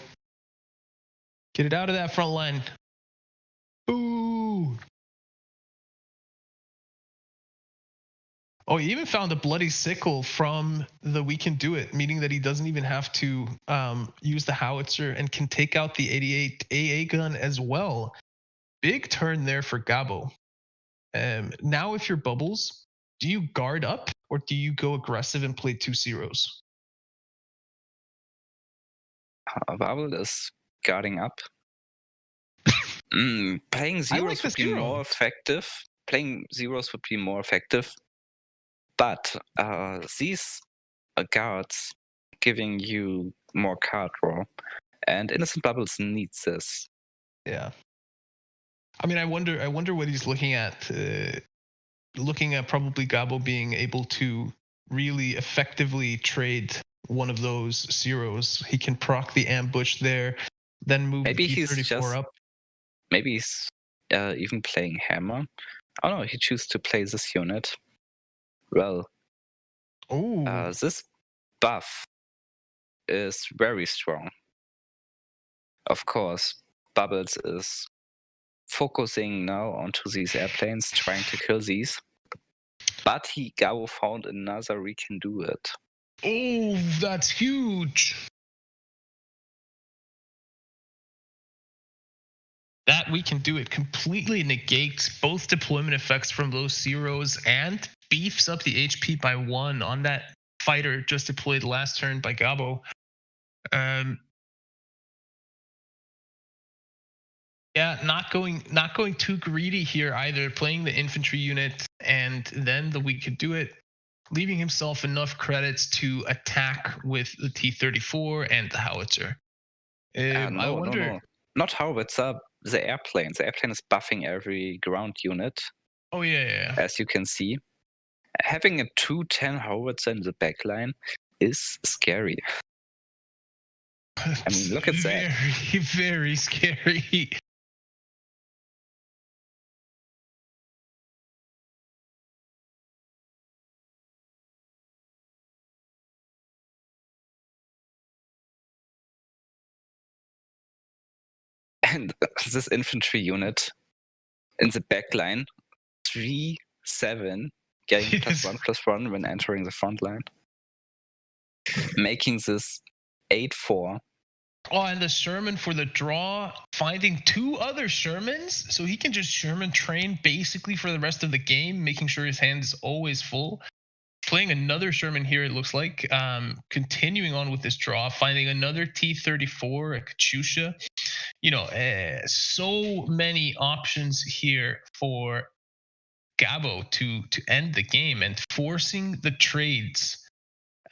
Get it out of that front line. Ooh. Oh, he even found a bloody sickle from the We Can Do It, meaning that he doesn't even have to use the howitzer and can take out the 88 AA gun as well. Big turn there for Gabo. Now, if you're Bubbles, do you guard up or do you go aggressive and play 2 zeros? Vavilon is guarding up. Playing zeros would be more effective. Playing zeros would be more effective. But these guards giving you more card draw, and Innocent Bubbles needs this. Yeah. I mean, I wonder what he's looking at. Looking at probably Gabo being able to really effectively trade one of those zeros. He can proc the ambush there, then move maybe the T-34 up. Maybe he's even playing Hammer. Oh no, he chooses to play this unit. Well, this buff is very strong. Of course, Bubbles is focusing now onto these airplanes, trying to kill these. But Gabo found another We Can Do It. Oh, that's huge. That We Can Do It completely negates both deployment effects from those zeros and beefs up the HP by 1 on that fighter just deployed last turn by Gabo. Yeah, not going too greedy here either, playing the infantry unit and then the We Can Do It, leaving himself enough credits to attack with the T-34 and the howitzer. I wonder. No. Not howitzer, the airplane. The airplane is buffing every ground unit. Oh, yeah. As you can see. Having a 210 howitzer in the backline is scary. I mean, look at that. Very, very scary. And this infantry unit in the backline, 3-7, getting +1/+1 when entering the front line, making this 8-4. Oh, and the Sherman for the draw, finding 2 other Shermans, so he can just Sherman train basically for the rest of the game, making sure his hand is always full. Playing another Sherman here, it looks like. Continuing on with this draw, finding another T-34, a Katyusha. So many options here for Gabo to end the game and forcing the trades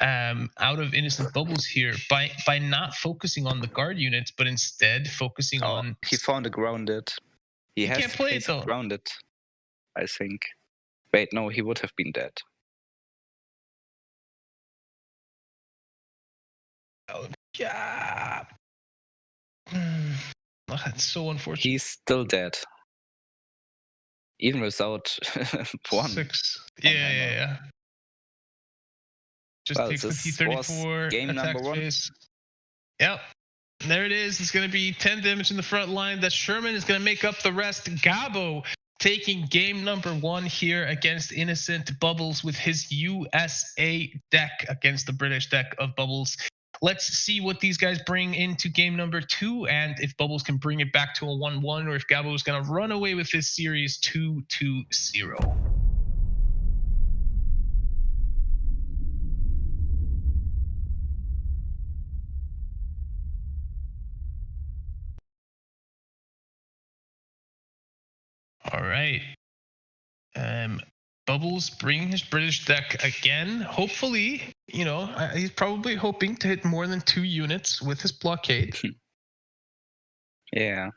out of Innocent Bubbles here by not focusing on the guard units, but instead focusing on. He found a grounded. He has can't play it though. Grounded, I think. Wait, no, he would have been dead. Oh, yeah. Oh, that's so unfortunate. He's still dead. Even without 1. 6. Yeah. Just takes the T-34, game number 1. Space. Yep. There it is. It's going to be 10 damage in the front line. That Sherman is going to make up the rest. Gabo taking game number 1 here against Innocent Bubbles with his USA deck against the British deck of Bubbles. Let's see what these guys bring into game number 2 and if Bubbles can bring it back to a 1-1 or if Gabo is going to run away with this series 2-0. All right. Bubbles bringing his British deck again. Hopefully he's probably hoping to hit more than 2 units with his blockade. Yeah.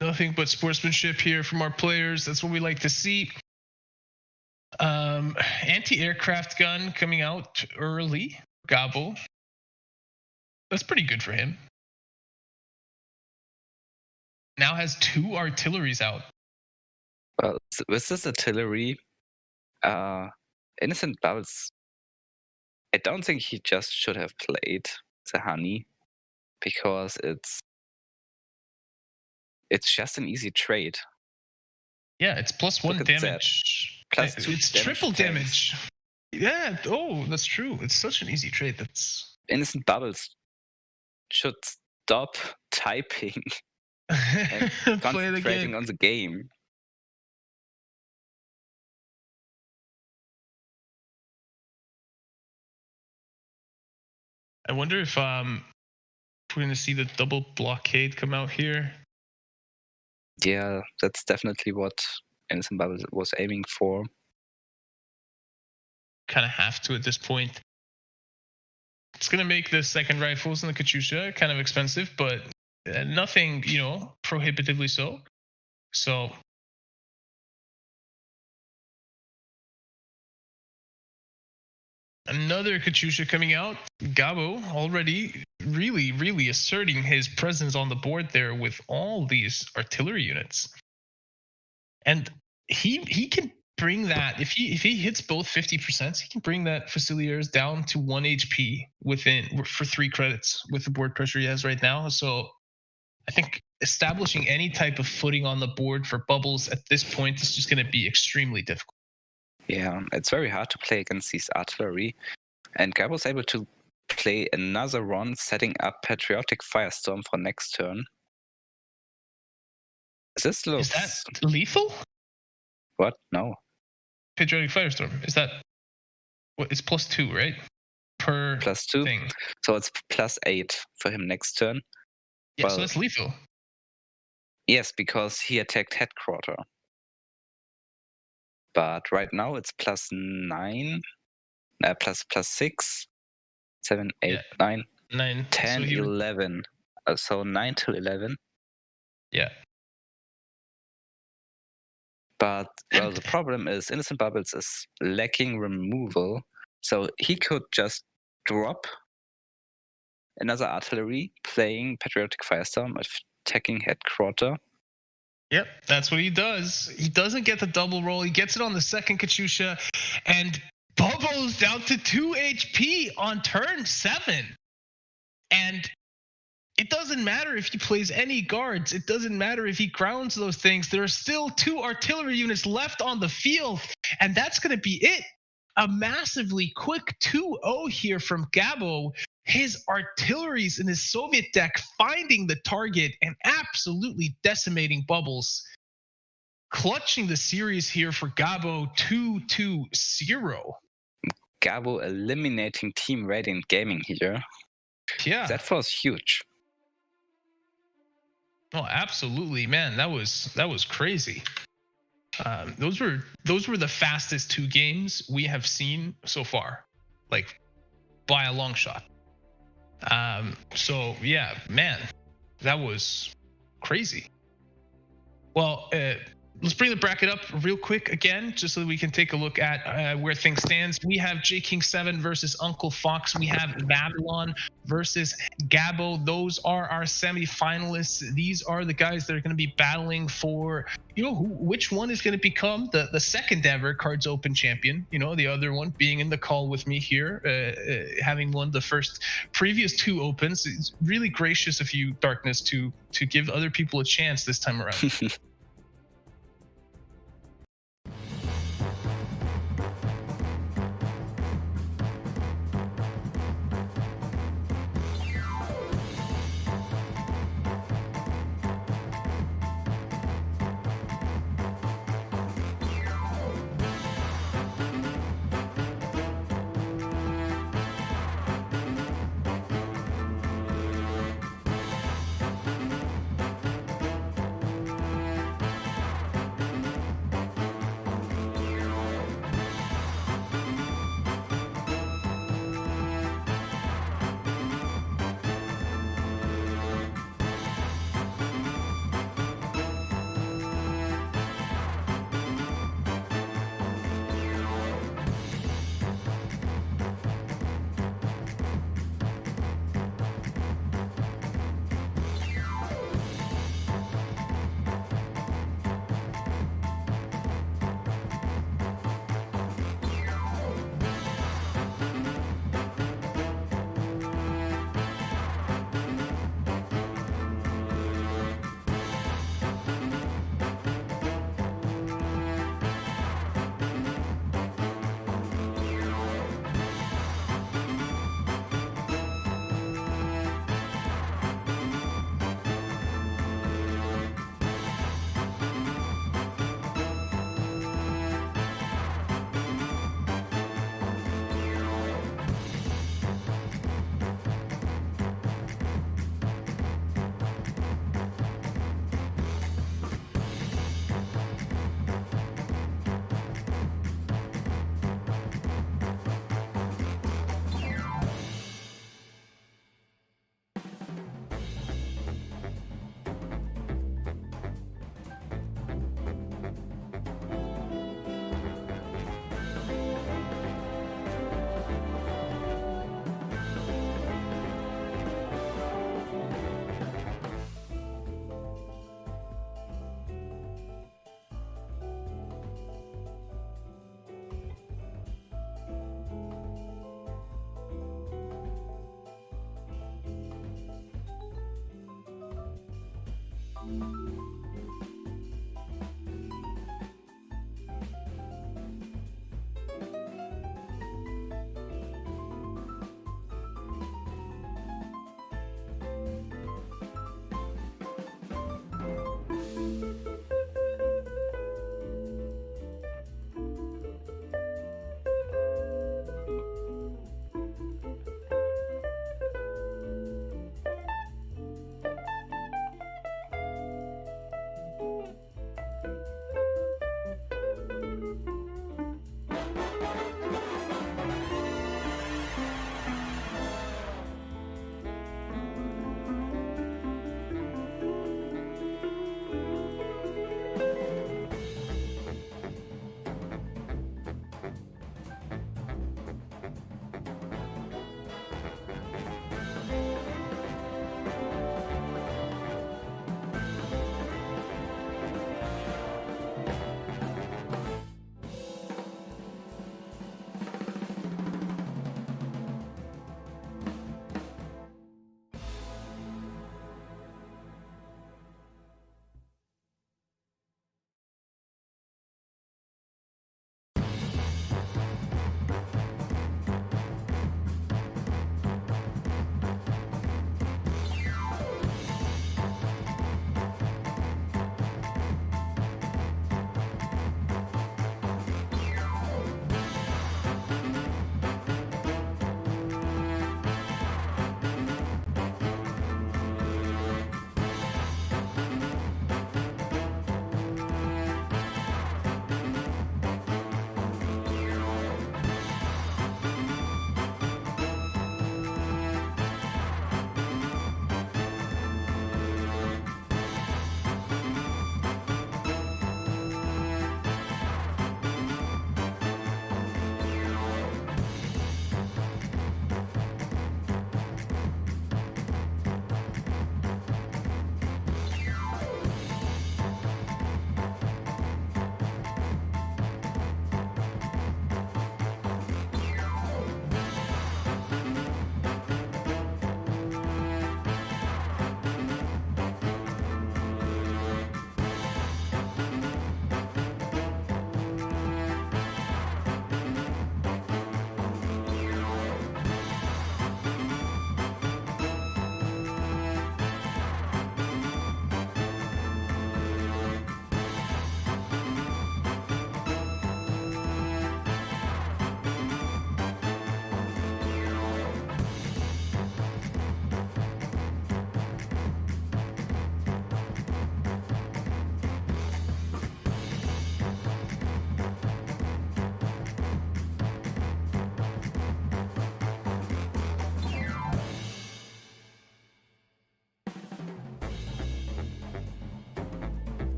Nothing but sportsmanship here from our players. That's what we like to see. Anti-aircraft gun coming out early. Gabo. That's pretty good for him. Now has 2 artilleries out. Well, with this artillery, Innocent Bubbles, I don't think he just should have played the Honey, because it's just an easy trade. Yeah, it's +1 damage. Plus 2 it's damage triple tanks. damage. Yeah, oh, that's true. It's such an easy trade. That's Innocent Bubbles should stop typing and play the concentrating game. on the game. I wonder if we're gonna see the double blockade come out here. Yeah, that's definitely what Innocent Bubbles was aiming for. Kind of have to at this point. It's gonna make the second rifles and the Katyusha kind of expensive, but nothing, prohibitively so. So another Katyusha coming out. Gabo already really asserting his presence on the board there with all these artillery units. And he can bring that, if he hits both 50%, he can bring that Fusiliers down to 1 HP for 3 credits with the board pressure he has right now. So I think establishing any type of footing on the board for Bubbles at this point is just going to be extremely difficult. Yeah, it's very hard to play against these artillery. And Gabo was able to play another run, setting up Patriotic Firestorm for next turn. This looks... Is that lethal? What? No. Patriotic Firestorm. Is that... It's +2, right? Per +2. thing. So it's +8 for him next turn. Yeah, so that's lethal. Yes, because he attacked headquarter. But right now it's +9, +6, 7, 8, 9, 9, 10, so 11. So 9 till 11. Yeah. But, well, the problem is Innocent Bubbles is lacking removal. So he could just drop another artillery, playing Patriotic Firestorm, attacking headquarter. Yep, that's what he does. He doesn't get the double roll. He gets it on the second Katyusha, and Bubbles down to 2 HP on turn 7. And it doesn't matter if he plays any guards. It doesn't matter if he grounds those things. There are still 2 artillery units left on the field, and that's going to be it. A massively quick 2-0 here from Gabo. His artilleries in his Soviet deck finding the target and absolutely decimating Bubbles. Clutching the series here for Gabo 2-0. Gabo eliminating Team Radiant Gaming here. Yeah. That was huge. Oh, absolutely, man. That was crazy. Those were the fastest 2 games we have seen so far, like by a long shot. So yeah, man, that was crazy. Well, let's bring the bracket up real quick again, just so that we can take a look at where things stands. We have J King 7 versus Uncle Fox. We have Vavilon versus Gabo. Those are our semi-finalists. These are the guys that are going to be battling for, which one is going to become the second ever Cards Open champion. The other one being in the call with me here, having won the previous 2 opens. It's really gracious of you, Darkness, to give other people a chance this time around.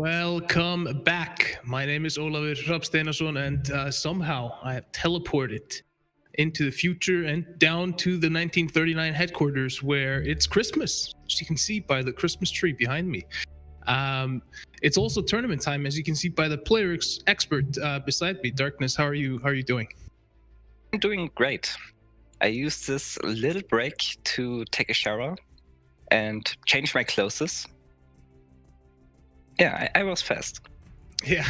Welcome back. My name is Ólafur Hrafn and somehow I have teleported into the future and down to the 1939 headquarters where it's Christmas, as you can see by the Christmas tree behind me. It's also tournament time, as you can see by the player expert beside me. Darkness, how are you? How are you doing? I'm doing great. I used this little break to take a shower and change my clothes. Yeah, I was fast. Yeah,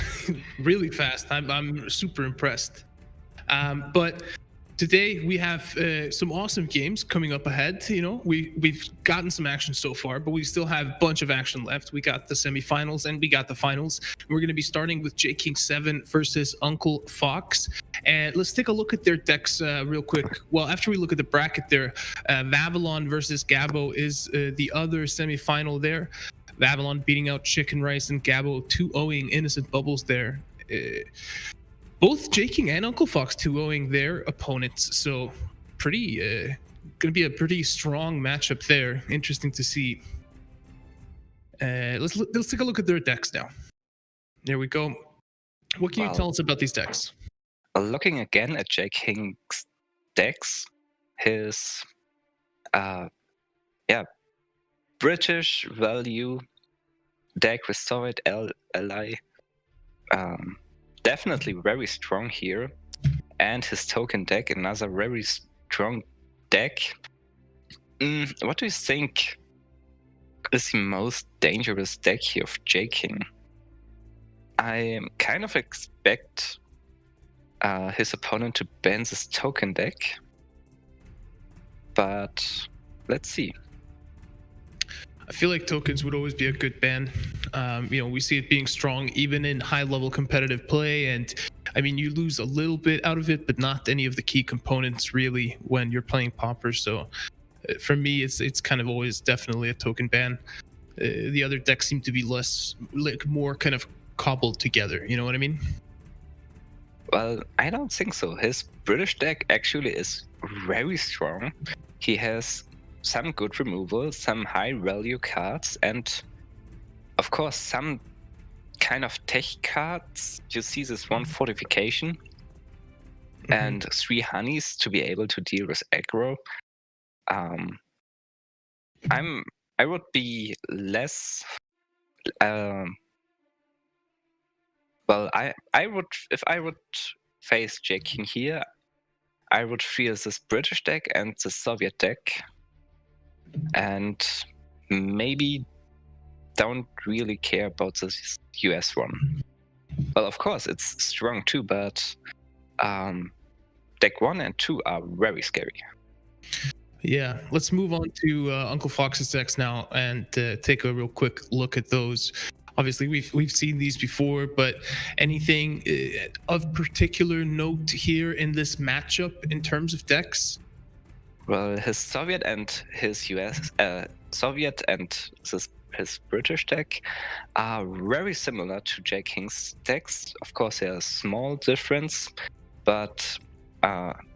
really fast. I'm super impressed. But today we have some awesome games coming up ahead. You know, we've gotten some action so far, but we still have a bunch of action left. We got the semifinals and we got the finals. We're going to be starting with J King 7 versus Uncle Fox. And let's take a look at their decks real quick. Well, after we look at the bracket there, Vavilon versus Gabo is the other semifinal there. Vavilon beating out Chicken Rice and Gabo 2-0ing Innocent Bubbles there. Both J King and Uncle Fox 2-0ing their opponents, so gonna be a pretty strong matchup there. Interesting to see. Let's take a look at their decks now. There we go. What can you tell us about these decks? Looking again at J King's decks, his British value deck with Soviet ally, definitely very strong here, and his token deck, another very strong deck. What do you think is the most dangerous deck here of J King? I kind of expect his opponent to ban this token deck, but let's see. I feel like tokens would always be a good ban. We see it being strong even in high-level competitive play, and I mean, you lose a little bit out of it, but not any of the key components really when you're playing Pauper. So for me, it's kind of always definitely a token ban. The other decks seem to be more kind of cobbled together. You know what I mean? Well, I don't think so. His British deck actually is very strong. He has some good removal, some high value cards, and of course some kind of tech cards. You see this one fortification and 3 honeys to be able to deal with aggro. I would be less I would, if I would face J King here, I would fear this British deck and the Soviet deck, and maybe don't really care about this US one. Well, of course, it's strong too, but deck 1 and 2 are very scary. Yeah, let's move on to Uncle Fox's decks now and take a real quick look at those. Obviously, we've seen these before, but anything of particular note here in this matchup in terms of decks? Well, his Soviet and his US Soviet and his British deck are very similar to J King's decks. Of course, there's a small difference, but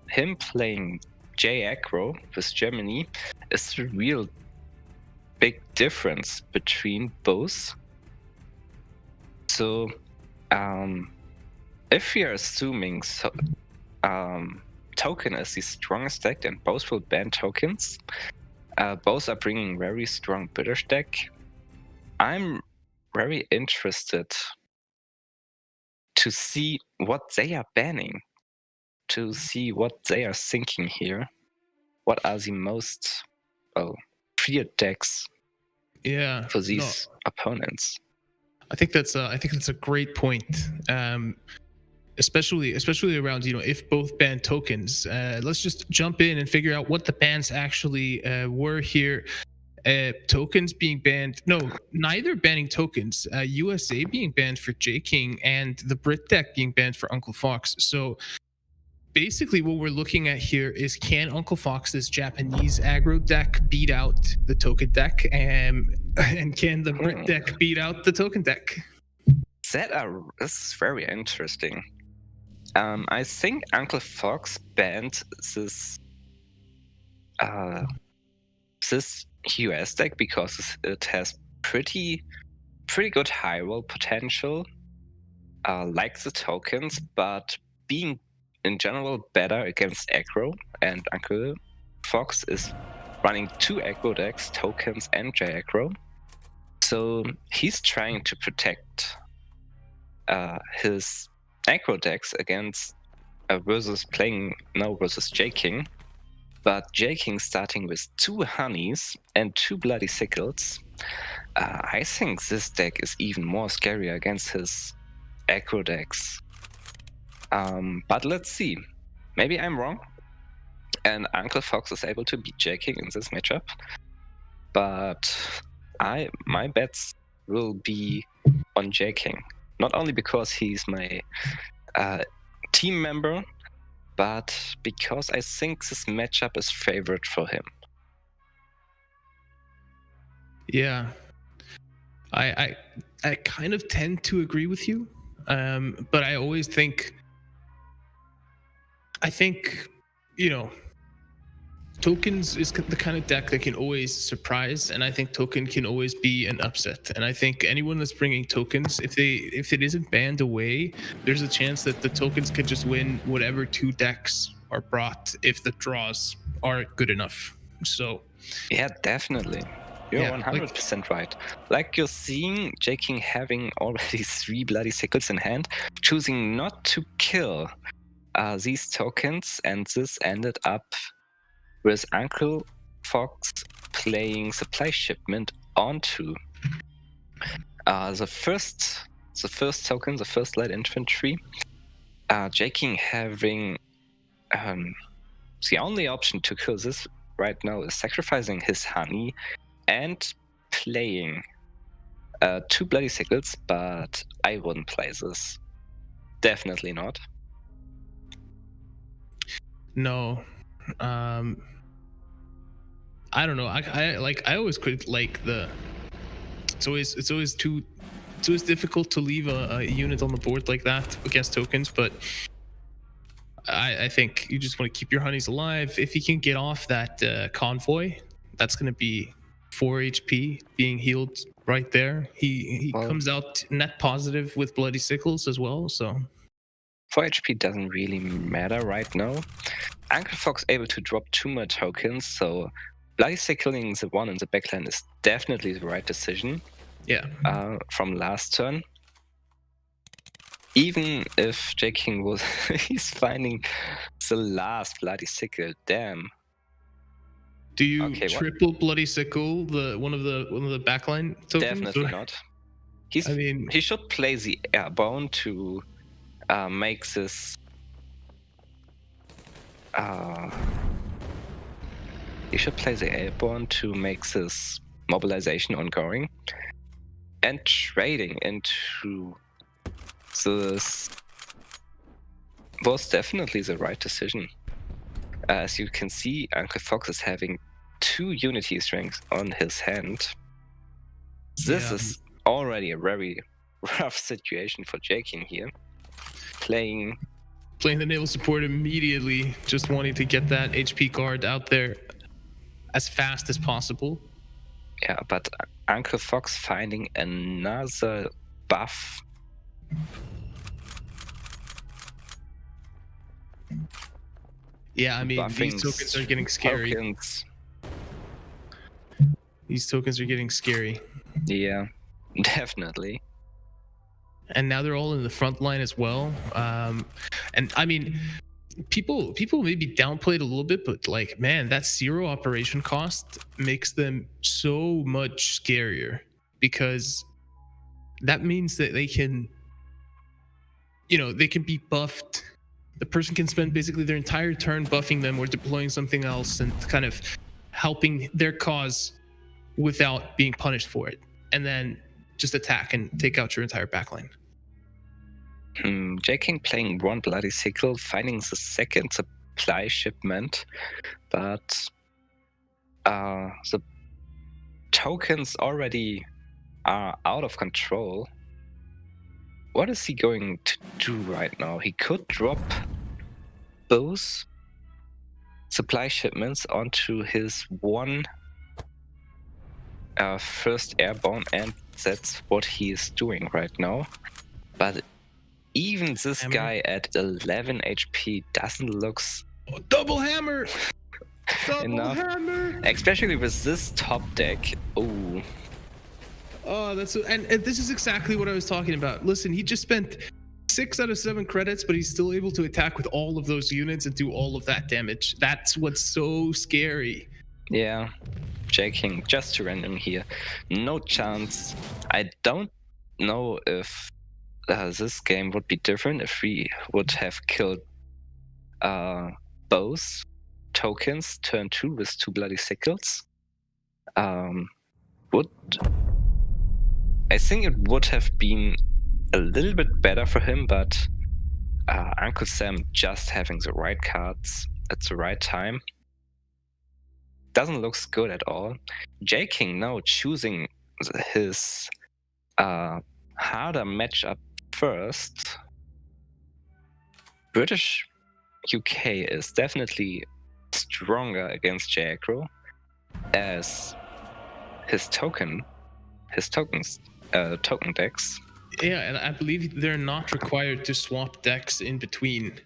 him playing J aggro with Germany is a real big difference between both. So, if we are assuming token is the strongest deck and both will ban tokens, both are bringing very strong British deck, I'm very interested to see what they are banning, to see what they are thinking here. What are the most feared decks for these opponents? I think that's a great point. Especially around, if both ban tokens. Let's just jump in and figure out what the bans actually were here. Tokens being banned. No, neither banning tokens. USA being banned for J King and the Brit deck being banned for Uncle Fox. So basically what we're looking at here is, can Uncle Fox's Japanese aggro deck beat out the token deck, and can the Brit deck beat out the token deck? That's very interesting. I think Uncle Fox banned this US deck because it has pretty pretty good high roll potential, like the tokens, but being in general better against aggro, and Uncle Fox is running 2 aggro decks, tokens and J aggro. So he's trying to protect his aggro decks against versus J King. But J King starting with 2 honeys and 2 bloody sickles. I think this deck is even more scarier against his aggro decks. But let's see. Maybe I'm wrong, and Uncle Fox is able to beat J King in this matchup. But my bets will be on J King, not only because he's my team member, but because I think this matchup is favored for him. Yeah, I kind of tend to agree with you, but I always think, tokens is the kind of deck that can always surprise, and I think token can always be an upset. And I think anyone that's bringing tokens, if it isn't banned away, there's a chance that the tokens could just win whatever 2 decks are brought if the draws are good enough. So yeah, definitely. You're 100% right. Like you're seeing J King having already 3 bloody sickles in hand, choosing not to kill these tokens, and this ended up with Uncle Fox playing supply shipment onto the first token, the first light infantry. J King having the only option to kill this right now is sacrificing his honey and playing 2 bloody sickles, but I wouldn't play this. Definitely not. No. I don't know. I always could like the. It's always difficult to leave a unit on the board like that against tokens, but I think you just want to keep your honeys alive. If you can get off that convoy, that's going to be 4 HP being healed right there. He comes out net positive with bloody sickles as well. So 4 HP doesn't really matter right now. Uncle Fox able to drop 2 more tokens, so bloody sickling the one in the backline is definitely the right decision. Yeah. From last turn. Even if J King was he's finding the last bloody sickle, damn. Do you triple bloody sickle one of the backline tokens? Definitely not. He should play the airborne to make this. He should play the airborne to make this mobilization ongoing, and trading into this was definitely the right decision. As you can see, Uncle Fox is having 2 unity strengths on his hand. This is already a very rough situation for J King here. Playing the naval support immediately, just wanting to get that HP card out there as fast as possible. Yeah, but Uncle Fox finding another buff. Yeah, I mean, these tokens are getting scary. These tokens are getting scary. Yeah, definitely. And now they're all in the front line as well. And I mean, people maybe downplayed a little bit, but like, man, that 0 operation cost makes them so much scarier, because that means that they can be buffed. The person can spend basically their entire turn buffing them or deploying something else and kind of helping their cause without being punished for it, and then just attack and take out your entire backline. J King playing 1 bloody sickle, finding the second supply shipment, but the tokens already are out of control. What is he going to do right now? He could drop both supply shipments onto his 1 first airborne, and that's what he is doing right now. But even this Hammer. guy at 11 HP doesn't look Double hammer! Double enough, hammer! especially with this top deck. Ooh. Oh, and this is exactly what I was talking about. Listen, he just spent 6 out of 7 credits, but he's still able to attack with all of those units and do all of that damage. That's what's so scary. Yeah, J-King just to random here. No chance. I don't know if this game would be different if we would have killed both tokens turn 2 with 2 bloody sickles. I think it would have been a little bit better for him, but Uncle Sam just having the right cards at the right time doesn't look good at all. J-King now choosing his harder matchup first. British UK is definitely stronger against J-Aggro, as his tokens token decks. Yeah, and I believe they're not required to swap decks in between.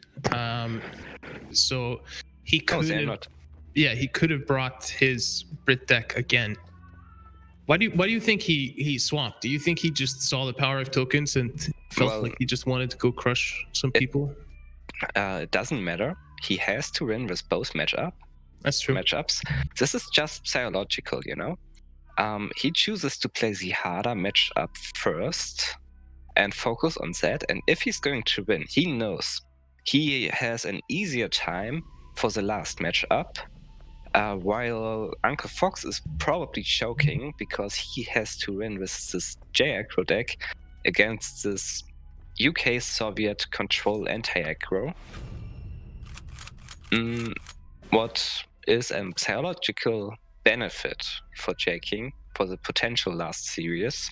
So he could have, yeah, he could have brought his Brit deck again. Why do you think he swapped? Do you think he just saw the power of tokens and felt like he just wanted to go crush some people? It doesn't matter. He has to win with both That's true. matchups. This is just psychological, you know. He chooses to play the harder matchup first and focus on that. And if he's going to win, he knows he has an easier time for the last matchup. While Uncle Fox is probably choking because he has to win with this J-Aggro deck against this UK Soviet control anti-aggro. What is a psychological benefit for J-King for the potential last series?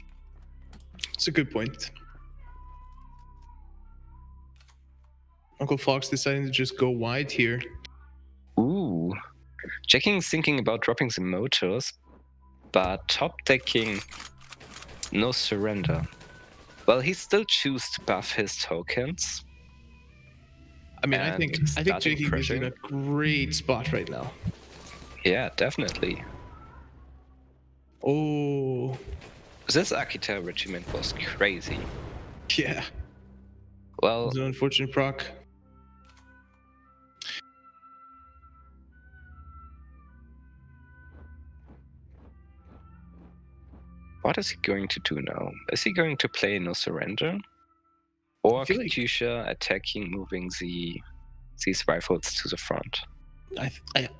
It's a good point. Uncle Fox deciding to just go wide here. Ooh. J-King's thinking about dropping the motors, but top decking no surrender. Well, he still chooses to buff his tokens. I mean, I think J-King is in a great spot right now. Yeah, definitely. Oh. This Akita regiment was crazy. Yeah. Well, it was an unfortunate proc. what is he going to do now? Is he going to play no surrender? Or Katusha attacking, moving these rifles to the front?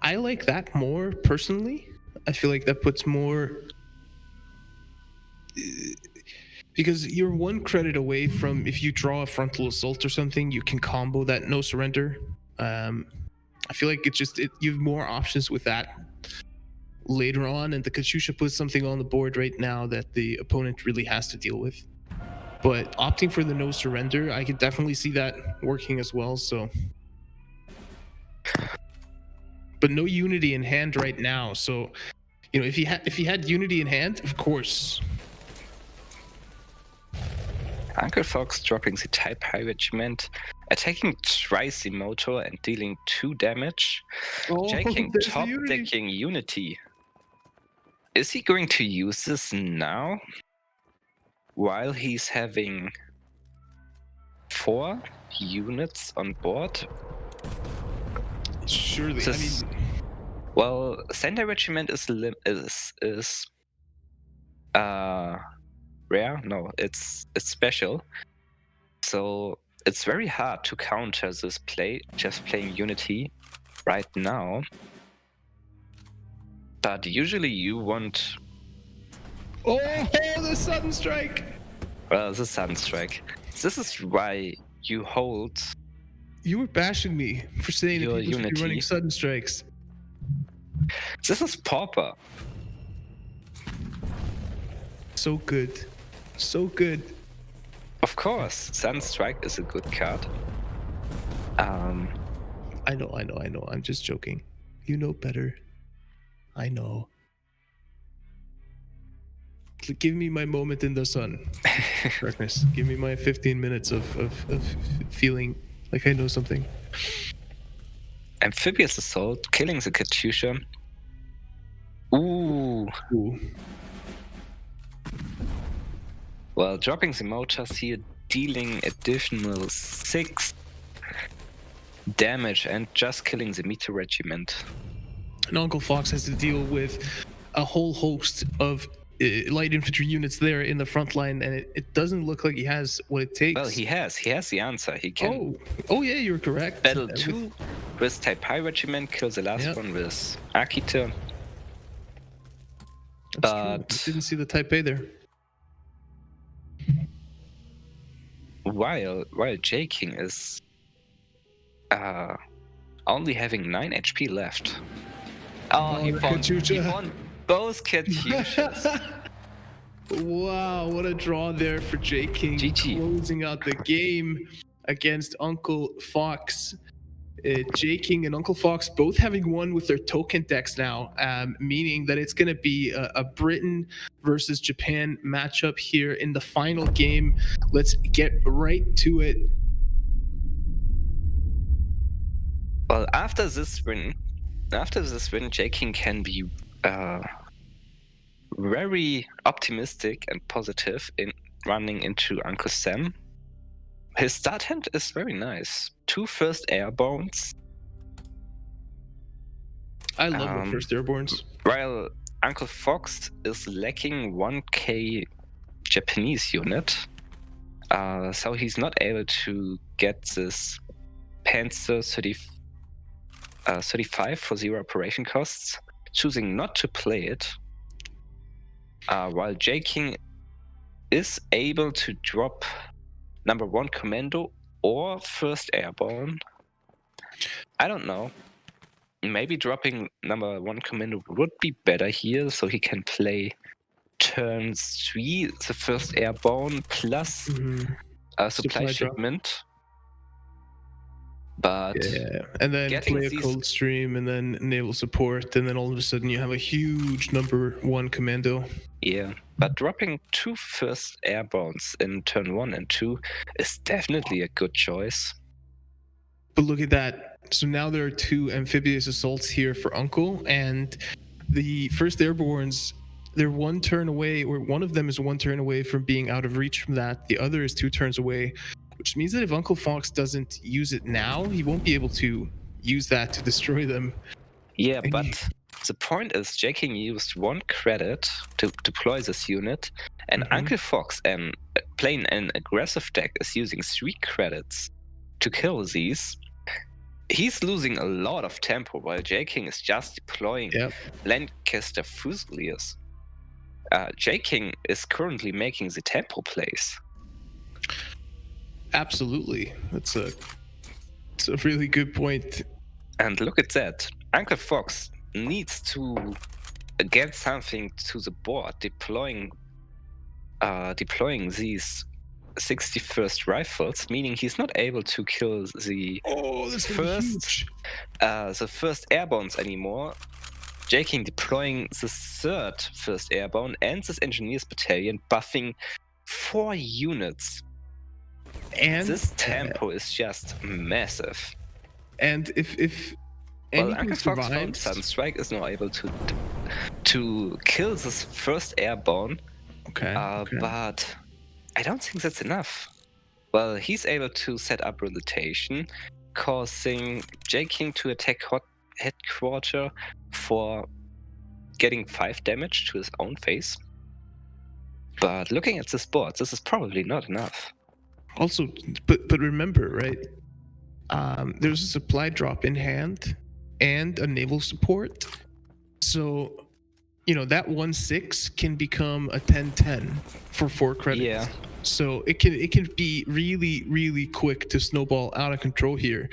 I like that more personally. I feel like that puts more, because you're one credit away from, if you draw a frontal assault or something, you can combo that no surrender. I feel like you have more options with that later on, and the Katusha puts something on the board right now that the opponent really has to deal with. But opting for the no surrender, I could definitely see that working as well. So, but no unity in hand right now. So, you know, if he had unity in hand, of course. Uncle Fox dropping the Type High Regiment, attacking twice the motor and dealing 2 damage. J-King top decking Unity. Is he going to use this now? While he's having 4 units on board? Surely. Well, Sendai Regiment is rare. No, it's special. So it's very hard to counter this play just playing Unity right now. But usually you want. Oh, the sudden strike! Well, the sudden strike. This is why you hold. You were bashing me for saying that people should be running sudden strikes. This is Pauper. So good. So good. Of course, Sudden Strike is a good card. I know. I'm just joking. You know better. I know. Give me my moment in the sun. Darkness. Give me my 15 minutes of feeling like I know something. Amphibious Assault, killing the Katyusha. Ooh. Well, dropping the motors here, dealing additional 6 damage and just killing the Meteor Regiment. And Uncle Fox has to deal with a whole host of light infantry units there in the front line, and it doesn't look like he has what it takes. Well, he has the answer. He can. Oh yeah, you're correct. Battle 2 with Taipai Regiment, kill the last one with Akita. But didn't see the Taipei there. While J King is only having 9 HP left. Oh, he won both Katyushas. Wow, what a draw there for J King. GG. Closing out the game against Uncle Fox. J King and Uncle Fox both having won with their token decks now, meaning that it's going to be a Britain versus Japan matchup here in the final game. Let's get right to it. Well, after this win, J King can be very optimistic and positive in running into Uncle Sam. His start hand is very nice. 2 first airbornes. I love the first airbornes. While Uncle Fox is lacking 1k Japanese unit, so he's not able to get this Panzer 35 for 0 operation costs, choosing not to play it. While J King is able to drop number 1 commando or first airborne. I don't know. Maybe dropping number 1 commando would be better here, so he can play turn 3, the first airborne plus a supply shipment. But and then play a Coldstream and then naval support, and then all of a sudden you have a huge number 1 commando. Yeah, but dropping 2 first airbornes in turn 1 and 2 is definitely a good choice. But look at that. So now there are 2 amphibious assaults here for Uncle, and the first airbornes, they're 1 turn away, or one of them is 1 turn away from being out of reach from that. The other is 2 turns away, which means that if Uncle Fox doesn't use it now, he won't be able to use that to destroy them. Yeah, but the point is J King used 1 credit to deploy this unit, and Uncle Fox, playing an aggressive deck, is using 3 credits to kill these. He's losing a lot of tempo, while J King is just deploying Lancaster Fusiliers. J King is currently making the tempo plays. Absolutely. It's a really good point. And look at that. Uncle Fox needs to get something to the board, deploying these 61st rifles, meaning he's not able to kill the first airbornes anymore. J King deploying the 3rd first airborne and this engineers battalion, buffing 4 units. And this tempo is just massive. And if Uncle Fox from Sunstrike is now able to kill this first airborne. Okay. But I don't think that's enough. Well, he's able to set up rotation, causing J King to attack headquarter for getting 5 damage to his own face. But looking at this board, this is probably not enough. Also, but remember, right? There's a supply drop in hand and a naval support. So, that 1-6 can become a 10-10 for 4 credits. Yeah. So it can be really, really quick to snowball out of control here.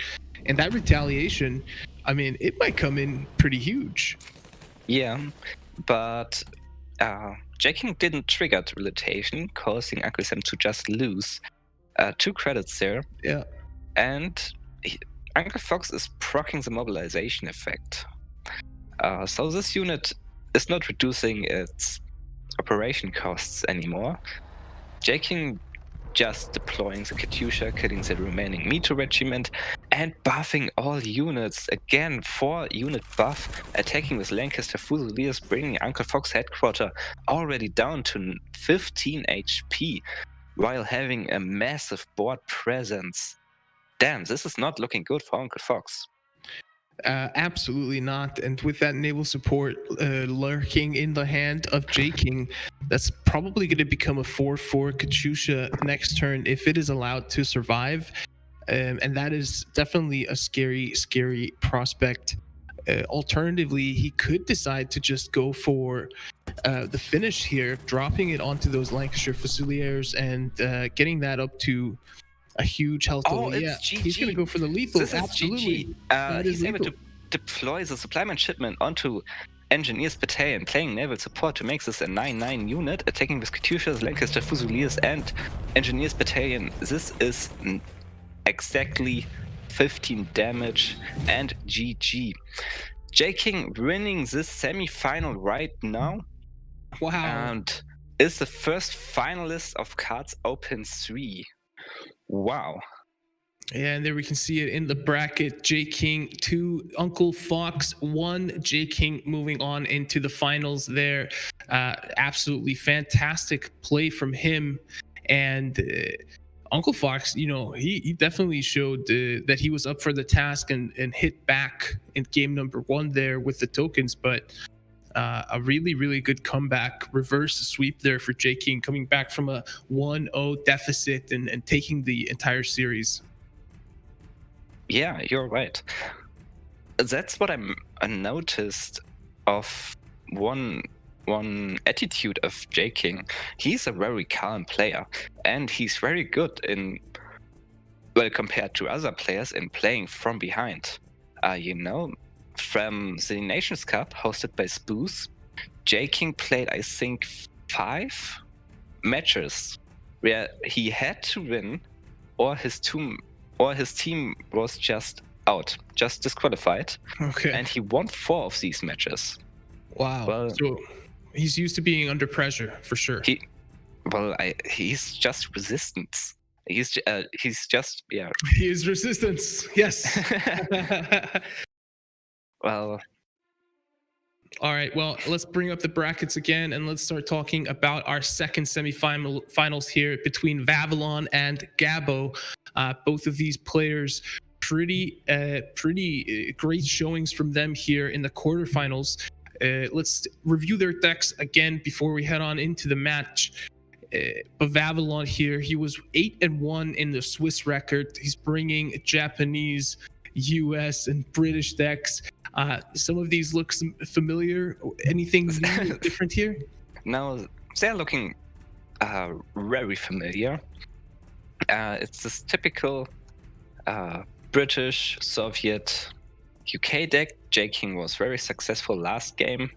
And that retaliation, I mean, it might come in pretty huge. Yeah, but J King didn't trigger the retaliation, causing Uncle Sam to just lose 2 credits there. Yeah. And Uncle Fox is proccing the mobilization effect. So this unit is not reducing its operation costs anymore. Jaking just deploying the Katyusha, killing the remaining Mito regiment, and buffing all units. Again, 4-unit buff, attacking with Lancaster Fusiliers, bringing Uncle Fox headquarter already down to 15 HP, while having a massive board presence. Damn, this is not looking good for Uncle Fox. Absolutely not. And with that naval support lurking in the hand of Jaking, that's probably going to become a 4-4 Katyusha next turn if it is allowed to survive. And that is definitely a scary, scary prospect. Alternatively, he could decide to just go for the finish here, dropping it onto those Lancashire Fusiliers and getting that up to a huge health total. It's GG. He's going to go for the lethal. This Absolutely. He's able to deploy the supply man shipment onto Engineers Battalion, playing naval support to make this a 9-9 unit, attacking with Katyushas, Lancaster Fusiliers, and Engineers Battalion. This is exactly 15 damage and GG. Jaking winning this semi-final right now. Wow. And is the first finalist of Cards Open 3. Wow. Yeah, and there we can see it in the bracket. Jaking 2, Uncle Fox 1. Jaking moving on into the finals there. Absolutely fantastic play from him. And Uncle Fox, he definitely showed that he was up for the task and hit back in game number 1 there with the tokens. But a really, really good comeback, reverse sweep there for Jaking, coming back from a 1-0 deficit and taking the entire series. Yeah, you're right. That's what I noticed of one attitude of Jaking. He's a very calm player, and he's very good compared to other players in playing from behind. From the Nations Cup hosted by Spoos, Jaking played, I think, 5 matches where he had to win, or his team was just disqualified. Okay. And he won 4 of these matches. Wow. Well, so he's used to being under pressure for sure. He's just resistance. He's just yeah. He is resistance. Yes. Well. All right. Well, let's bring up the brackets again and let's start talking about our second semifinals here between Vavilon and Gabo. Both of these players, pretty great showings from them here in the quarterfinals. Let's review their decks again before we head on into the match. But Vavilon here, he was 8-1 in the Swiss record. He's bringing Japanese, US, and British decks. Some of these look familiar. Anything new, different here? No, they're looking very familiar. It's this typical British, Soviet, UK deck. Jaking was very successful last game.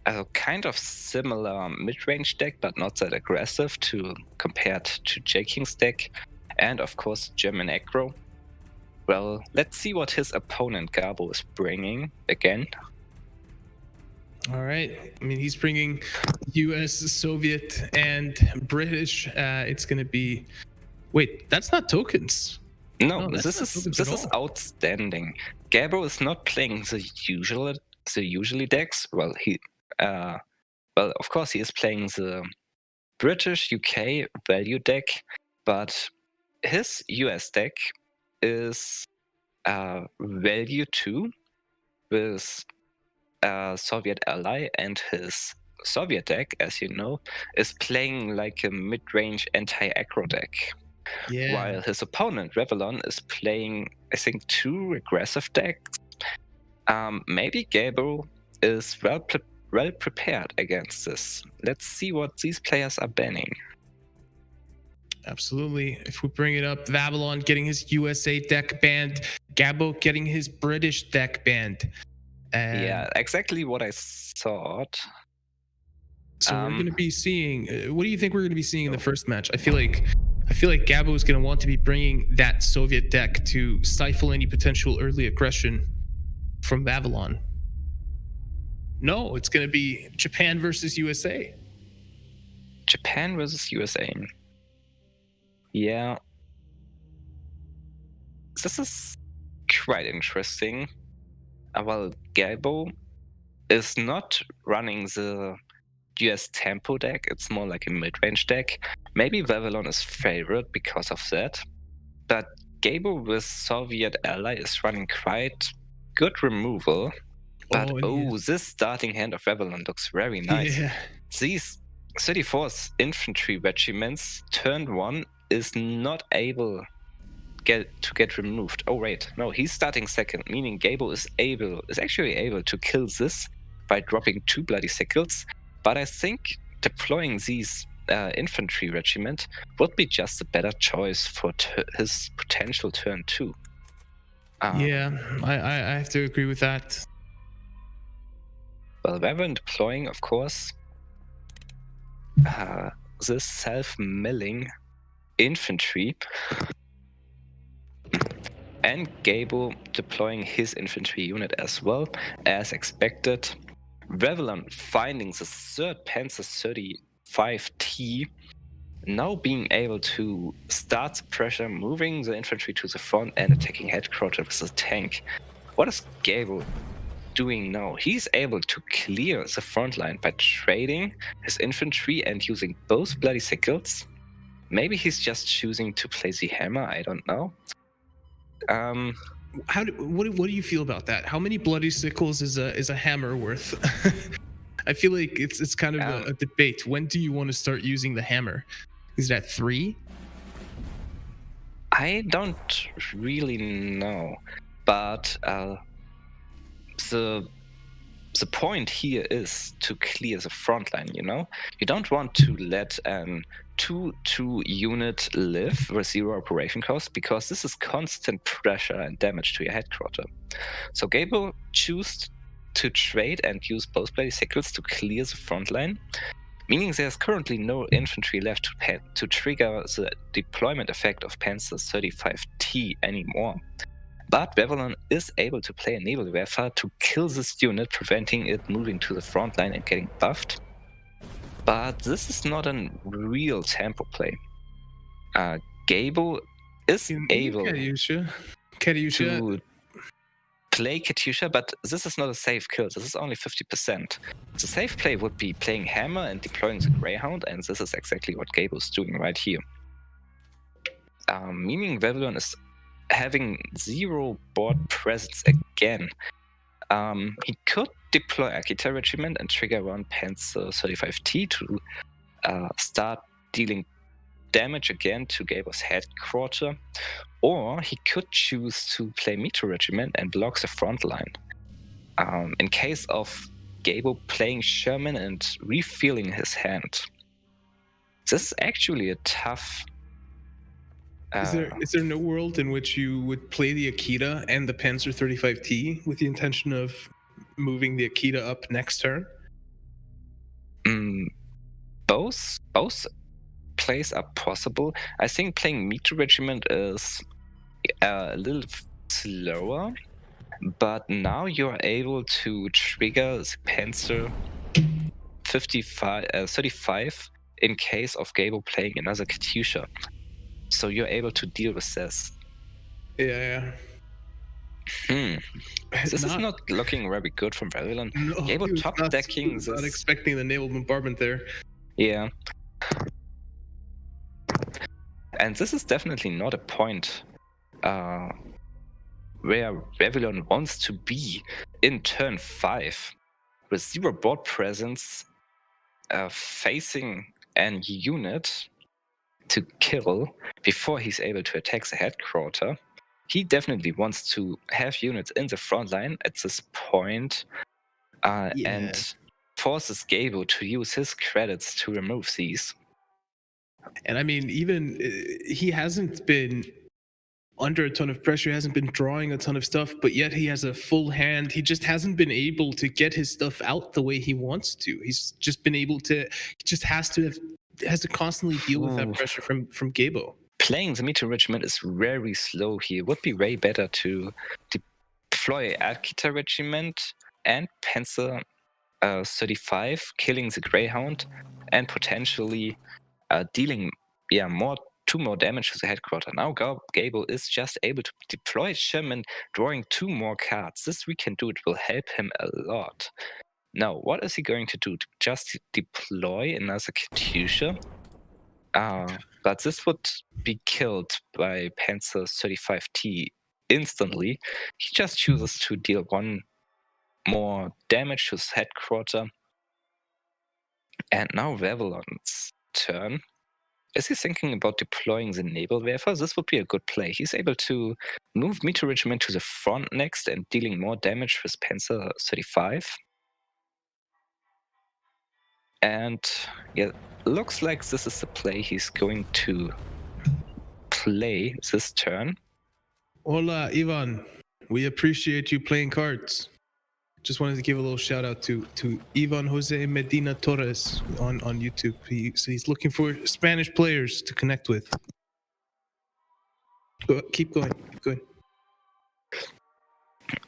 A kind of similar mid-range deck, but not that aggressive compared to Jaking's deck. And of course, German aggro. Well, let's see what his opponent Gabo is bringing again. All right. I mean, he's bringing US, Soviet, and British. It's going to be... Wait, that's not tokens. No, this is outstanding. Gabo is not playing the usually decks. Well, of course, he is playing the British UK value deck, but his US deck is value 2 with Soviet ally, and his Soviet deck, as you know, is playing like a mid-range anti-aggro deck. Yeah. While his opponent, Vavilon, is playing, I think, 2 aggressive decks. Maybe Gabo is well prepared against this. Let's see what these players are banning. Absolutely. If we bring it up, Vavilon getting his USA deck banned, Gabo getting his British deck banned. Yeah, exactly what I thought. So we're going to be seeing. What do you think we're going to be seeing in the first match? I feel like Gabo is going to want to be bringing that Soviet deck to stifle any potential early aggression from Vavilon. No, it's going to be Japan versus USA. Japan versus USA. Yeah. This is quite interesting. Well, Gabo is not running the US tempo deck, it's more like a mid-range deck. Maybe Vavilon is favored because of that. But Gabo with Soviet ally is running quite good removal. But this starting hand of Vavilon looks very nice. Yeah. These 34th infantry regiments, turn 1 is not able to get removed. Oh wait, no, he's starting second, meaning Gabo is actually able to kill this by dropping 2 bloody sickles. But I think deploying these infantry regiment would be just a better choice for his potential turn 2. Yeah, I have to agree with that. Well, when deploying, of course, this self-milling infantry, and Gabo deploying his infantry unit as well, as expected. Vavilon finding the 3rd Panzer 35T, now being able to start the pressure, moving the infantry to the front and attacking headquarters with the tank. What is Gabo doing now? He's able to clear the front line by trading his infantry and using both bloody sickles. Maybe he's just choosing to play the hammer, I don't know. What do you feel about that? How many bloody sickles is a hammer worth? I feel like it's kind of a debate. When do you want to start using the hammer? Is that 3? I don't really know, but the point here is to clear the front line, you know? You don't want to let 2 unit live with 0 operation cost, because this is constant pressure and damage to your headquarter. So Gabo choose to trade and use both bloody sickles to clear the front line, meaning there's currently no infantry left to trigger the deployment effect of Panzer 35T anymore. But Vavilon is able to play a Nebelwerfer to kill this unit, preventing it moving to the front line and getting buffed. But this is not a real tempo play. Gabo is able Katyusha to play Katyusha, but this is not a safe kill. This is only 50%. The safe play would be playing hammer and deploying the Greyhound, and this is exactly what Gabo's doing right here. Meaning Vavilon is having 0 board presence again. He could deploy Akita Regiment and trigger 1 Panzer 35T to start dealing damage again to Gabo's headquarter, or he could choose to play Metro Regiment and block the front line. In case of Gabo playing Sherman and refilling his hand. This is actually a tough... Is there no world in which you would play the Akita and the Panzer 35T with the intention of moving the Akita up next turn? Both plays are possible. I think playing Metro Regiment is a little slower, but now you're able to trigger the Panzer 35 in case of Gabo playing another Katyusha. So you're able to deal with this. Yeah. This is not looking very good from Vavilon. No, Gabo top decking this. Not expecting the naval bombardment there. Yeah. And this is definitely not a point where Vavilon wants to be in turn 5 with 0 board presence, facing an unit to kill before he's able to attack the headquarter. He definitely wants to have units in the front line at this point, and forces Gabo to use his credits to remove these. And I mean, even he hasn't been under a ton of pressure, hasn't been drawing a ton of stuff, but yet he has a full hand. He just hasn't been able to get his stuff out the way he wants to. He's just been able to, he just has to constantly deal with that pressure from Gabo. Playing the Metro Regiment is very slow here. It would be way better to deploy Akita Regiment and Panzer 35, killing the Greyhound, and potentially dealing two more damage to the headquarter. Now Gabo is just able to deploy Sherman, drawing 2 more cards. This we can do. It will help him a lot. Now, what is he going to do? Just deploy another Katyusha? But this would be killed by Panzer 35T instantly. He just chooses to deal 1 more damage to his headquarter. And now Vavilon's turn. Is he thinking about deploying the Nebelwerfer? This would be a good play. He's able to move Meteor Regiment to the front next and dealing more damage with Panzer 35. And yeah, looks like this is the play he's going to play this turn. Hola, Ivan. We appreciate you playing cards. Just wanted to give a little shout out to Ivan Jose Medina Torres on YouTube. He's looking for Spanish players to connect with. Keep going.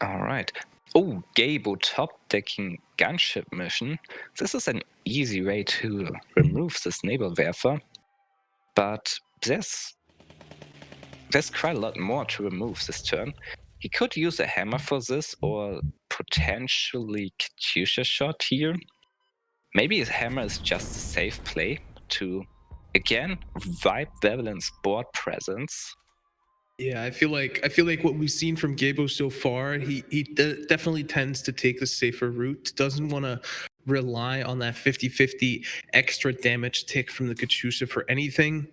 All right. Oh, Gabo top decking gunship mission. This is an easy way to remove this Nebelwerfer, but there's quite a lot more to remove this turn. He could use a hammer for this, or potentially Katyusha shot here. Maybe his hammer is just a safe play to, again, wipe Vavilon's board presence. Yeah, I feel like what we've seen from Gabo so far, he definitely tends to take the safer route. Doesn't want to rely on that 50-50 extra damage tick from the Katyusha for anything.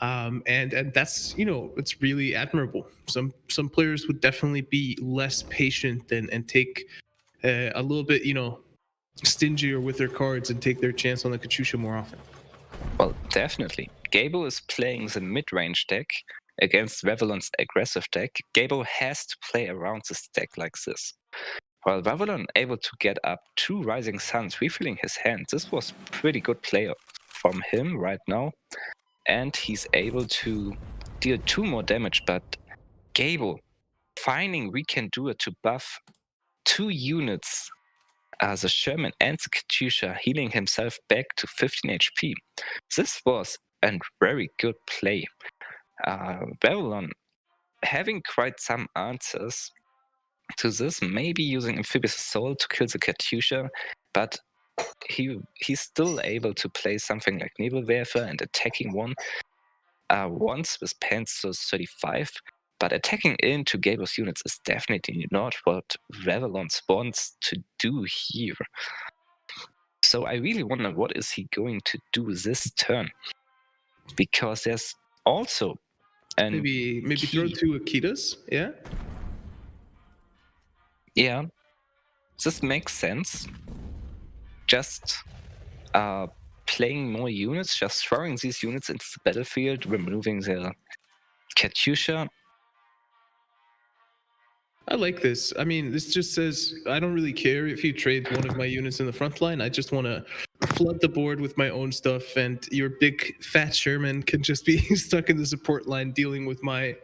And that's, it's really admirable. Some players would definitely be less patient and take a little bit, stingier with their cards and take their chance on the Katyusha more often. Well, definitely. Gabo is playing the mid-range deck against Vavilon's aggressive deck. Gabo has to play around this deck like this. While Vavilon able to get up 2 Rising Suns, refilling his hand, this was pretty good play from him right now. And he's able to deal 2 more damage, but Gabo finding we can do it to buff 2 units, the Sherman and the Katyusha, healing himself back to 15 HP. This was a very good play. Vavilon having quite some answers to this, maybe using Amphibious Assault to kill the Katyusha, but he's still able to play something like Nebelwerfer and attacking one once with Panzer 35, but attacking into Gabo's units is definitely not what Vavilon wants to do here. So I really wonder what is he going to do this turn, because there's also maybe throw 2 Akitas, yeah? Yeah, this makes sense. Just playing more units, just throwing these units into the battlefield, removing the Katyusha. I like this. I mean, this just says I don't really care if you trade one of my units in the front line. I just want to flood the board with my own stuff, and your big fat Sherman can just be stuck in the support line dealing with my,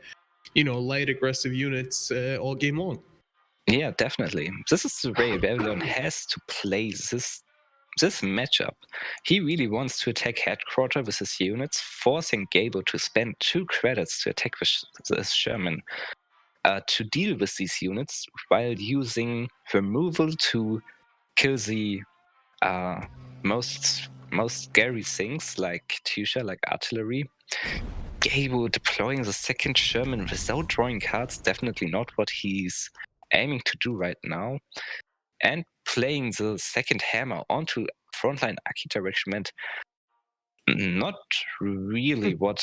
light aggressive units all game long. Yeah, definitely. This is the way Vavilon has to play this matchup. He really wants to attack headquarter with his units, forcing Gabo to spend 2 credits to attack with this Sherman. To deal with these units while using removal to kill the most scary things like Katyusha, like artillery. Gabo deploying the second Sherman without drawing cards, definitely not what he's aiming to do right now. And playing the second hammer onto frontline Akita regiment, not really what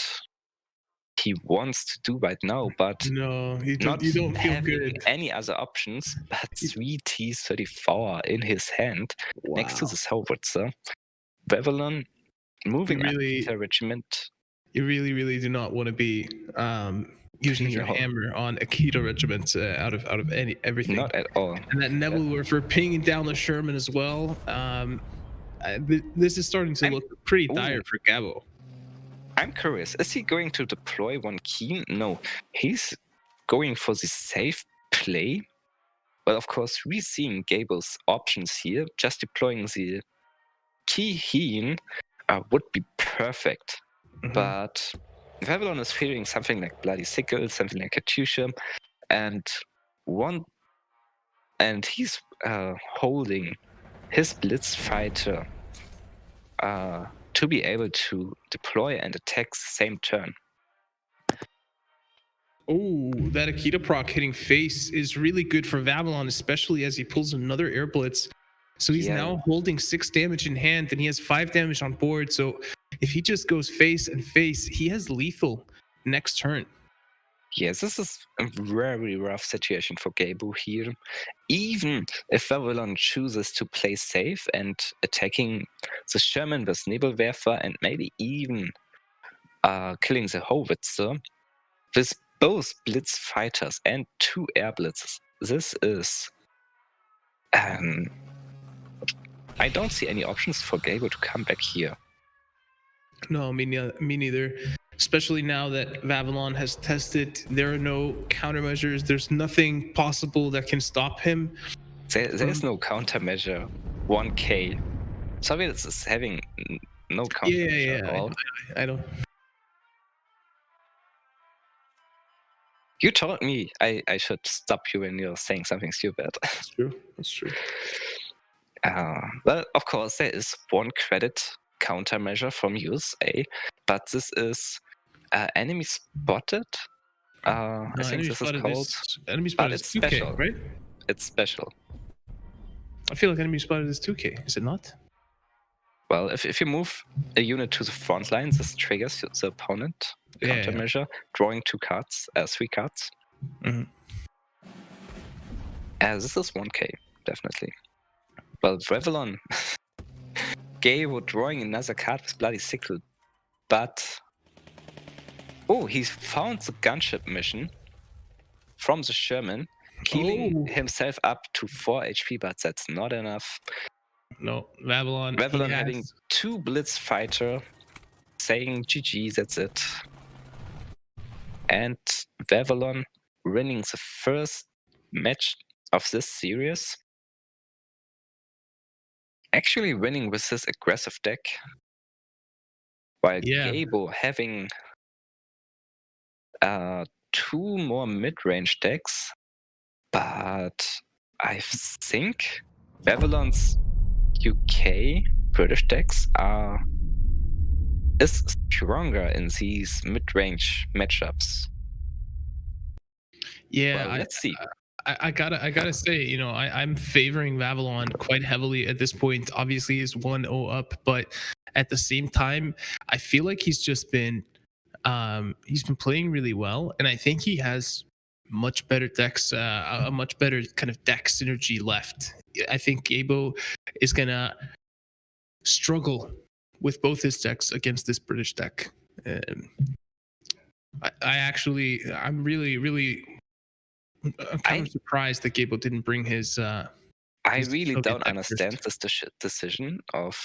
he wants to do right now, but no, you don't feel having good. any other options but 3 T-34 in his hand. Wow. Next to this howitzer. Vavilon moving Akita regiment. You really do not want to be using your hammer on Akita regiments out of everything. Not at all. And that Nebelwerfer pinging down the Sherman as well. This is starting to look pretty dire for Gabo. I'm curious, is he going to deploy 1 key? No, he's going for the safe play Well, of course, we're seeing Gabo's options here. Just deploying the key Heen would be perfect. But Vavilon is fearing something like Bloody Sickle, something like Katusha, and he's holding his Blitz Fighter to be able to deploy and attack the same turn. Oh, that Akita proc hitting face is really good for Vavilon, especially as he pulls another air blitz. So he's now holding 6 damage in hand, and he has 5 damage on board. So if he just goes face and face, he has lethal next turn. Yes, this is a very rough situation for Gabo here. Even if Vavilon chooses to play safe and attacking the Sherman with Nebelwerfer and maybe even killing the Howitzer, with both Blitz Fighters and 2 Air Blitzes, this is... I don't see any options for Gabo to come back here. No, me neither. Especially now that Vavilon has tested, there are no countermeasures. There's nothing possible that can stop him. There's no countermeasure. 1K. Soviets is having no countermeasure at all. I don't. You told me I should stop you when you're saying something stupid. That's true. That's true. Well, of course, there is one credit countermeasure from USA, but this is enemy spotted. I think this is called. Enemy spotted is 2K, special, right? It's special. I feel like enemy spotted is 2K. Is it not? Well, if you move a unit to the front line, this triggers the opponent countermeasure, drawing 3 cards. This is 1K, definitely. Well, Vavilon, Gabo drawing another card with Bloody Sickle, but he found the gunship mission from the Sherman, healing himself up to 4 HP, but that's not enough. No, Vavilon having 2 Blitz Fighter, saying GG, that's it. And Vavilon winning the first match of this series. Actually winning with this aggressive deck. While Gabo having 2 more mid-range decks. But I think Vavilon's UK British decks is stronger in these mid-range matchups. Yeah, well, let's see. I gotta say, I'm favoring Vavilon quite heavily at this point. Obviously, he's 1-0 up, but at the same time, I feel like he's been playing really well, and I think he has much better decks, a much better kind of deck synergy left. I think Gabo is gonna struggle with both his decks against this British deck. I'm really I'm kind of surprised that Gabo didn't bring his. I really don't understand this decision of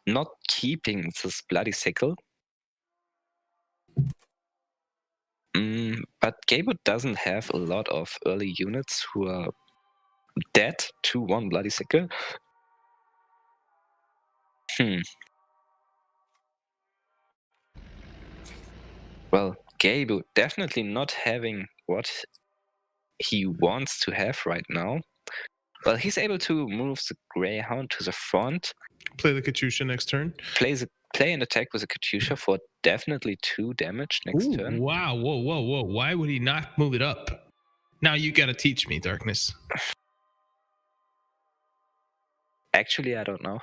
not keeping this Bloody Sickle. But Gabo doesn't have a lot of early units who are dead to 1 Bloody Sickle. Well, Gabo definitely not having what he wants to have right now. Well, he's able to move the Greyhound to the front. Play the Katusha next turn. Play an attack with a Katusha for definitely 2 damage next turn. Wow, whoa. Why would he not move it up? Now you gotta teach me, Darkness. Actually, I don't know.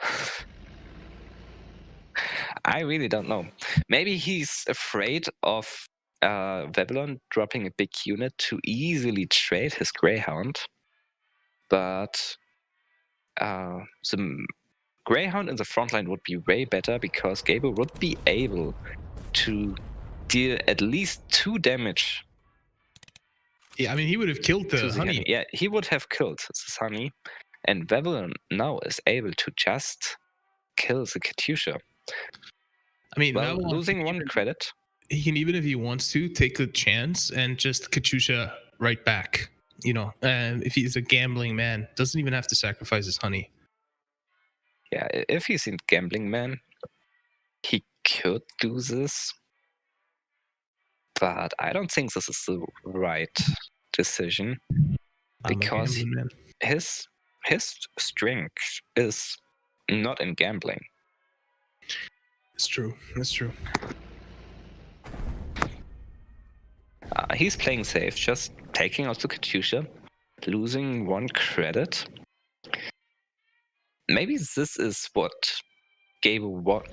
I really don't know. Maybe he's afraid of Vavilon dropping a big unit to easily trade his Greyhound. But the Greyhound in the front line would be way better because Gabo would be able to deal at least 2 damage. Yeah, I mean, he would have killed the honey. Yeah, he would have killed this honey. And Vavilon now is able to just kill the Katusha. I mean, well, losing 1 credit. He can, even if he wants to, take the chance and just Katusha right back. You know, if he's a gambling man, doesn't even have to sacrifice his honey. Yeah, if he's a gambling man, he could do this. But I don't think this is the right decision. Because his strength is not in gambling. It's true. That's true. He's playing safe, just taking out the Katyusha, losing 1 credit. Maybe this is what Gabo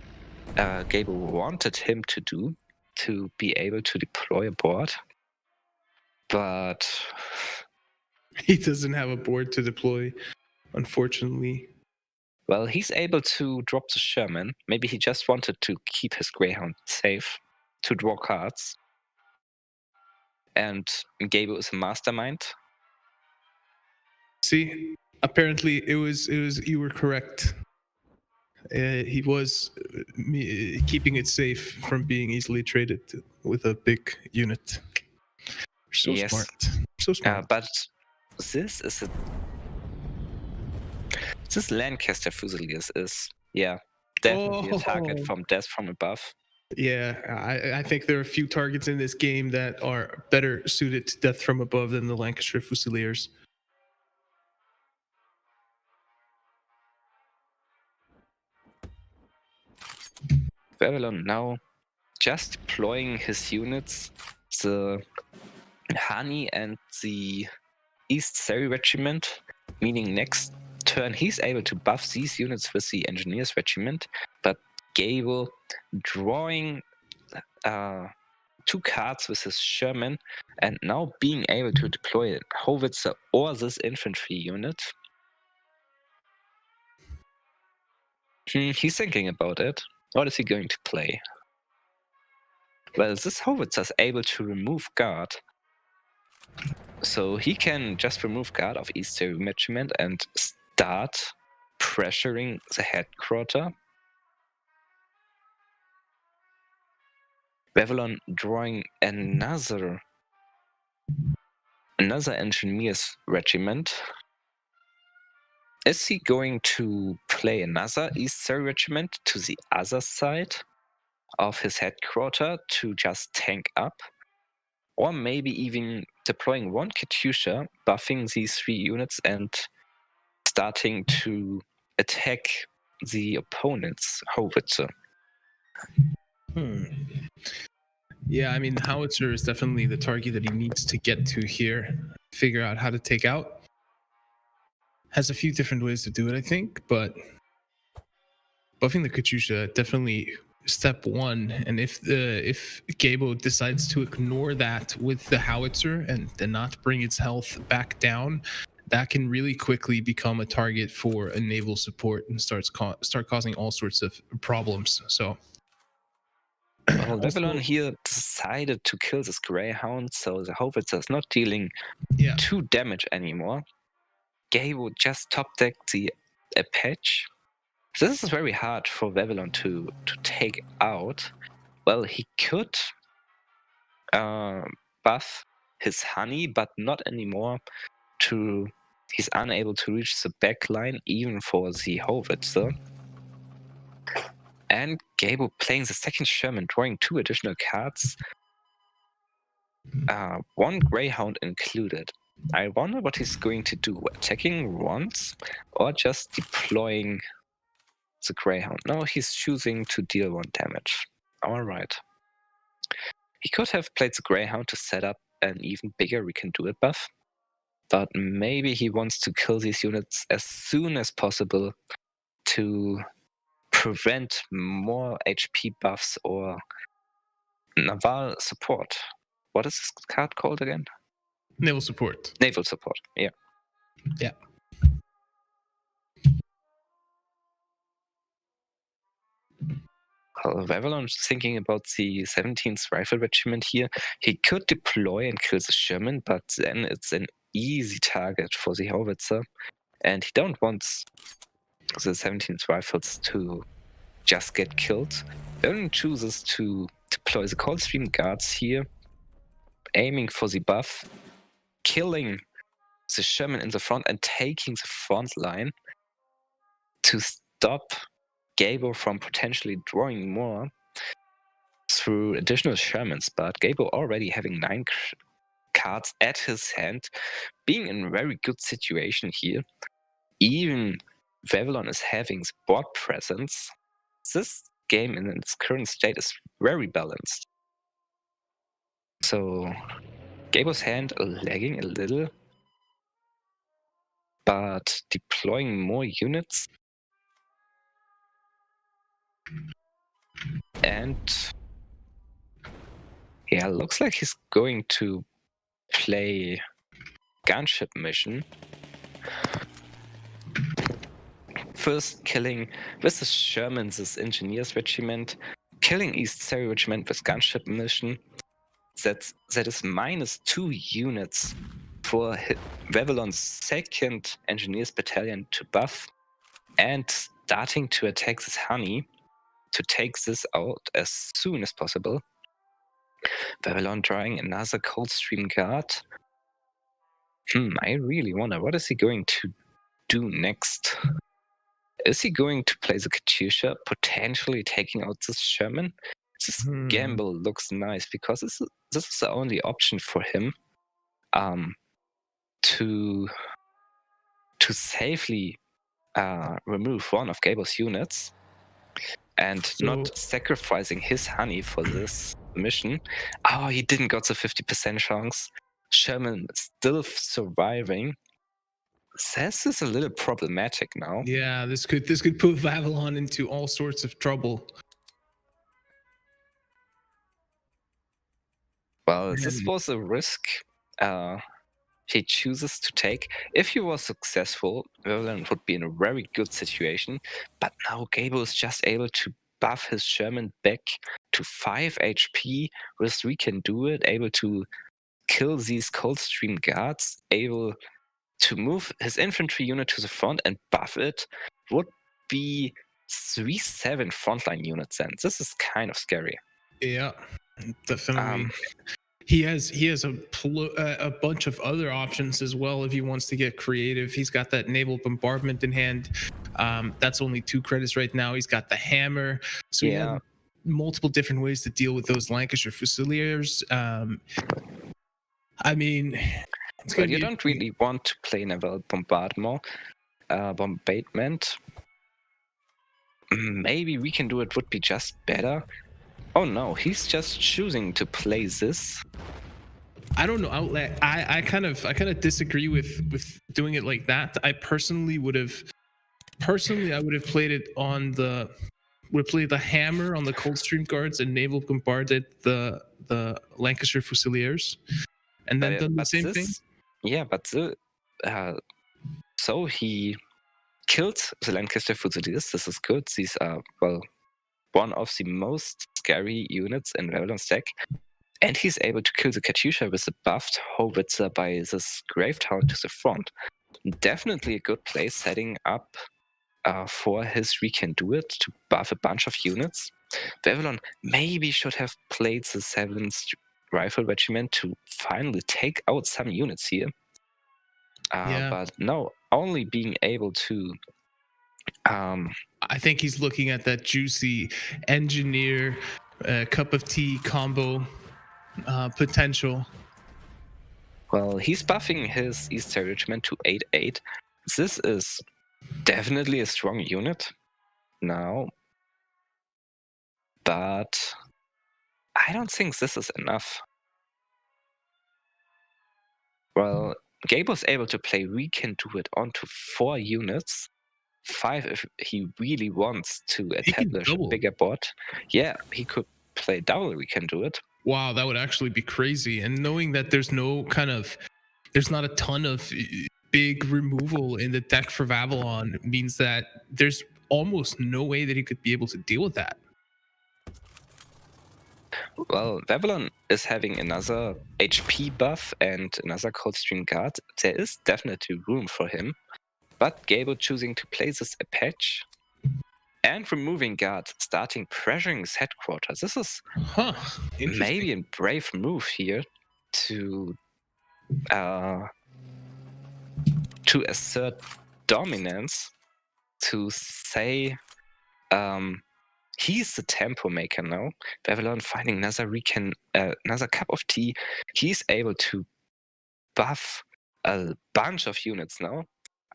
wanted him to do, to be able to deploy a board. But he doesn't have a board to deploy, unfortunately. Well, he's able to drop the Sherman. Maybe he just wanted to keep his Greyhound safe, to draw cards. And Gabo is a mastermind. See, apparently it was you were correct. He was keeping it safe from being easily traded with a big unit. So yes. Smart. So smart. But this is this Lancaster Fusiliers is, definitely a target from death from above. Yeah, I think there are a few targets in this game that are better suited to death from above than the Lancaster Fusiliers. Vavilon now just deploying his units, the Honey and the East Surrey Regiment, meaning next turn he's able to buff these units with the Engineers Regiment, but Gabo drawing 2 cards with his Sherman and now being able to deploy a Howitzer or this infantry unit. He's thinking about it. What is he going to play? Well, this Howitzer is able to remove guard. So he can just remove guard of East Surrey Regiment and start pressuring the headquarter. Vavilon drawing another Engineers Regiment. Is he going to play another East Surrey Regiment to the other side of his headquarter to just tank up? Or maybe even deploying 1 Katyusha, buffing these 3 units and starting to attack the opponent's Howitzer? Yeah, I mean, Howitzer is definitely the target that he needs to get to here. Figure out how to take out. Has a few different ways to do it, I think, but buffing the Katyusha definitely step 1. And if Gabo decides to ignore that with the Howitzer and then not bring its health back down, that can really quickly become a target for a naval support and start causing all sorts of problems. So well, Vavilon here decided to kill this Greyhound, so the Howitzer is not dealing 2 damage anymore. Gabo just top decked the Apache. This is very hard for Vavilon to take out. Well, he could buff his Honey, but not anymore. He's unable to reach the back line, even for the Howitzer. And Gabo playing the second Sherman, drawing 2 additional cards. 1 Greyhound included. I wonder what he's going to do. Attacking once or just deploying the Greyhound? No, he's choosing to deal 1 damage. Alright. He could have played the Greyhound to set up an even bigger We Can Do It buff. But maybe he wants to kill these units as soon as possible to prevent more HP buffs or naval support. What is this card called again? Naval support. Naval support, yeah. Yeah. Vavilon's thinking about the 17th Rifle Regiment here. He could deploy and kill the Sherman, but then it's an easy target for the Howitzer. And he don't want the 17th Rifles to just get killed. Vavilon chooses to deploy the Coldstream Guards here, aiming for the buff. killing the Sherman in the front and taking the front line to stop Gabo from potentially drawing more through additional Shermans. But Gabo already having 9 cards at his hand, being in a very good situation here. Even Vavilon is having the board presence. This game in its current state is very balanced. So Gabo's hand lagging a little, but deploying more units. And yeah, looks like he's going to play gunship mission. First killing with the Shermans' Engineers Regiment, killing East Surrey Regiment with gunship mission. That is -2 units for Vavilon's 2nd Engineers Battalion to buff, and starting to attack this honey to take this out as soon as possible. Vavilon drawing another Coldstream Guard. I really wonder, what is he going to do next? Is he going to play the Katyusha, potentially taking out this Sherman? This gamble looks nice, because this is the only option for him to safely remove one of Gabo's units and not sacrificing his honey for this mission. Oh, he didn't got the 50% chance. Sherman still surviving. This is a little problematic now. Yeah, this could put Vavilon into all sorts of trouble. Well, this was a risk he chooses to take. If he was successful, Vavilon would be in a very good situation. But now Gabo is just able to buff his Sherman back to 5 HP with We Can Do It, able to kill these Coldstream Guards, able to move his infantry unit to the front and buff it. Would be 3-7 frontline units then. This is kind of scary. Yeah, definitely. He has a bunch of other options as well if he wants to get creative. He's got that naval bombardment in hand. That's only 2 credits right now. He's got the hammer. So he has multiple different ways to deal with those Lancashire Fusiliers. I mean, but you don't really want to play naval bombardment. Maybe We Can Do It would be just better. Oh no, he's just choosing to play this. I don't know. I kind of disagree with doing it like that. I would have played it on the hammer on the Coldstream Guards and naval bombarded the Lancashire Fusiliers, and then done the same thing. Yeah, but so he killed the Lancaster Fusiliers. This is good. These are one of the most scary units in Vavilon's deck. And he's able to kill the Katyusha with a buffed howitzer by this Gravehound to the front. Definitely a good play, setting up for his We Can Do It to buff a bunch of units. Vavilon maybe should have played the 7th Rifle Regiment to finally take out some units here. But no, only being able to... I think he's looking at that juicy engineer cup of tea combo potential. Well, he's buffing his East Surrey Regiment to 8-8. This is definitely a strong unit now, but I don't think this is enough. Well, Gabo's able to play We Can Do It onto 4 units. 5 if he really wants to establish a bigger board. Yeah, he could play double We Can Do It. Wow, that would actually be crazy. And knowing that there's not a ton of big removal in the deck for Vavilon means that there's almost no way that he could be able to deal with that. Well, Vavilon is having another HP buff and another Coldstream Guard. There is definitely room for him. But Gabo choosing to play this Apache and removing guard, starting pressuring his headquarters. This is maybe a brave move here to to assert dominance, to say he's the tempo maker now. Vavilon finding another cup of tea. He's able to buff a bunch of units now.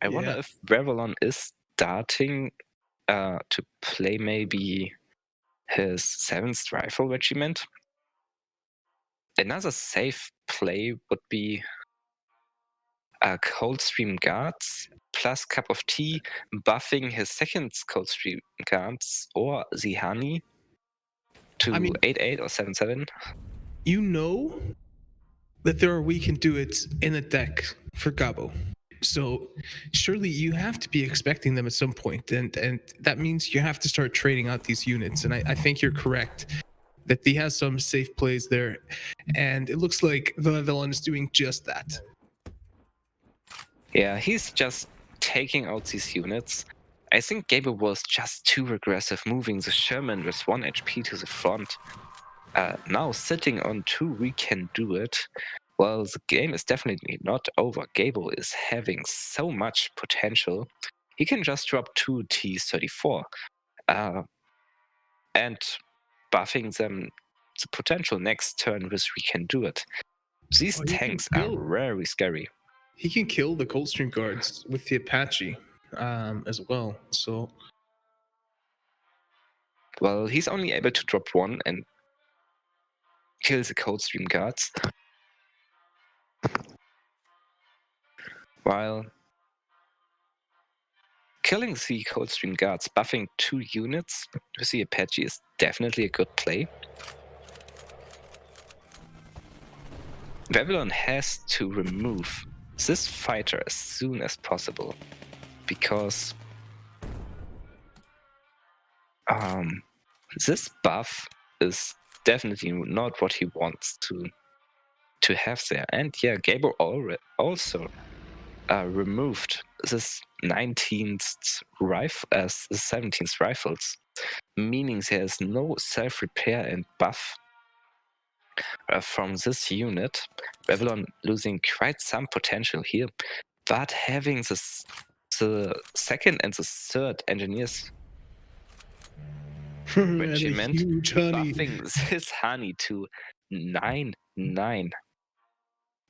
I wonder if Vavilon is starting to play maybe his 7th Rifle Regiment. Another safe play would be Coldstream Guards plus Cup of Tea, buffing his 2nd Coldstream Guards or the Honey to 8-8 or 7-7. You know that there are weekend duets in the deck for Gabo. So surely you have to be expecting them at some point, and that means you have to start trading out these units. And I think you're correct that he has some safe plays there, and it looks like Vavilon is doing just that. Yeah, he's just taking out these units. I think Gabo was just too aggressive, moving the Sherman with 1 HP to the front. Now sitting on 2, we can do it. Well, the game is definitely not over. Gabo is having so much potential. He can just drop 2 T-34 and buffing them the potential next turn with we can do it. These tanks are very scary. He can kill the Coldstream Guards with the Apache as well. So, well, he's only able to drop 1 and kill the Coldstream Guards. While killing the Coldstream Guards, buffing 2 units with the Apache is definitely a good play. Vavilon has to remove this fighter as soon as possible, because this buff is definitely not what he wants to have there. And yeah, Gabo also removed this 19th rifle as the 17th rifles, meaning there's no self-repair and buff from this unit. Vavilon losing quite some potential here, but having the 2nd and the 3rd engineers regiment buffing this Honey to 9-9.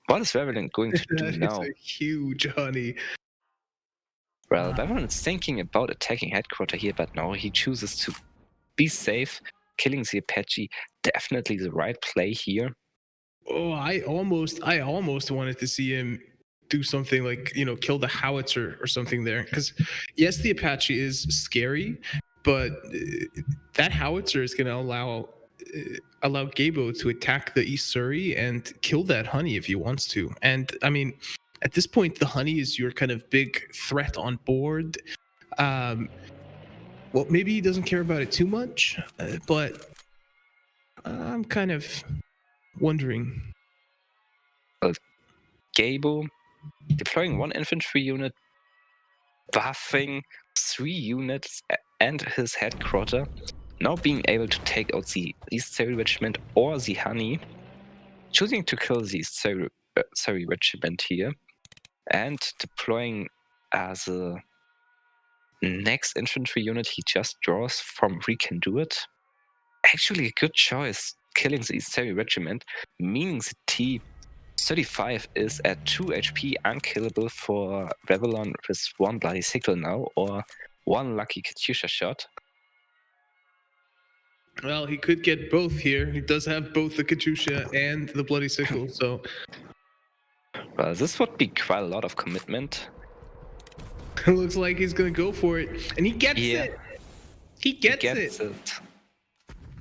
What is Vavilon going to do now? That is a huge Honey. Well, Vavilon is thinking about attacking headquarters here, but no, he chooses to be safe. Killing the Apache, definitely the right play here. Oh, I almost wanted to see him do something like, kill the howitzer or something there. Because yes, the Apache is scary, but that howitzer is going to allow Gabo to attack the East Surrey and kill that Honey if he wants to. And I mean, at this point, the Honey is your kind of big threat on board. Well, maybe he doesn't care about it too much, but I'm kind of wondering. Gabo deploying 1 infantry unit, buffing 3 units and his headquarters, now being able to take out the East Surrey Regiment or the Honey, choosing to kill the Surrey Regiment here, and deploying the next infantry unit he just draws from We Can Do It. Actually a good choice, killing the East Surrey Regiment, meaning the T-35 is at 2 HP, unkillable for Vavilon with 1 Bloody Sickle now, or 1 lucky Katyusha shot. Well, he could get both here. He does have both the Katyusha and the Bloody Sickle, so... Well, this would be quite a lot of commitment. It looks like he's going to go for it. And he gets it. He gets it.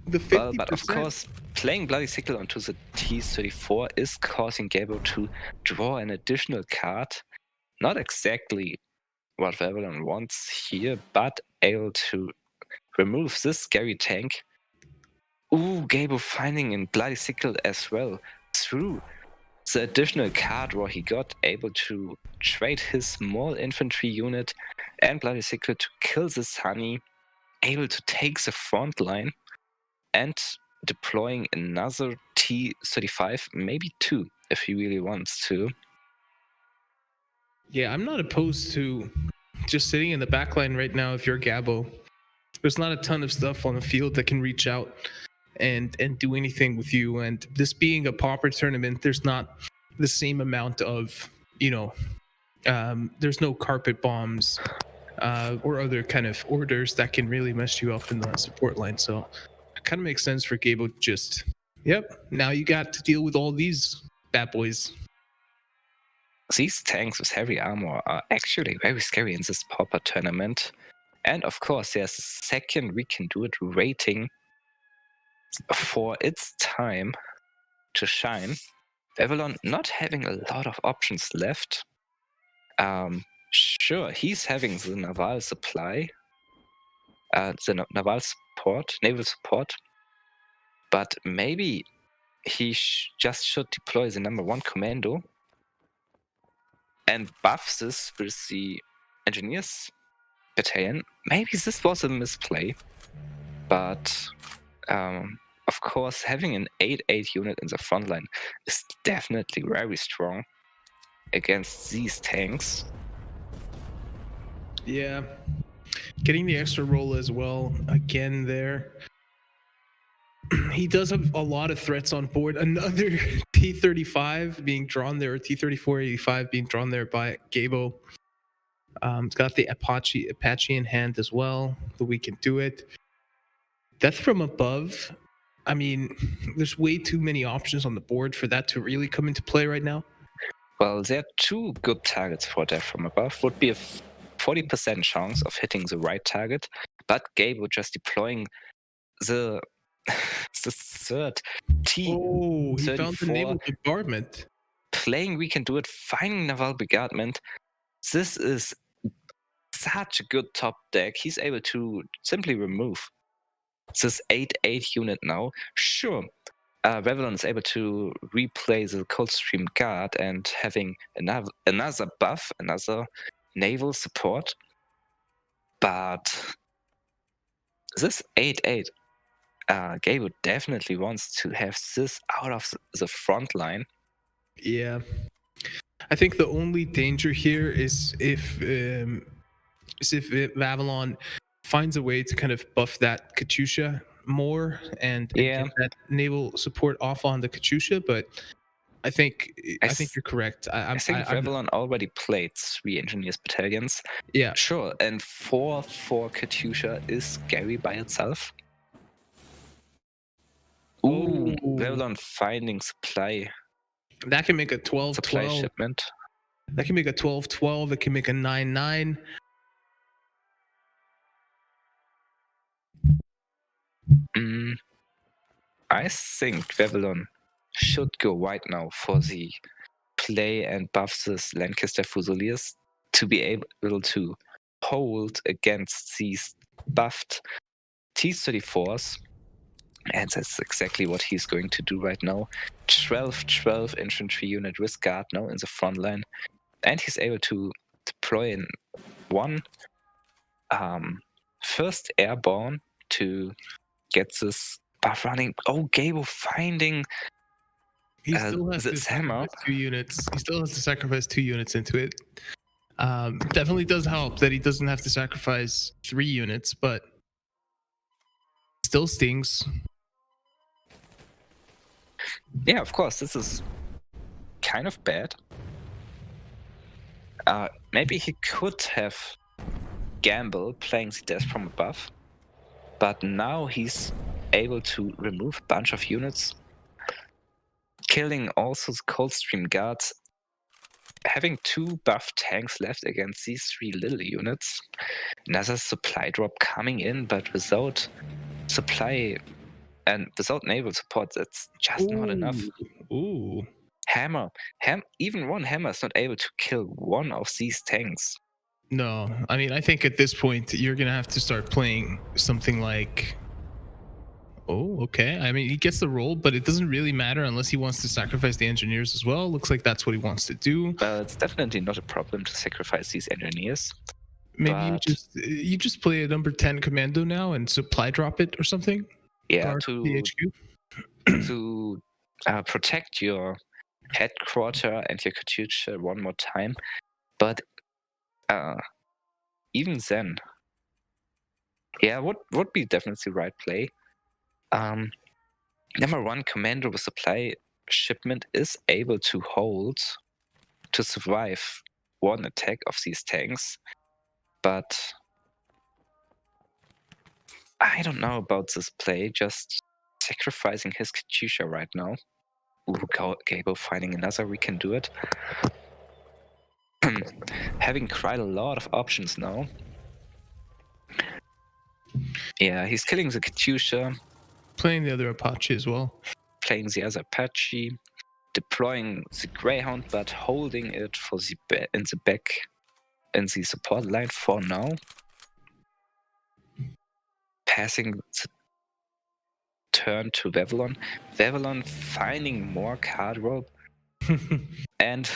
The 50%. Well, but of course, playing Bloody Sickle onto the T-34 is causing Gabo to draw an additional card. Not exactly what Vavilon wants here, but able to remove this scary tank. Ooh, Gabo finding in Bloody Sickle as well. Through the additional card draw he got, able to trade his small infantry unit and Bloody Sickle to kill this Honey, able to take the front line, and deploying another T-35, maybe 2, if he really wants to. Yeah, I'm not opposed to just sitting in the backline right now if you're Gabo. There's not a ton of stuff on the field that can reach out and do anything with you. And this being a Pauper tournament, there's not the same amount of, there's no carpet bombs or other kind of orders that can really mess you up in the support line. So it kind of makes sense for Gabo to just, now you got to deal with all these bad boys. These tanks with heavy armor are actually very scary in this Pauper tournament. And of course, there's a second we can do it rating for its time to shine. Vavilon not having a lot of options left. Sure, he's having the naval supply, the naval support, naval support, but maybe he just should deploy the #1 commando and buff this with the engineers battalion. Maybe this was a misplay, but of course, having an 8-8 unit in the front line is definitely very strong against these tanks. Yeah. Getting the extra roll as well, again there. He does have a lot of threats on board. Another T-35 being drawn there, or T-34-85 being drawn there by Gabo. It's got the Apache in hand as well, but we can do it. Death from above. I mean, there's way too many options on the board for that to really come into play right now. Well, there are two good targets for death from above. Would be a 40% chance of hitting the right target, but Gabo just deploying the third T. Oh, he found the naval bombardment. Playing We Can Do It, finding naval bombardment. This is such a good top deck. He's able to simply remove this 8-8 unit now. Sure, Vavilon is able to replay the Coldstream Guard and having another buff, another naval support. But this 8-8, Gabo definitely wants to have this out of the front line. Yeah. I think the only danger here is if Vavilon finds a way to kind of buff that Katyusha more and get that naval support off on the Katyusha, but I think you're correct. I think Vavilon already played 3 engineers battalions. Yeah, sure, and 4 for Katyusha is scary by itself. Ooh, Vavilon finding supply. That can make a 12-12 supply shipment. That can make a 12-12. It can make a 9-9. I think Vavilon should go right now for the play and buff this Lancaster Fusiliers to be able to hold against these buffed T-34s. And that's exactly what he's going to do right now. 12 infantry unit with guard now in the front line. And he's able to deploy in one first airborne to get this buff running. Oh, Gabo finding he still has to hammer. 2 units. He still has to sacrifice 2 units into it. Definitely does help that he doesn't have to sacrifice 3 units, but still stings. Yeah, of course, this is kind of bad. Maybe he could have gambled playing the death from above, but now he's able to remove a bunch of units, killing also the Coldstream Guards, having 2 buff tanks left against these 3 little units. Another supply drop coming in, but without supply and without naval support, that's just not enough. Ooh. Hammer. Even one hammer is not able to kill one of these tanks. No, I mean, I think at this point, you're going to have to start playing something like... Oh, okay. I mean, he gets the roll, but it doesn't really matter unless he wants to sacrifice the engineers as well. Looks like that's what he wants to do. Well, it's definitely not a problem to sacrifice these engineers. Maybe you just play a number 10 commando now and supply drop it or something. Yeah, to the HQ. to protect your headquarter and your Katyusha one more time. But even then, yeah, would be definitely the right play. Number one commander with supply shipment is able to hold to survive one attack of these tanks, but I don't know about this play, just sacrificing his Katyusha right now. Ooh, Gabo finding another, we can do it. Having quite a lot of options now. Yeah, he's killing the Katyusha. Playing the other Apache as well. Playing the other Apache. Deploying the Greyhound, but holding it for the in the back in the support line for now. Passing the turn to Vavilon. Vavilon finding more card rope and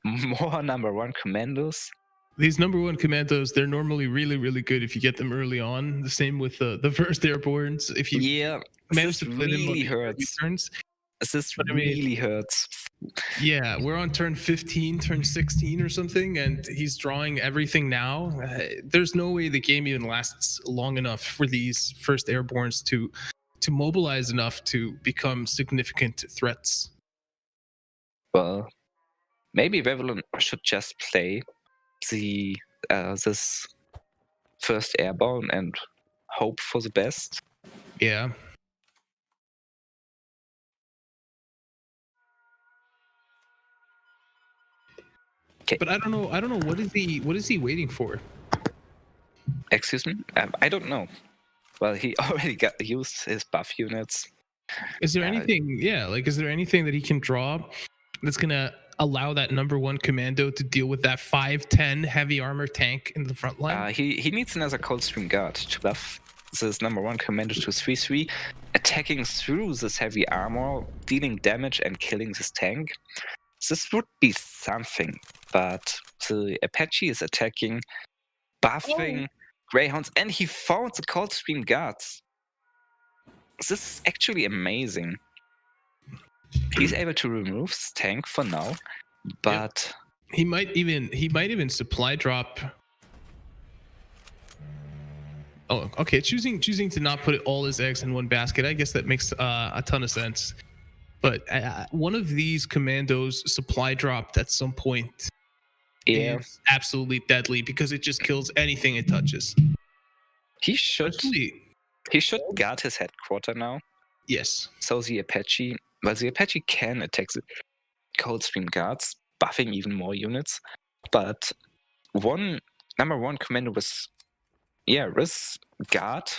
more number one commandos. These number one commandos, they're normally really, really good if you get them early on. The same with the first airborns. If you manage to play really them on hurts. Turns. This really hurts. Yeah, we're on turn 15, turn 16 or something, and he's drawing everything now. There's no way the game even lasts long enough for these first airborns to mobilize enough to become significant threats. Well, maybe Vavilon should just play the this first airborne and hope for the best. Yeah. Okay. But I don't know what is he waiting for? Excuse me? I don't know. Well, he already used his buff units. Is there anything is there anything that he can draw that's gonna allow that number one commando to deal with that 5'10" heavy armor tank in the front line? He needs another Coldstream Guard to buff this number one commando to 3/3, attacking through this heavy armor, dealing damage and killing this tank. This would be something, but the Apache is attacking, buffing Greyhounds, and he found the Coldstream Guards. This is actually amazing. He's able to remove this tank for now, but he might even supply drop. Oh, okay. Choosing to not put all his eggs in one basket. I guess that makes a ton of sense. But one of these commandos supply dropped at some point is absolutely deadly because it just kills anything it touches. He should guard his headquarter now. Yes. So the Apache can attack the Coldstream Guards, buffing even more units. But number one commander was risk guard.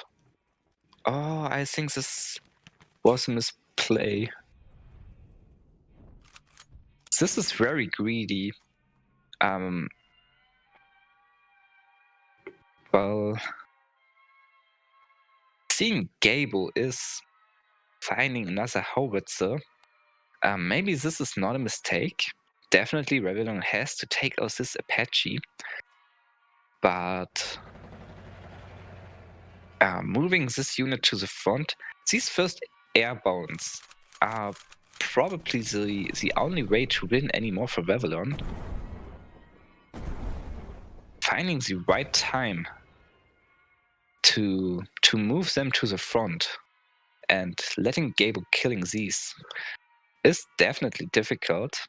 Oh, I think this was a misplay. This is very greedy. Well, seeing Gabo is finding another howitzer. Maybe this is not a mistake. Definitely Vavilon has to take out this Apache. But moving this unit to the front, these first airborns are probably the only way to win anymore for Vavilon. Finding the right time to move them to the front and letting Gabo killing these is definitely difficult.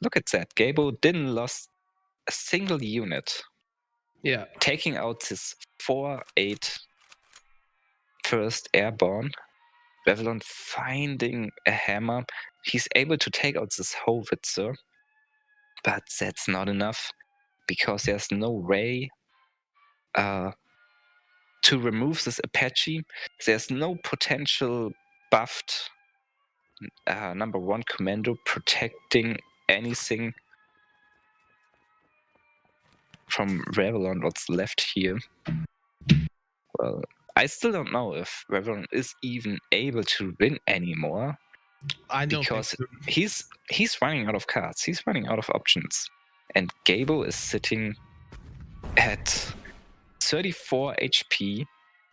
Look at that. Gabo didn't lose a single unit. Yeah. Taking out this 4-8 first airborne. Vavilon finding a hammer. He's able to take out this howitzer. But that's not enough because there's no way to remove this Apache. There's no potential buffed number one commando protecting anything from Vavilon what's left here. Well, I still don't know if Vavilon is even able to win anymore. I don't because think so. he's running out of cards. He's running out of options. And Gabo is sitting at 34 HP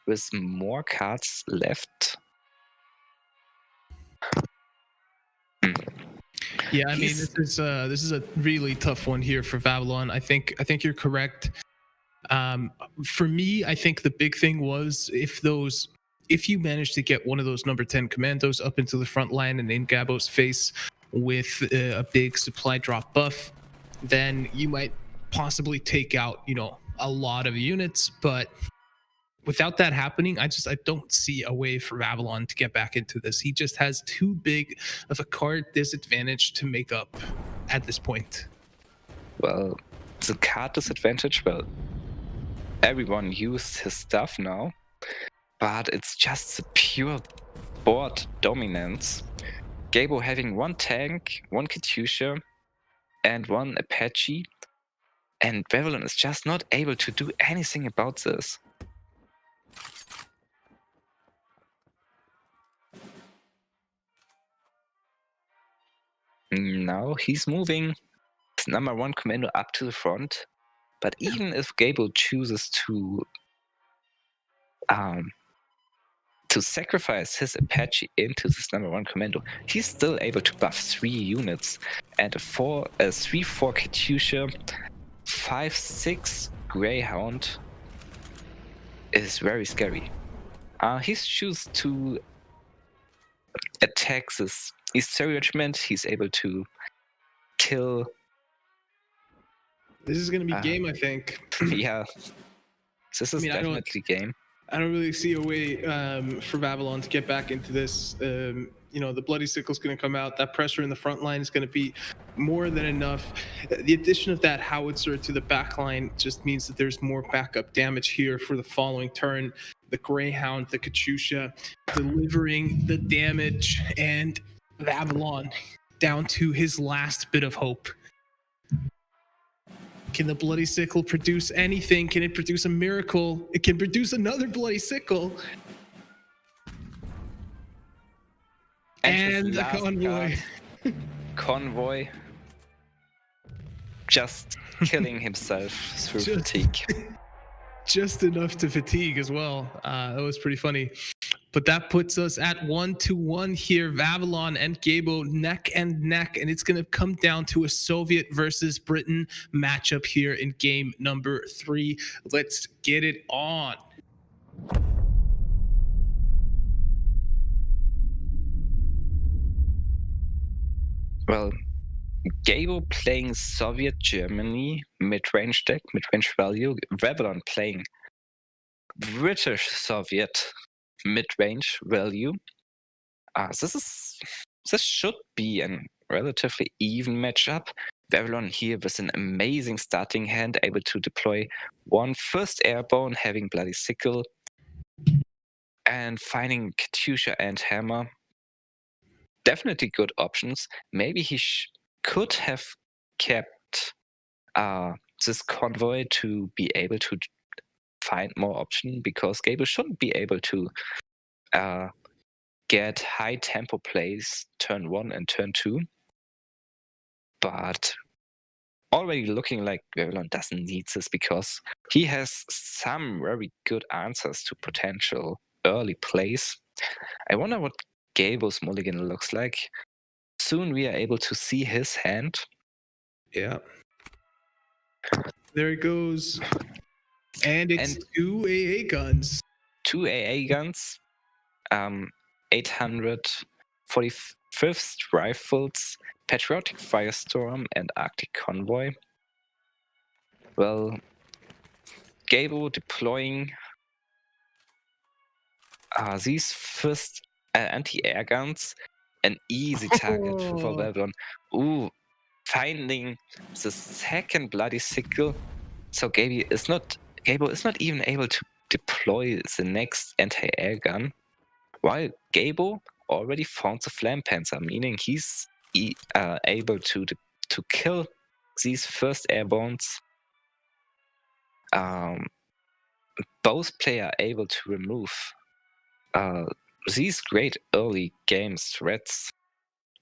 with more cards left. Yeah, I mean, this is a really tough one here for Vavilon. I think you're correct. For me, I think the big thing was if you manage to get one of those number 10 commandos up into the front line and in Gabo's face with a big supply drop buff, then you might possibly take out, a lot of units. But without that happening, I don't see a way for Vavilon to get back into this. He just has too big of a card disadvantage to make up at this point. Well, the card disadvantage, well, everyone used his stuff now, but it's just the pure board dominance. Gabo having one tank, one Katyusha, and one Apache, and Vavilon is just not able to do anything about this. Now he's moving his number 1 commando up to the front, but even if Gabo chooses to sacrifice his Apache into this number 1 commando, he's still able to buff 3 units and a 3/4 Katyusha, 5/6 Greyhound is very scary. He chooses to attack this Easter regiment. He's able to kill. This is going to be game, I think. Yeah, this is definitely game. I don't really see a way for Vavilon to get back into this. The Bloody Sickle's going to come out. That pressure in the front line is going to be more than enough. The addition of that howitzer to the back line just means that there's more backup damage here for the following turn. The Greyhound, the Katyusha, delivering the damage, and Vavilon down to his last bit of hope. Can the Bloody Sickle produce anything? Can it produce a miracle? It can produce another Bloody Sickle. And the convoy. Convoy just killing himself through fatigue. Just enough to fatigue as well. That was pretty funny. But that puts us at 1-1 here. Vavilon and Gabo neck and neck, and it's going to come down to a Soviet versus Britain matchup here in game number 3. Let's get it on. Well, Gabo playing Soviet Germany mid-range deck, mid-range value. Vavilon playing British Soviet mid-range value. This should be a relatively even matchup. Vavilon here with an amazing starting hand, able to deploy one first airborne, having Bloody Sickle, and finding Katyusha and Hammer. Definitely good options. Maybe he could have kept this convoy to be able to find more options, because Gabo shouldn't be able to get high tempo plays turn 1 and turn 2. But already looking like Vavilon doesn't need this, because he has some very good answers to potential early plays. I wonder what Gabo's mulligan looks like. Soon we are able to see his hand. Yeah. There it goes. And it's 2 AA guns. 2 AA guns. 845th Rifles, Patriotic Firestorm, and Arctic Convoy. Well, Gabo deploying these first anti-air guns, an easy target for Vavilon. Ooh, finding the second Bloody Sickle. So Gabo is not even able to deploy the next anti-air gun, while Gabo already found the Flame Panzer, meaning he's able to kill these first airbornes. Both players are able to remove these great early game threats.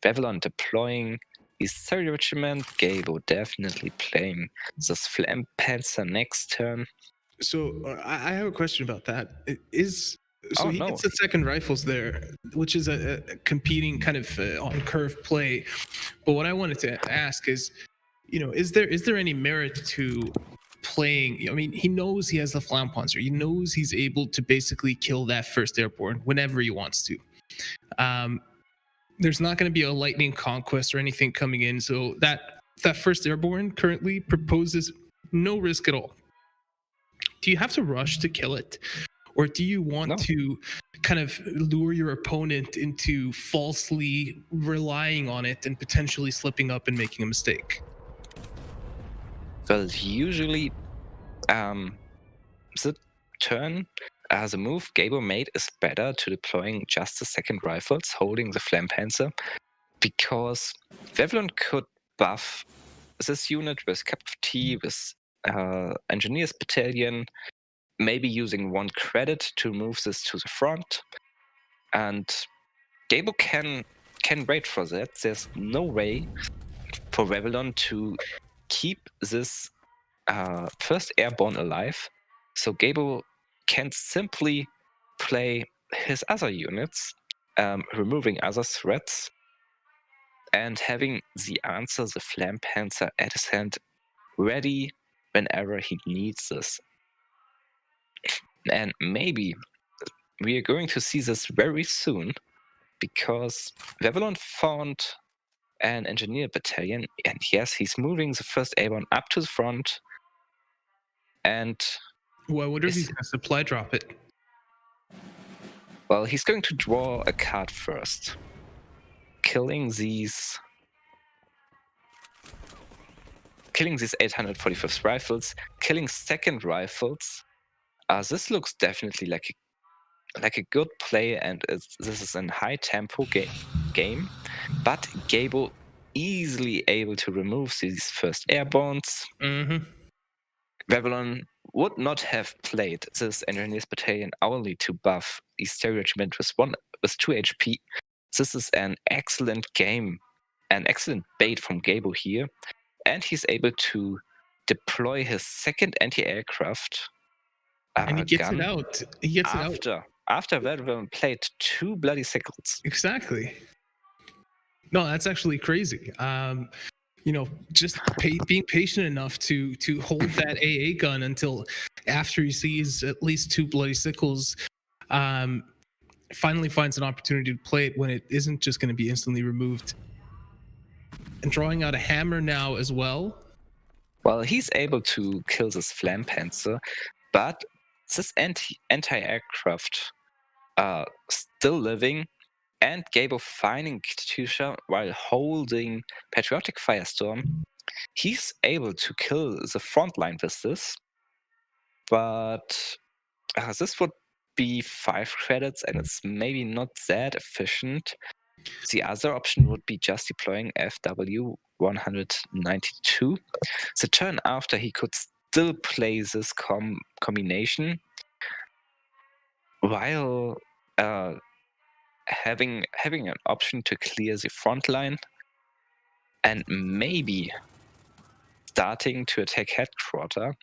Vavilon deploying his third regiment, Gabo definitely playing this Flame Panzer next turn. So I have a question about that. Is So Oh he no, gets the second rifles there, which is a competing kind of on curve play. But what I wanted to ask is, is there any merit to playing? I mean, he knows he has the Flampanzer. He knows he's able to basically kill that first airborne whenever he wants to. There's not going to be a lightning conquest or anything coming in, so that first airborne currently proposes no risk at all. Do you have to rush to kill it, or do you want No. to kind of lure your opponent into falsely relying on it and potentially slipping up and making a mistake? Well, usually, the turn the move Gabo made is better to deploying just the second rifles holding the Flampanzer, because Vavilon could buff this unit with Cup of Tea, with Engineers Battalion, maybe using 1 credit to move this to the front, and Gabo can wait for that. There's no way for Vavilon to keep this first airborne alive, so Gabo can simply play his other units, removing other threats, and having the answer, the Flampanzer, at his hand, ready whenever he needs this. And maybe we are going to see this very soon, because Vavilon found an engineer battalion, and yes, he's moving the first airborne up to the front, and Well, I wonder if he's going to supply drop it. well, he's going to draw a card first, killing these 845th rifles, killing second rifles. This looks definitely like a good play, and this is a high tempo game. But Gabo easily able to remove these first airbornes. Mm-hmm. Vavilon would not have played this Engineers Battalion hourly to buff the Stereo Regiment with 2 HP. This is an excellent game, an excellent bait from Gabo here, and he's able to deploy his second anti-aircraft And he gets gun it out. He gets it out. after Vavilon played 2 bloody sickles. Exactly. No, that's actually crazy. Just being patient enough to hold that AA gun until after he sees at least 2 bloody sickles, finally finds an opportunity to play it when it isn't just going to be instantly removed. And drawing out a hammer now as well. Well, he's able to kill this Flampanzer, but this anti-aircraft still living, and Gabo finding Katusha while holding Patriotic Firestorm. He's able to kill the front line with this, but this would be 5 credits, and it's maybe not that efficient. The other option would be just deploying FW 192. The turn after, he could still play this combination while having an option to clear the front line, and maybe starting to attack headquarter.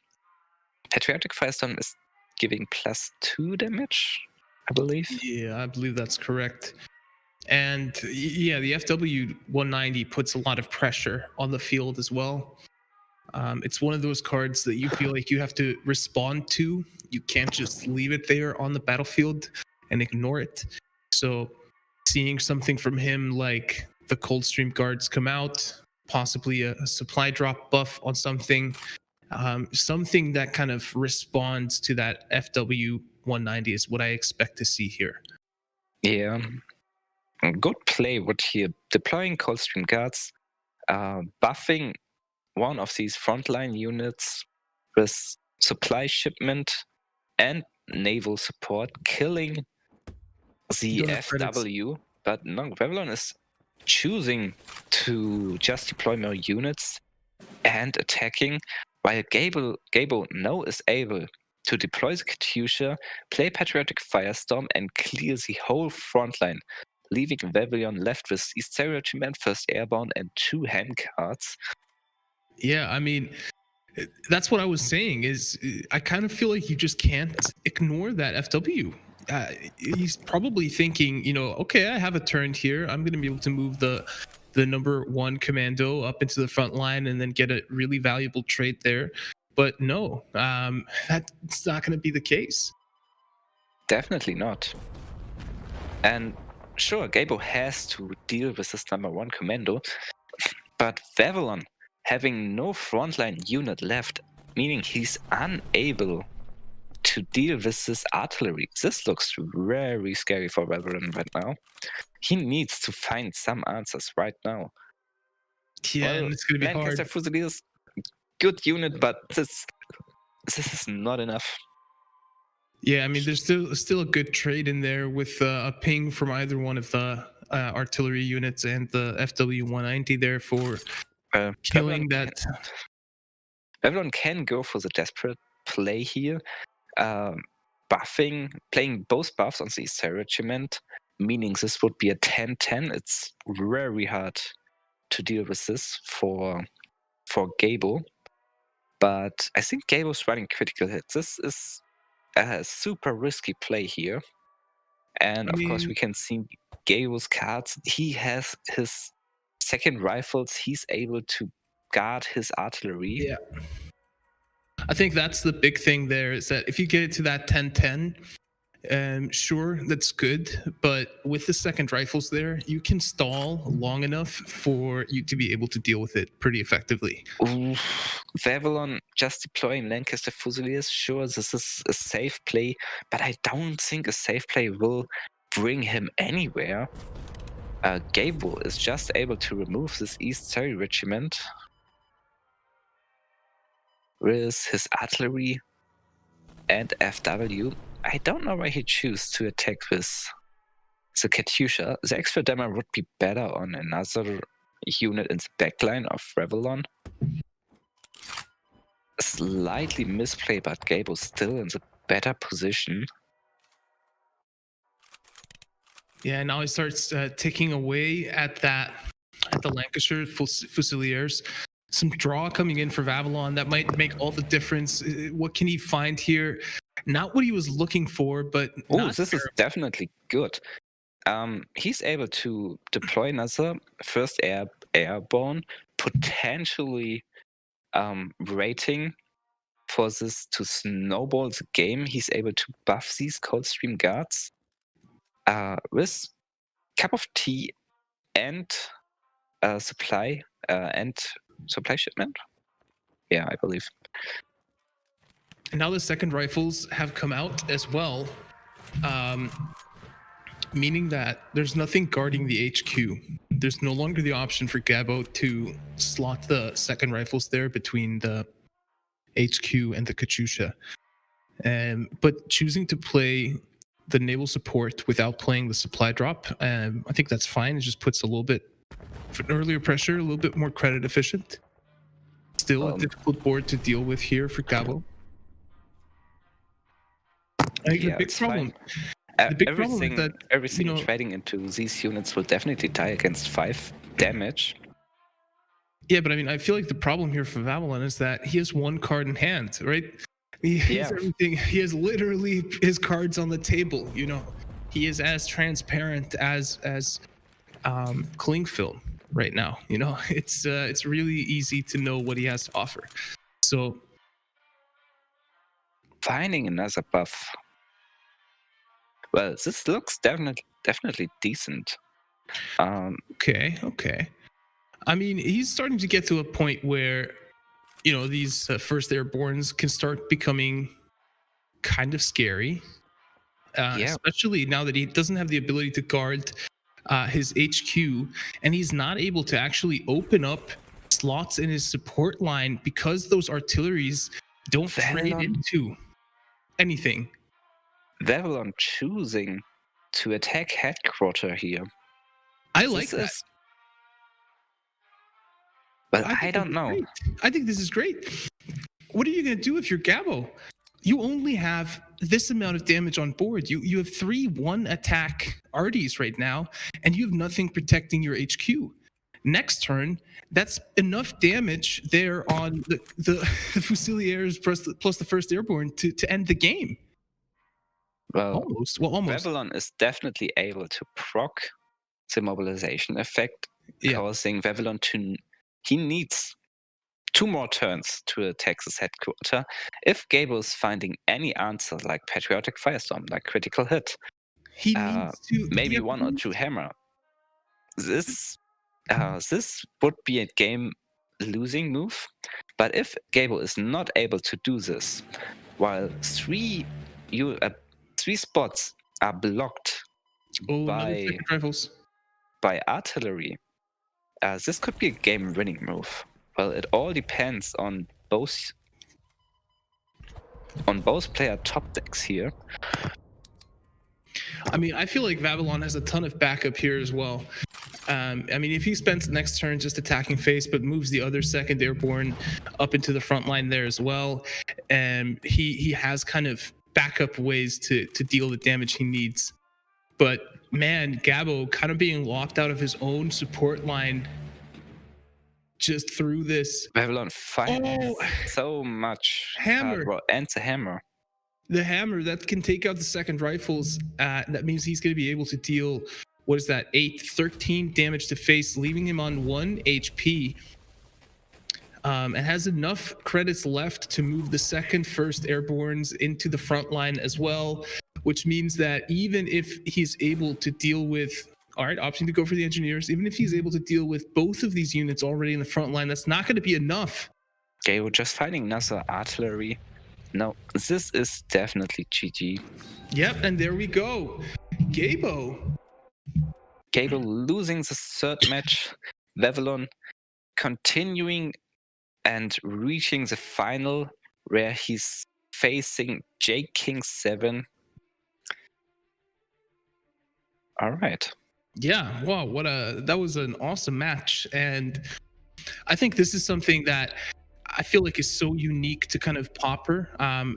Patriotic Firestorm is giving +2 damage, I believe. Yeah, I believe that's correct. And yeah, the FW 190 puts a lot of pressure on the field as well. It's one of those cards that you feel like you have to respond to. You can't just leave it there on the battlefield and ignore it. So seeing something from him like the Coldstream Guards come out, possibly a supply drop buff on something, something that kind of responds to that FW 190 is what I expect to see here. Yeah. Good play what here, deploying Coldstream Guards, buffing one of these frontline units with supply shipment and naval support, killing the FW. But no, Vavilon is choosing to just deploy more units and attacking, while Gabo now is able to deploy the Katusha, play Patriotic Firestorm, and clear the whole frontline, leaving Vavilon left with the Stereo Regiment, 1st Airborne, and 2 hand cards. Yeah, I mean, that's what I was saying, is I kind of feel like you just can't ignore that FW. he's probably thinking, okay, I have a turn here. I'm going to be able to move the number 1 commando up into the front line and then get a really valuable trait there. But no, that's not going to be the case. Definitely not. And sure, Gabo has to deal with this number 1 commando, but Vavilon having no frontline unit left, meaning he's unable to deal with this artillery. This looks very scary for Vavilon right now. He needs to find some answers right now. Yeah, and it's going to be hard. Lancaster Fusiliers, good unit, but this is not enough. Yeah, I mean, there's still a good trade in there with a ping from either one of the artillery units and the FW-190 there for killing that. Vavilon can go for the desperate play here, playing both buffs on the East Regiment, meaning this would be a 10-10. It's very hard to deal with this for Gabo, but I think Gabo's running critical hits. This is a super risky play here, and of course we can see Gabo's cards. He has his second rifles. He's able to guard his artillery. Yeah, I think that's the big thing there, is that if you get it to that 10-10, sure, that's good, but with the second rifles there, you can stall long enough for you to be able to deal with it pretty effectively. Ooh, Vavilon just deploying Lancaster Fusiliers, sure, this is a safe play, but I don't think a safe play will bring him anywhere. Gabo is just able to remove this East Surrey Regiment with his artillery and FW. I don't know why he chooses to attack with the Katyusha. The extra damage would be better on another unit in the backline of Vavilon. Slightly misplay, but Gabo's still in the better position. Yeah, now he starts ticking away at the Lancashire Fusiliers. Some draw coming in for Vavilon that might make all the difference. What can he find here? Not what he was looking for, but this is definitely good. He's able to deploy another first airborne, potentially rating for this to snowball the game. He's able to buff these Coldstream guards with cup of tea and supply shipment. Yeah, I believe. And now the second rifles have come out as well, meaning that there's nothing guarding the HQ. There's no longer the option for Gabo to slot the second rifles there between the HQ and the Katyusha. But choosing to play the naval support without playing the supply drop, I think that's fine. It just puts a little bit earlier pressure, a little bit more credit efficient. Still a difficult board to deal with here for Gabo. I think the big problem. The big problem is that everything trading into these units will definitely die against 5 damage. Yeah, but I mean, I feel like the problem here for Vavilon is that he has 1 card in hand, right? He has everything. He has literally his cards on the table. He is as transparent as cling film right now. It's really easy to know what he has to offer. So finding another buff. Well, this looks definitely decent. Okay. I mean, he's starting to get to a point where, these first airbornes can start becoming kind of scary. Especially now that he doesn't have the ability to guard his HQ, and he's not able to actually open up slots in his support line because those artilleries don't trade into anything. Vavilon choosing to attack headquarter here. I like that. Well, I don't know. Great. I think this is great. What are you going to do if you're Gabo? You only have this amount of damage on board. You have 3 1-attack arties right now, and you have nothing protecting your HQ. Next turn, that's enough damage there on the Fusiliers plus the first airborne to end the game. Well, Almost. Well, almost. Vavilon is definitely able to proc the mobilization effect, causing Vavilon to. He needs 2 more turns to attack this headquarter. If Gabo is finding any answer like Patriotic Firestorm, like critical hit, He needs to maybe 1 or 2 hammer. This would be a game losing move. But if Gabo is not able to do this, while 3 spots are blocked by artillery, this could be a game-winning move. Well, it all depends on both player top decks here. I mean, I feel like Vavilon has a ton of backup here as well. I mean, if he spends the next turn just attacking face, but moves the other second airborne up into the front line there as well, and he has kind of backup ways to deal the damage he needs. But man, Gabo kind of being locked out of his own support line just through this. Vavilon finds so much hammer and the hammer. The hammer that can take out the second rifles. That means he's going to be able to deal, 13 damage to face, leaving him on 1 HP. And has enough credits left to move the second first airbornes into the front line as well, which means that even if he's able to deal with, all right, option to go for the engineers, even if he's able to deal with both of these units already in the front line, that's not going to be enough. Okay, we're just finding another artillery. No, this is definitely GG. Yep, and there we go. Gabo losing the third match. Vavilon continuing and reaching the final where he's facing J King 7. All right. Yeah, wow, that was an awesome match. And I think this is something that I feel like is so unique to kind of Pauper.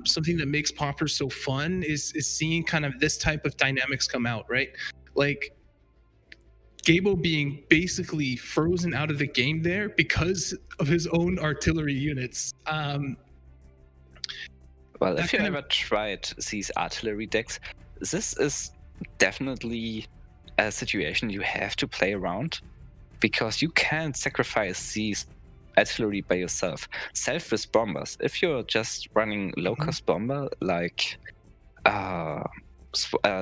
Something that makes Pauper so fun is seeing kind of this type of dynamics come out, right? Like Gabo being basically frozen out of the game there because of his own artillery units. Well, if you ever tried these artillery decks, this is definitely a situation you have to play around, because you can't sacrifice these artillery by yourself. Self-with bombers. If you're just running low-cost bomber like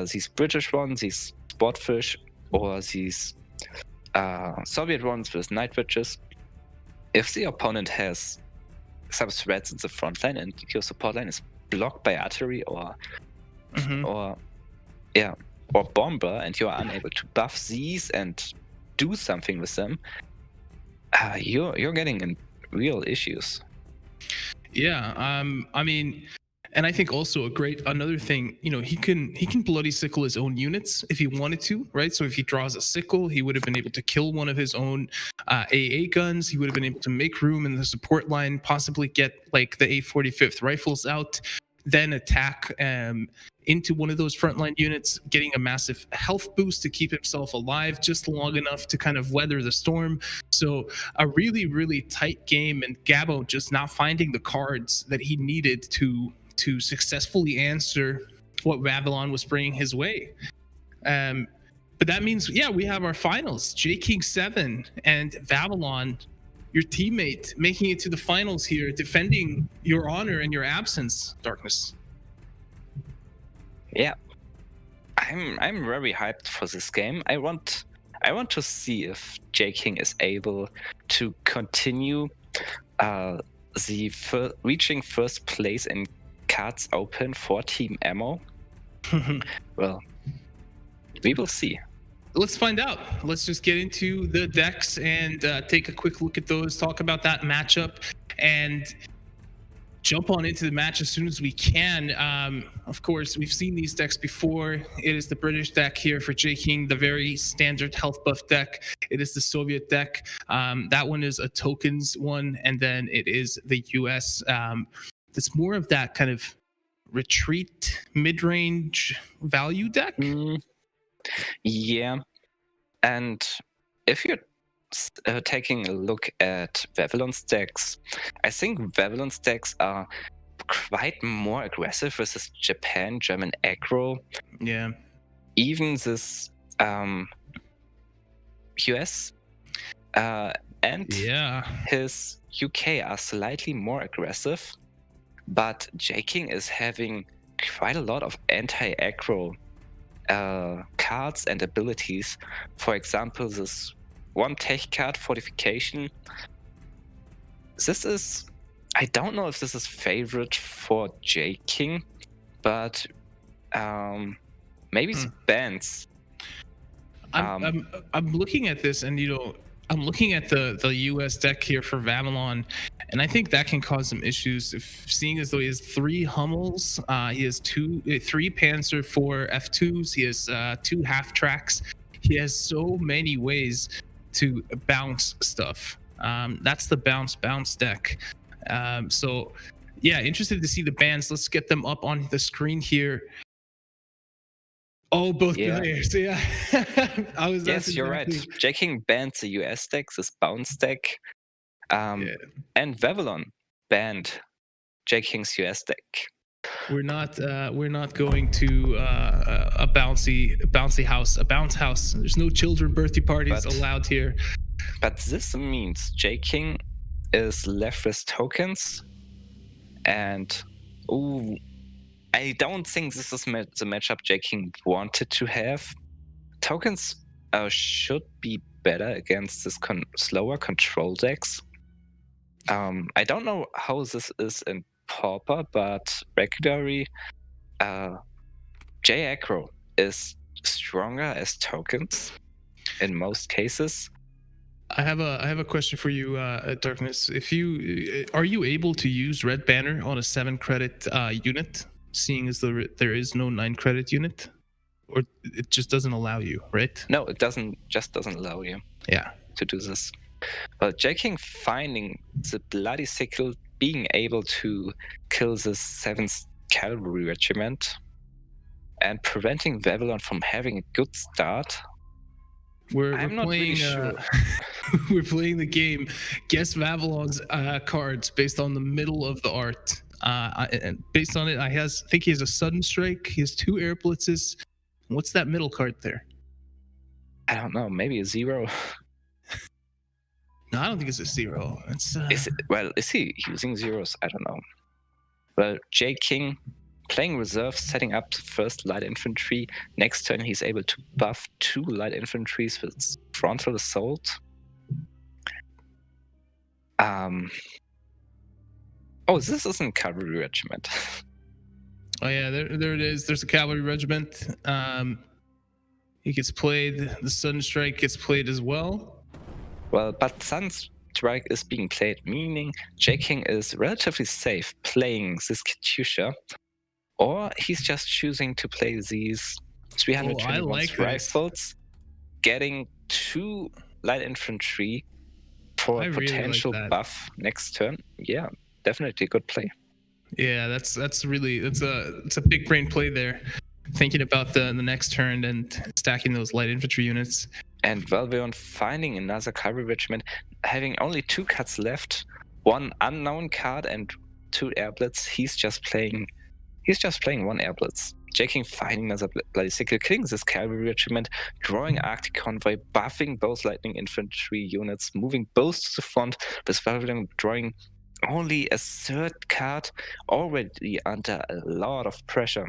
these British ones, these Spotfish, or these Soviet ones with Night Witches, if the opponent has some threats in the front line and your support line is blocked by artillery or bomber, and you are unable to buff these and do something with them, you're getting in real issues. Yeah, I mean, and I think also another thing, he can bloody sickle his own units if he wanted to, right? So if he draws a sickle, he would have been able to kill one of his own AA guns. He would have been able to make room in the support line, possibly get like the A45th rifles out, then attack into one of those frontline units, getting a massive health boost to keep himself alive just long enough to kind of weather the storm. So a really, really tight game, and Gabo just not finding the cards that he needed to successfully answer what Vavilon was bringing his way. But that means, we have our finals. J King 7 and Vavilon, your teammate, making it to the finals here, defending your honor and your absence, Darkness. Yeah, I'm very hyped for this game. I want to see if J King is able to continue reaching first place in Cards Open for Team Ammo. Well, we will see. Let's find out. Let's just get into the decks and take a quick look at those, talk about that matchup, and jump on into the match as soon as we can. Of course, we've seen these decks before. It is the British deck here for J King, the very standard health buff deck. It is the Soviet deck. That one is a tokens one, and then it is the US. It's more of that kind of retreat, mid-range value deck. Yeah, and if you're taking a look at Vavilon's decks, I think Vavilon's decks are quite more aggressive versus Japan, German aggro. Yeah. Even this US and his UK are slightly more aggressive, but J-King is having quite a lot of anti-aggro cards and abilities. For example, this one tech card, Fortification. This is, I don't know if this is favorite for J-King, but maybe the bans. I'm looking at this, and I'm looking at the US deck here for Vavilon, and I think that can cause some issues. Seeing as though he has 3 Hummels, he has 3 Panzer 4 F2s, he has 2 half tracks. He has so many ways to bounce stuff. That's the bounce deck. So yeah, interested to see the bans. Let's get them up on the screen here. Oh, both players. Yeah. Yes, you're right. J-King banned the US deck, this bounce deck. And Vavilon banned J-King's US deck. We're not going to a bouncy house, a bounce house. There's no children birthday parties allowed here. But this means J-King is left with tokens, and I don't think this is the matchup J-King wanted to have. Tokens should be better against this slower control decks. I don't know how this is in Pauper, but regularly, J-Aggro is stronger as tokens in most cases. I have a question for you, Darkness. Are you able to use Red Banner on a 7 credit unit, seeing as there is no 9 credit unit, or it just doesn't allow you, right? No, it doesn't allow you. Yeah. To do this. But J-King finding the Bloody Sickle, being able to kill this 7th Cavalry Regiment, and preventing Vavilon from having a good start. I'm not really sure. We're playing the game. Guess Vavilon's cards based on the middle of the art. And based on it, I think he has a sudden strike. He has 2 air blitzes. What's that middle card there? I don't know. Maybe a 0. No, I don't think it's a 0. It's is he using zeros? I don't know. Well, J-King playing reserve, setting up the first light infantry. Next turn, he's able to buff 2 light infantries with frontal assault. Oh, this isn't cavalry regiment. Oh yeah, there it is. There's a cavalry regiment. He gets played. The Sun Strike gets played as well. Well, but Sun Strike is being played, meaning J-King is relatively safe playing this Katyusha, or he's just choosing to play these 321 rifles, getting 2 light infantry for a potential buff next turn. Yeah, definitely a good play. Yeah, that's a big brain play there. Thinking about the next turn and stacking those light infantry units. And Vavilon finding another cavalry regiment, having only 2 cards left, 1 unknown card and 2 air blitz. He's just playing 1 air blitz. J-King finding another bloody sickle, killing this cavalry regiment, drawing Arctic convoy, buffing both lightning infantry units, moving both to the front, with Vavilon drawing only a 3rd card, already under a lot of pressure.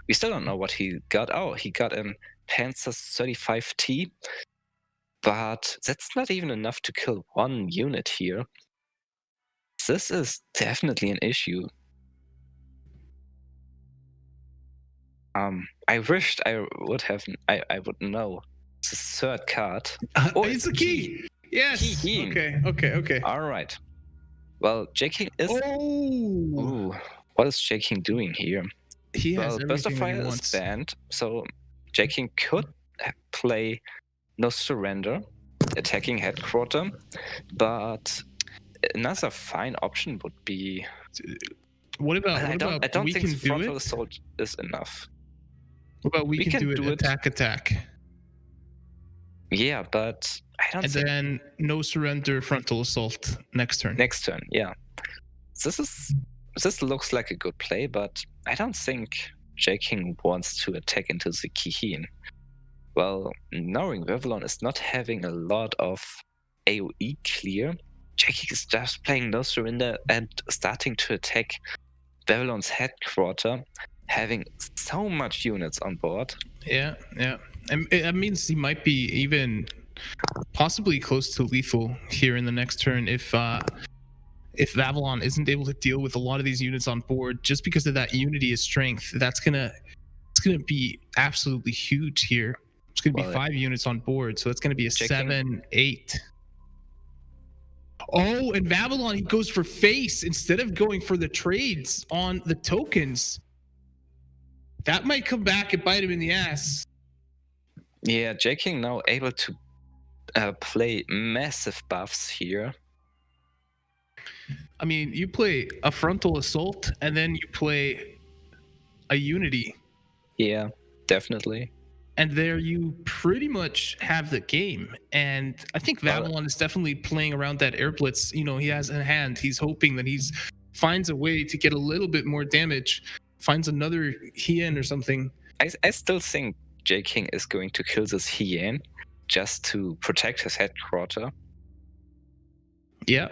We still don't know what he got. Oh, he got an Panzer 35T, but that's not even enough to kill 1 unit here. This is definitely an issue. I wished I would know the 3rd card. It's a key. Yes. Key. Okay. All right. Well, J-King is. Oh. What is J-King doing here? He has Burst of everything Fire is banned, so J-King could play No Surrender, attacking headquarter, but another fine option would be. What about? I don't think frontal assault is enough. What about we can do it attack? Yeah, but I don't. And then no surrender frontal assault next turn. Next turn, yeah. This is this looks like a good play, but I don't think J-King wants to attack into the Kihin. Well, knowing Vavilon is not having a lot of AoE clear, J-King is just playing no surrender and starting to attack Vavilon's headquarter, having so much units on board. Yeah. And that means he might be even possibly close to lethal here in the next turn if Vavilon isn't able to deal with a lot of these units on board just because of that unity of strength. It's gonna be absolutely huge here. It's gonna be 5 units on board, so that's gonna be a 7-8. Oh, and Vavilon, he goes for face instead of going for the trades on the tokens. That might come back and bite him in the ass. Yeah, J-King now able to play massive buffs here. I mean, you play a frontal assault and then you play a unity. Yeah, definitely. And there you pretty much have the game. And I think Vavilon is definitely playing around that air blitz, he has in hand. He's hoping that he's finds a way to get a little bit more damage, finds another Hien or something. I still think J-King is going to kill this Hien just to protect his headquarter. Yeah.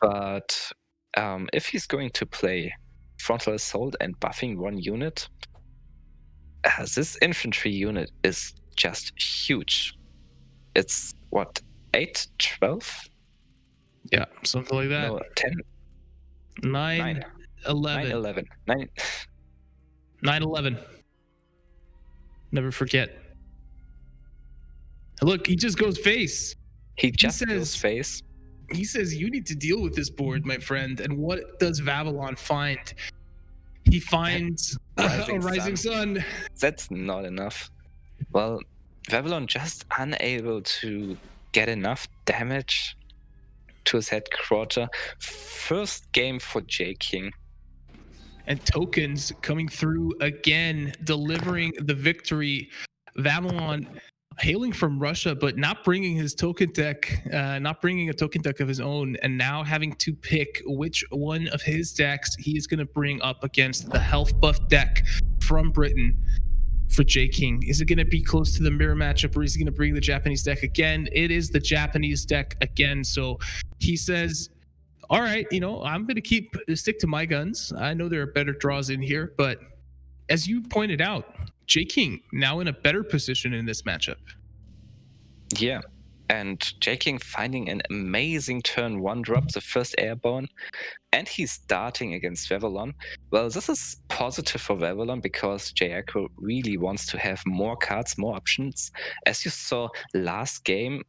But if he's going to play frontal assault and buffing one unit, this infantry unit is just huge. It's what, 8, 12? Yeah, something like that. No, 10. 9, 11. 9, 11. 9, 11. Never forget. Look, he just goes face. He just goes face. He says, you need to deal with this board, my friend. And what does Vavilon find? He finds a rising sun. That's not enough. Well, Vavilon just unable to get enough damage to his headquarter. First game for J-King. And tokens coming through again, delivering the victory. Vavilon hailing from Russia, but not bringing his token deck, not bringing a token deck of his own, and now having to pick which one of his decks he is going to bring up against the health buff deck from Britain for J-King. Is it going to be close to the mirror matchup, or is he going to bring the Japanese deck again? It is the Japanese deck again. So he says, all right, I'm going to stick to my guns. I know there are better draws in here, but as you pointed out, J-King now in a better position in this matchup. Yeah, and J-King finding an amazing turn 1 drop, the first airborne, and he's starting against Vavilon. Well, this is positive for Vavilon because J-Echo really wants to have more cards, more options. As you saw last game,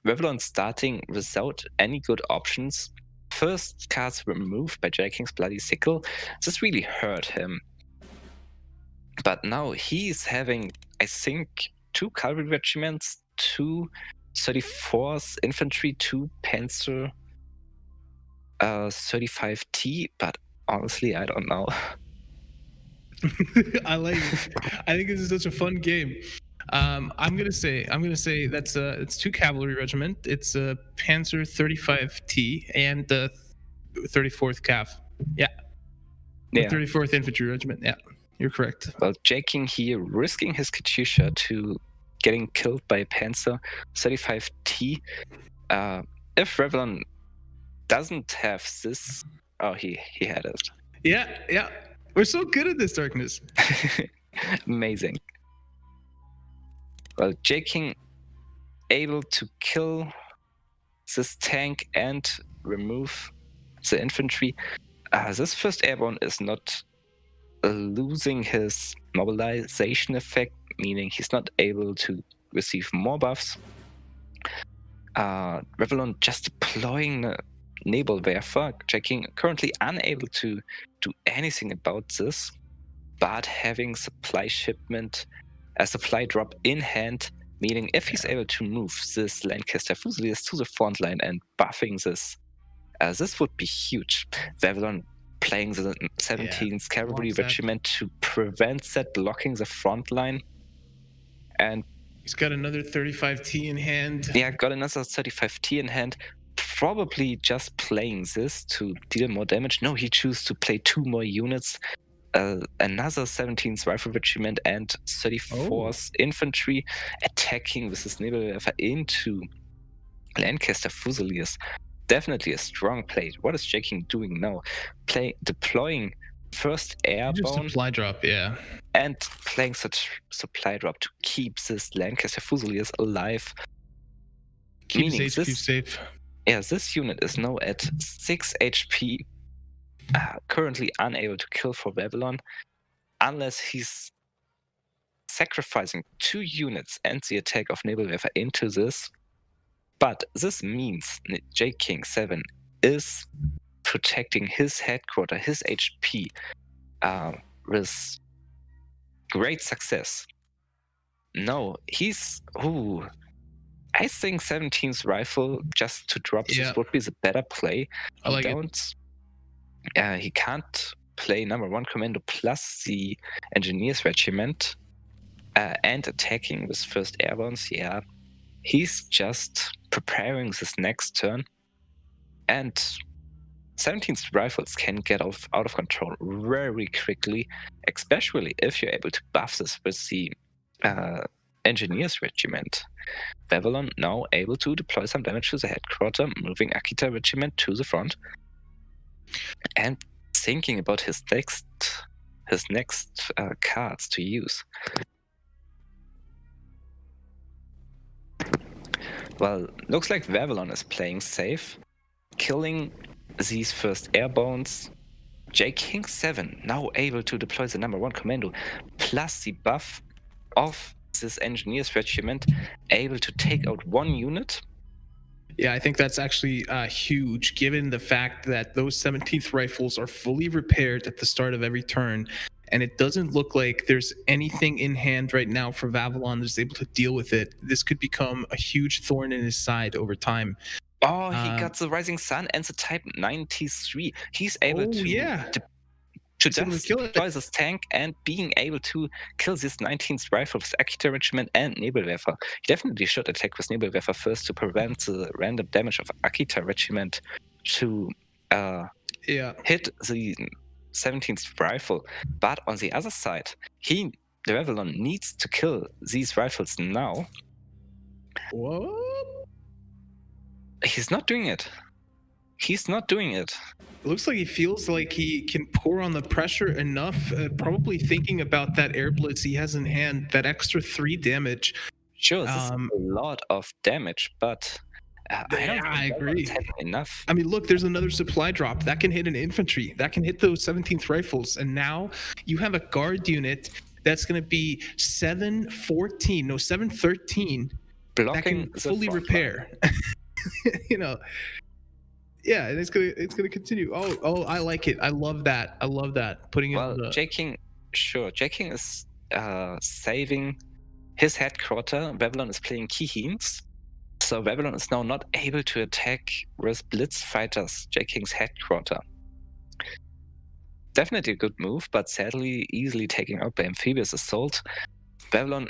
Vavilon starting without any good options. First cards were removed by J-King's Bloody Sickle. This really hurt him. But now he's having, I think, 2 cavalry regiments, 2 34th infantry, 2 Panzer 35T, but honestly, I don't know. I like it. I think this is such a fun game. I'm gonna say that's it's 2 cavalry regiment. It's a Panzer 35T and the 34th Cav. Yeah. 34th infantry regiment. Yeah. You're correct. Well, J-King here risking his Katyusha to getting killed by Panzer 35T. If Vavilon doesn't have this... Oh, he had it. Yeah. We're so good at this, Darkness. Amazing. Well, J-King able to kill this tank and remove the infantry. This first airborne is not losing his mobilization effect, meaning he's not able to receive more buffs. Vavilon just deploying the Nebelwerfer, J-King currently unable to do anything about this, but having supply drop in hand, meaning if he's able to move this Lancaster Fusiliers to the front line and buffing this, this would be huge. Vavilon playing the 17th Cavalry Regiment to prevent that blocking the front line. And he's got another 35T in hand. Yeah, got another 35T in hand. probably just playing this to deal more damage. No, he chose to play 2 more units, another 17th Rifle Regiment and 34th Infantry, attacking with his Nebelwerfer into Lancaster Fusiliers. Definitely a strong play. What is J-King doing now? Deploying first airborne. Just supply drop, yeah. And playing such supply drop to keep this Lancaster Fusiliers alive. Keep his HQ safe. Yeah, this unit is now at 6 HP, currently unable to kill for Vavilon, unless he's sacrificing 2 units and the attack of Nebelwerfer into this. But this means J-King 7 is protecting his headquarter, his HP, with great success. No, he's... I think 17th Rifle, just to drop this would be the better play. I like it. He can't play number 1 commando plus the Engineers Regiment and attacking with first airbornes. Yeah, he's just preparing this next turn. And 17th Rifles can get out of control very quickly, especially if you're able to buff this with the Engineers Regiment. Vavilon now able to deploy some damage to the headquarter, moving Akita Regiment to the front, and thinking about his next cards to use. Well, looks like Vavilon is playing safe, killing these first airbornes. J-King 7 now able to deploy the number 1 commando, plus the buff of this Engineers Regiment, able to take out 1 unit. Yeah, I think that's actually huge, given the fact that those 17th Rifles are fully repaired at the start of every turn, and it doesn't look like there's anything in hand right now for Vavilon that's able to deal with it. This could become a huge thorn in his side over time. Oh, he got the Rising Sun and the Type 93. He's able to just deploy this tank and being able to kill this 19th Rifle with Akita Regiment and Nebelwerfer. He definitely should attack with Nebelwerfer first to prevent the random damage of Akita Regiment to hit the 17th Rifle. But on the other side, the Vavilon needs to kill these rifles now. What? He's not doing it. It looks like he feels like he can pour on the pressure enough, probably thinking about that air blitz he has in hand, that extra 3 damage. Sure, this is a lot of damage, but I agree. Enough. I mean, look, there's another supply drop that can hit an infantry, that can hit those 17th Rifles, and now you have a guard unit that's going to be 713 blocking that can fully repair. Yeah, and it's gonna continue. Oh, I like it. I love that. Putting it. J-King is saving his headquarter. Vavilon is playing Kihins, so Vavilon is now not able to attack with Blitz fighters J-King's headquarter. Definitely a good move, but sadly easily taken out by Amphibious Assault. Vavilon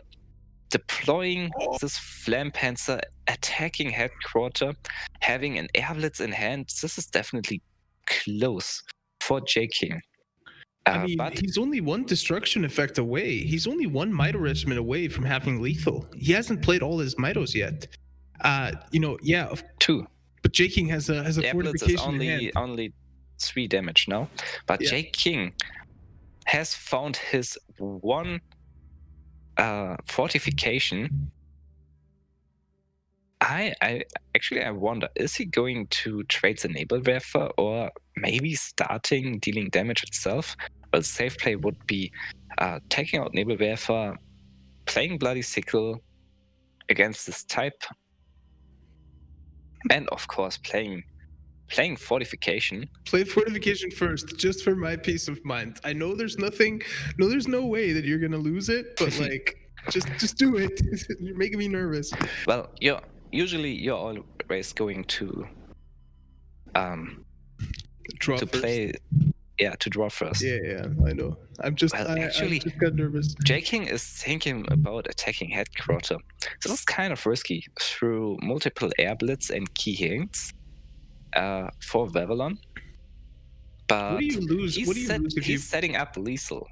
deploying this Flam Panzer, attacking headquarter, having an air blitz in hand. This is definitely close for J-King. But he's only 1 destruction effect away. He's only 1 Mito regiment away from having lethal. He hasn't played all his Mitos yet. 2. But J-King has a fortification in hand. Only 3 damage now. But J-King has found his 1 fortification. I wonder, is he going to trade the Nebelwerfer or maybe starting dealing damage itself? Well, safe play would be taking out Nebelwerfer, playing Bloody Sickle against this type, and of course playing fortification. Play fortification first, just for my peace of mind. I know there's no way that you're gonna lose it, but just do it. You're making me nervous. Well, you're always going to draw to first. play. Yeah, to draw first. Yeah, I know. I just got nervous. J-King is thinking about attacking headquarter. This is kind of risky through multiple air blitz and key hints. for Vavilon. But What do you lose? What do you lose if he's setting up lethal.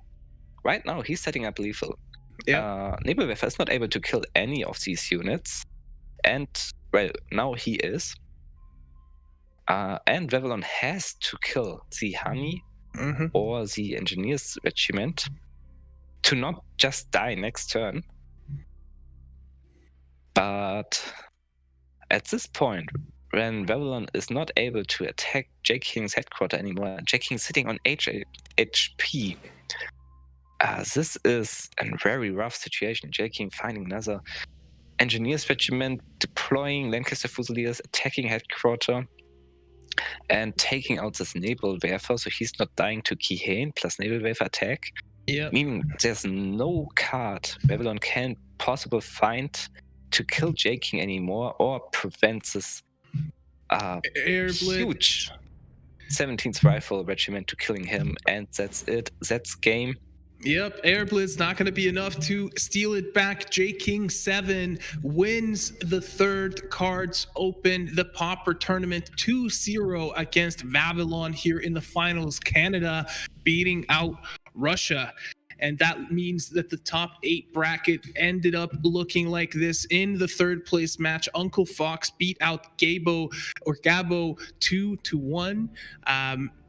Right now, he's setting up lethal. Yeah. Nebelwerfer is not able to kill any of these units. And, well, now he is. And Vavilon has to kill the honey or the engineer's regiment to not just die next turn. But at this point, when Vavilon is not able to attack J King's headquarters anymore, J King sitting on 8 HP, this is a very rough situation. J King finding another engineer's regiment, deploying Lancaster Fusiliers, attacking headquarters, and taking out this Nebelwerfer, so he's not dying to Kihane plus Nebelwerfer attack. Yeah. Meaning there's no card Vavilon can possibly find to kill J King anymore or prevent this huge 17th Rifle Regiment to killing him, and that's it. That's game. Yep, Air Blitz not going to be enough to steal it back. J King 7 wins the third Cards Open, the Pauper tournament 2-0 against Vavilon here in the finals. Canada beating out Russia. And that means that the top 8 bracket ended up looking like this. In the third place match, Uncle Fox beat out Gabo 2-1.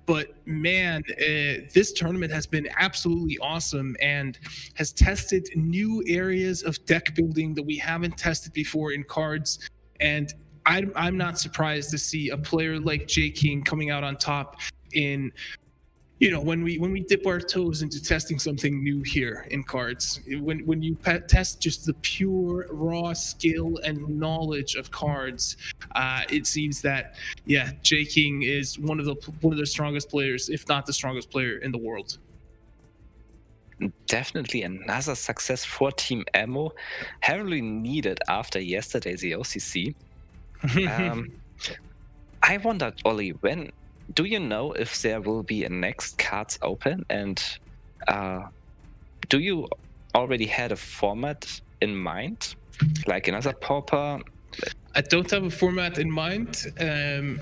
But man, this tournament has been absolutely awesome and has tested new areas of deck building that we haven't tested before in cards. And I'm not surprised to see a player like J King coming out on top in, you know, when we dip our toes into testing something new here in cards. When you test just the pure raw skill and knowledge of cards, it seems that J King is one of the strongest players, if not the strongest player in the world. Definitely another success for Team Ammo, heavily needed after yesterday the OCC. I wondered, Oli, when do you know if there will be a next Cards Open, and do you already had a format in mind, like another Pauper? I don't have a format in mind. I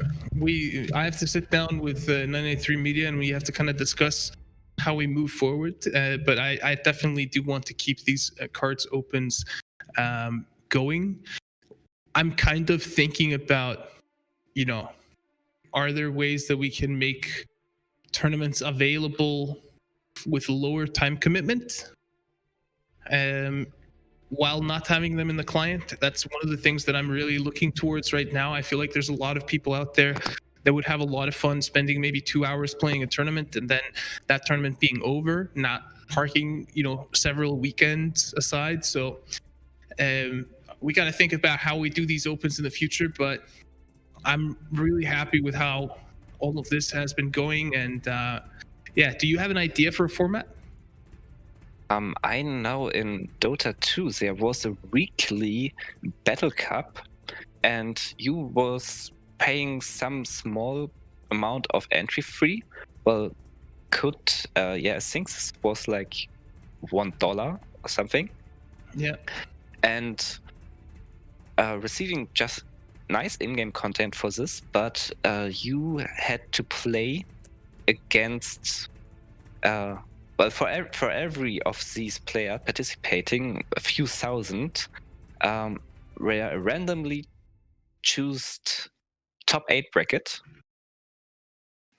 have to sit down with 983 Media, and we have to kind of discuss how we move forward. But I definitely do want to keep these Cards Opens going. I'm kind of thinking about, you know, are there ways that we can make tournaments available with lower time commitment while not having them in the client? That's one of the things that I'm really looking towards right now. I feel like there's a lot of people out there that would have a lot of fun spending maybe 2 hours playing a tournament and then that tournament being over, not parking, you know, several weekends aside. So we got to think about how we do these opens in the future, but I'm really happy with how all of this has been going. And do you have an idea for a format? I know in Dota 2 there was a weekly Battle Cup, and you was paying some small amount of entry fee. Well, I think this was like $1 or something. Yeah. And receiving just nice in-game content for this, but you had to play against for every of these players participating, a few thousand randomly choose top 8 bracket,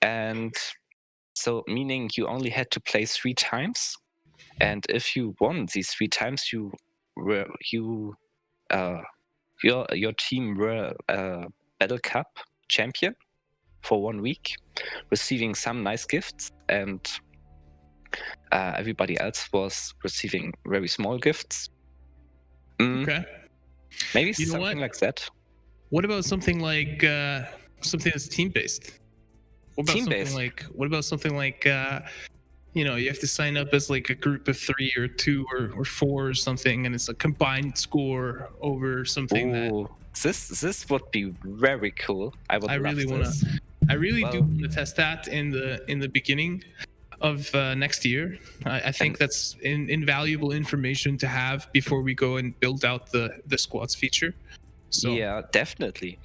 and so meaning you only had to play 3 times, and if you won these 3 times, your team were Battle Cup champion for 1 week, receiving some nice gifts, and everybody else was receiving very small gifts. Okay. Maybe something like that. What about something like something that's team-based? What about something like you know, you have to sign up as like a group of 3 or 2 or 4 or something, and it's a combined score over something. This would be very cool. I really do want to test that in the beginning of next year. I think that's invaluable information to have before we go and build out the squads feature. So yeah, definitely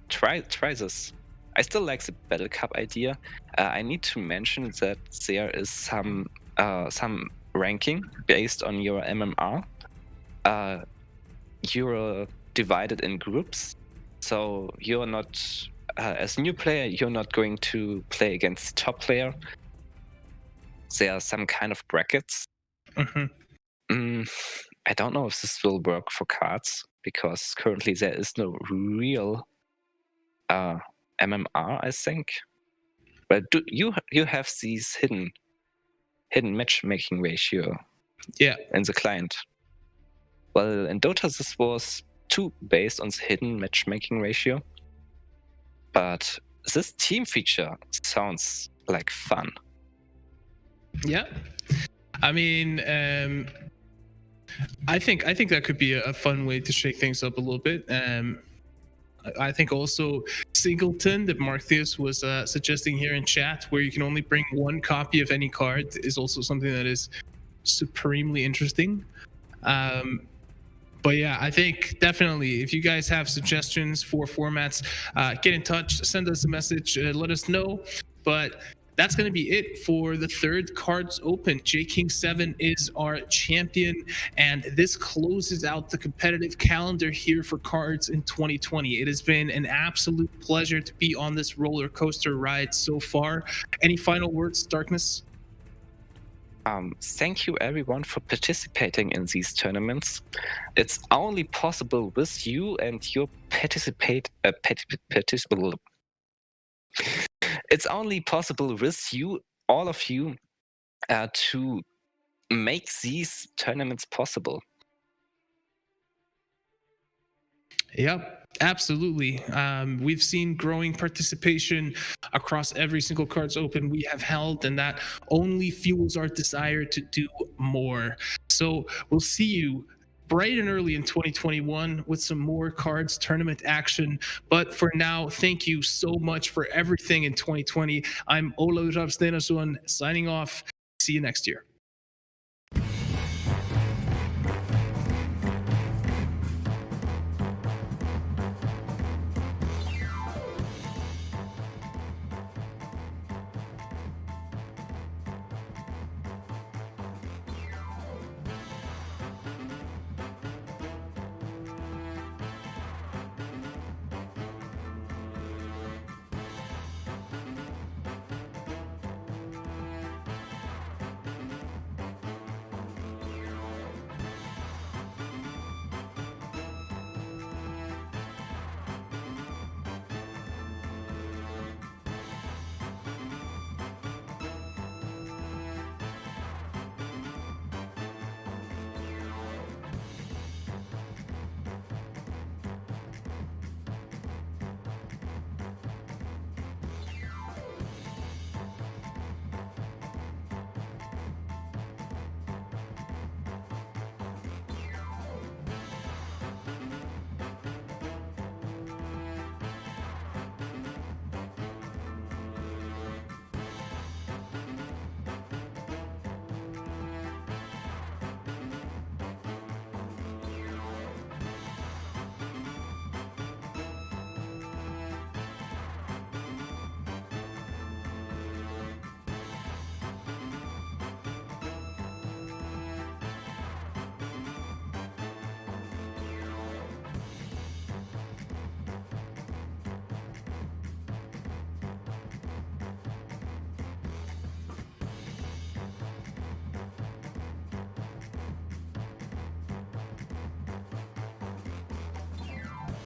try this. I still like the Battle Cup idea. I need to mention that there is some ranking based on your MMR. You're divided in groups, so you're not, as a new player, you're not going to play against the top player. There are some kind of brackets. I don't know if this will work for cards, because currently there is no real MMR, I think. But you have these hidden matchmaking ratio in the client. Well, in Dota this was too based on the hidden matchmaking ratio. But this team feature sounds like fun. Yeah. I mean, I think that could be a fun way to shake things up a little bit. I think also Singleton that Martheus was suggesting here in chat, where you can only bring one copy of any card, is also something that is supremely interesting. But yeah, I think definitely if you guys have suggestions for formats, get in touch, send us a message, let us know. But that's going to be it for the third Cards Open. JKing7 is our champion, and this closes out the competitive calendar here for Cards in 2020. It has been an absolute pleasure to be on this roller coaster ride so far. Any final words, Darkness? Thank you everyone for participating in these tournaments. It's only possible with you and your It's only possible with you, all of you, to make these tournaments possible. Yep, absolutely. We've seen growing participation across every single Cards Open we have held, and that only fuels our desire to do more. So we'll see you bright and early in 2021 with some more cards tournament action. But for now, thank you so much for everything in 2020. I'm Oli Darkness signing off. See you next year.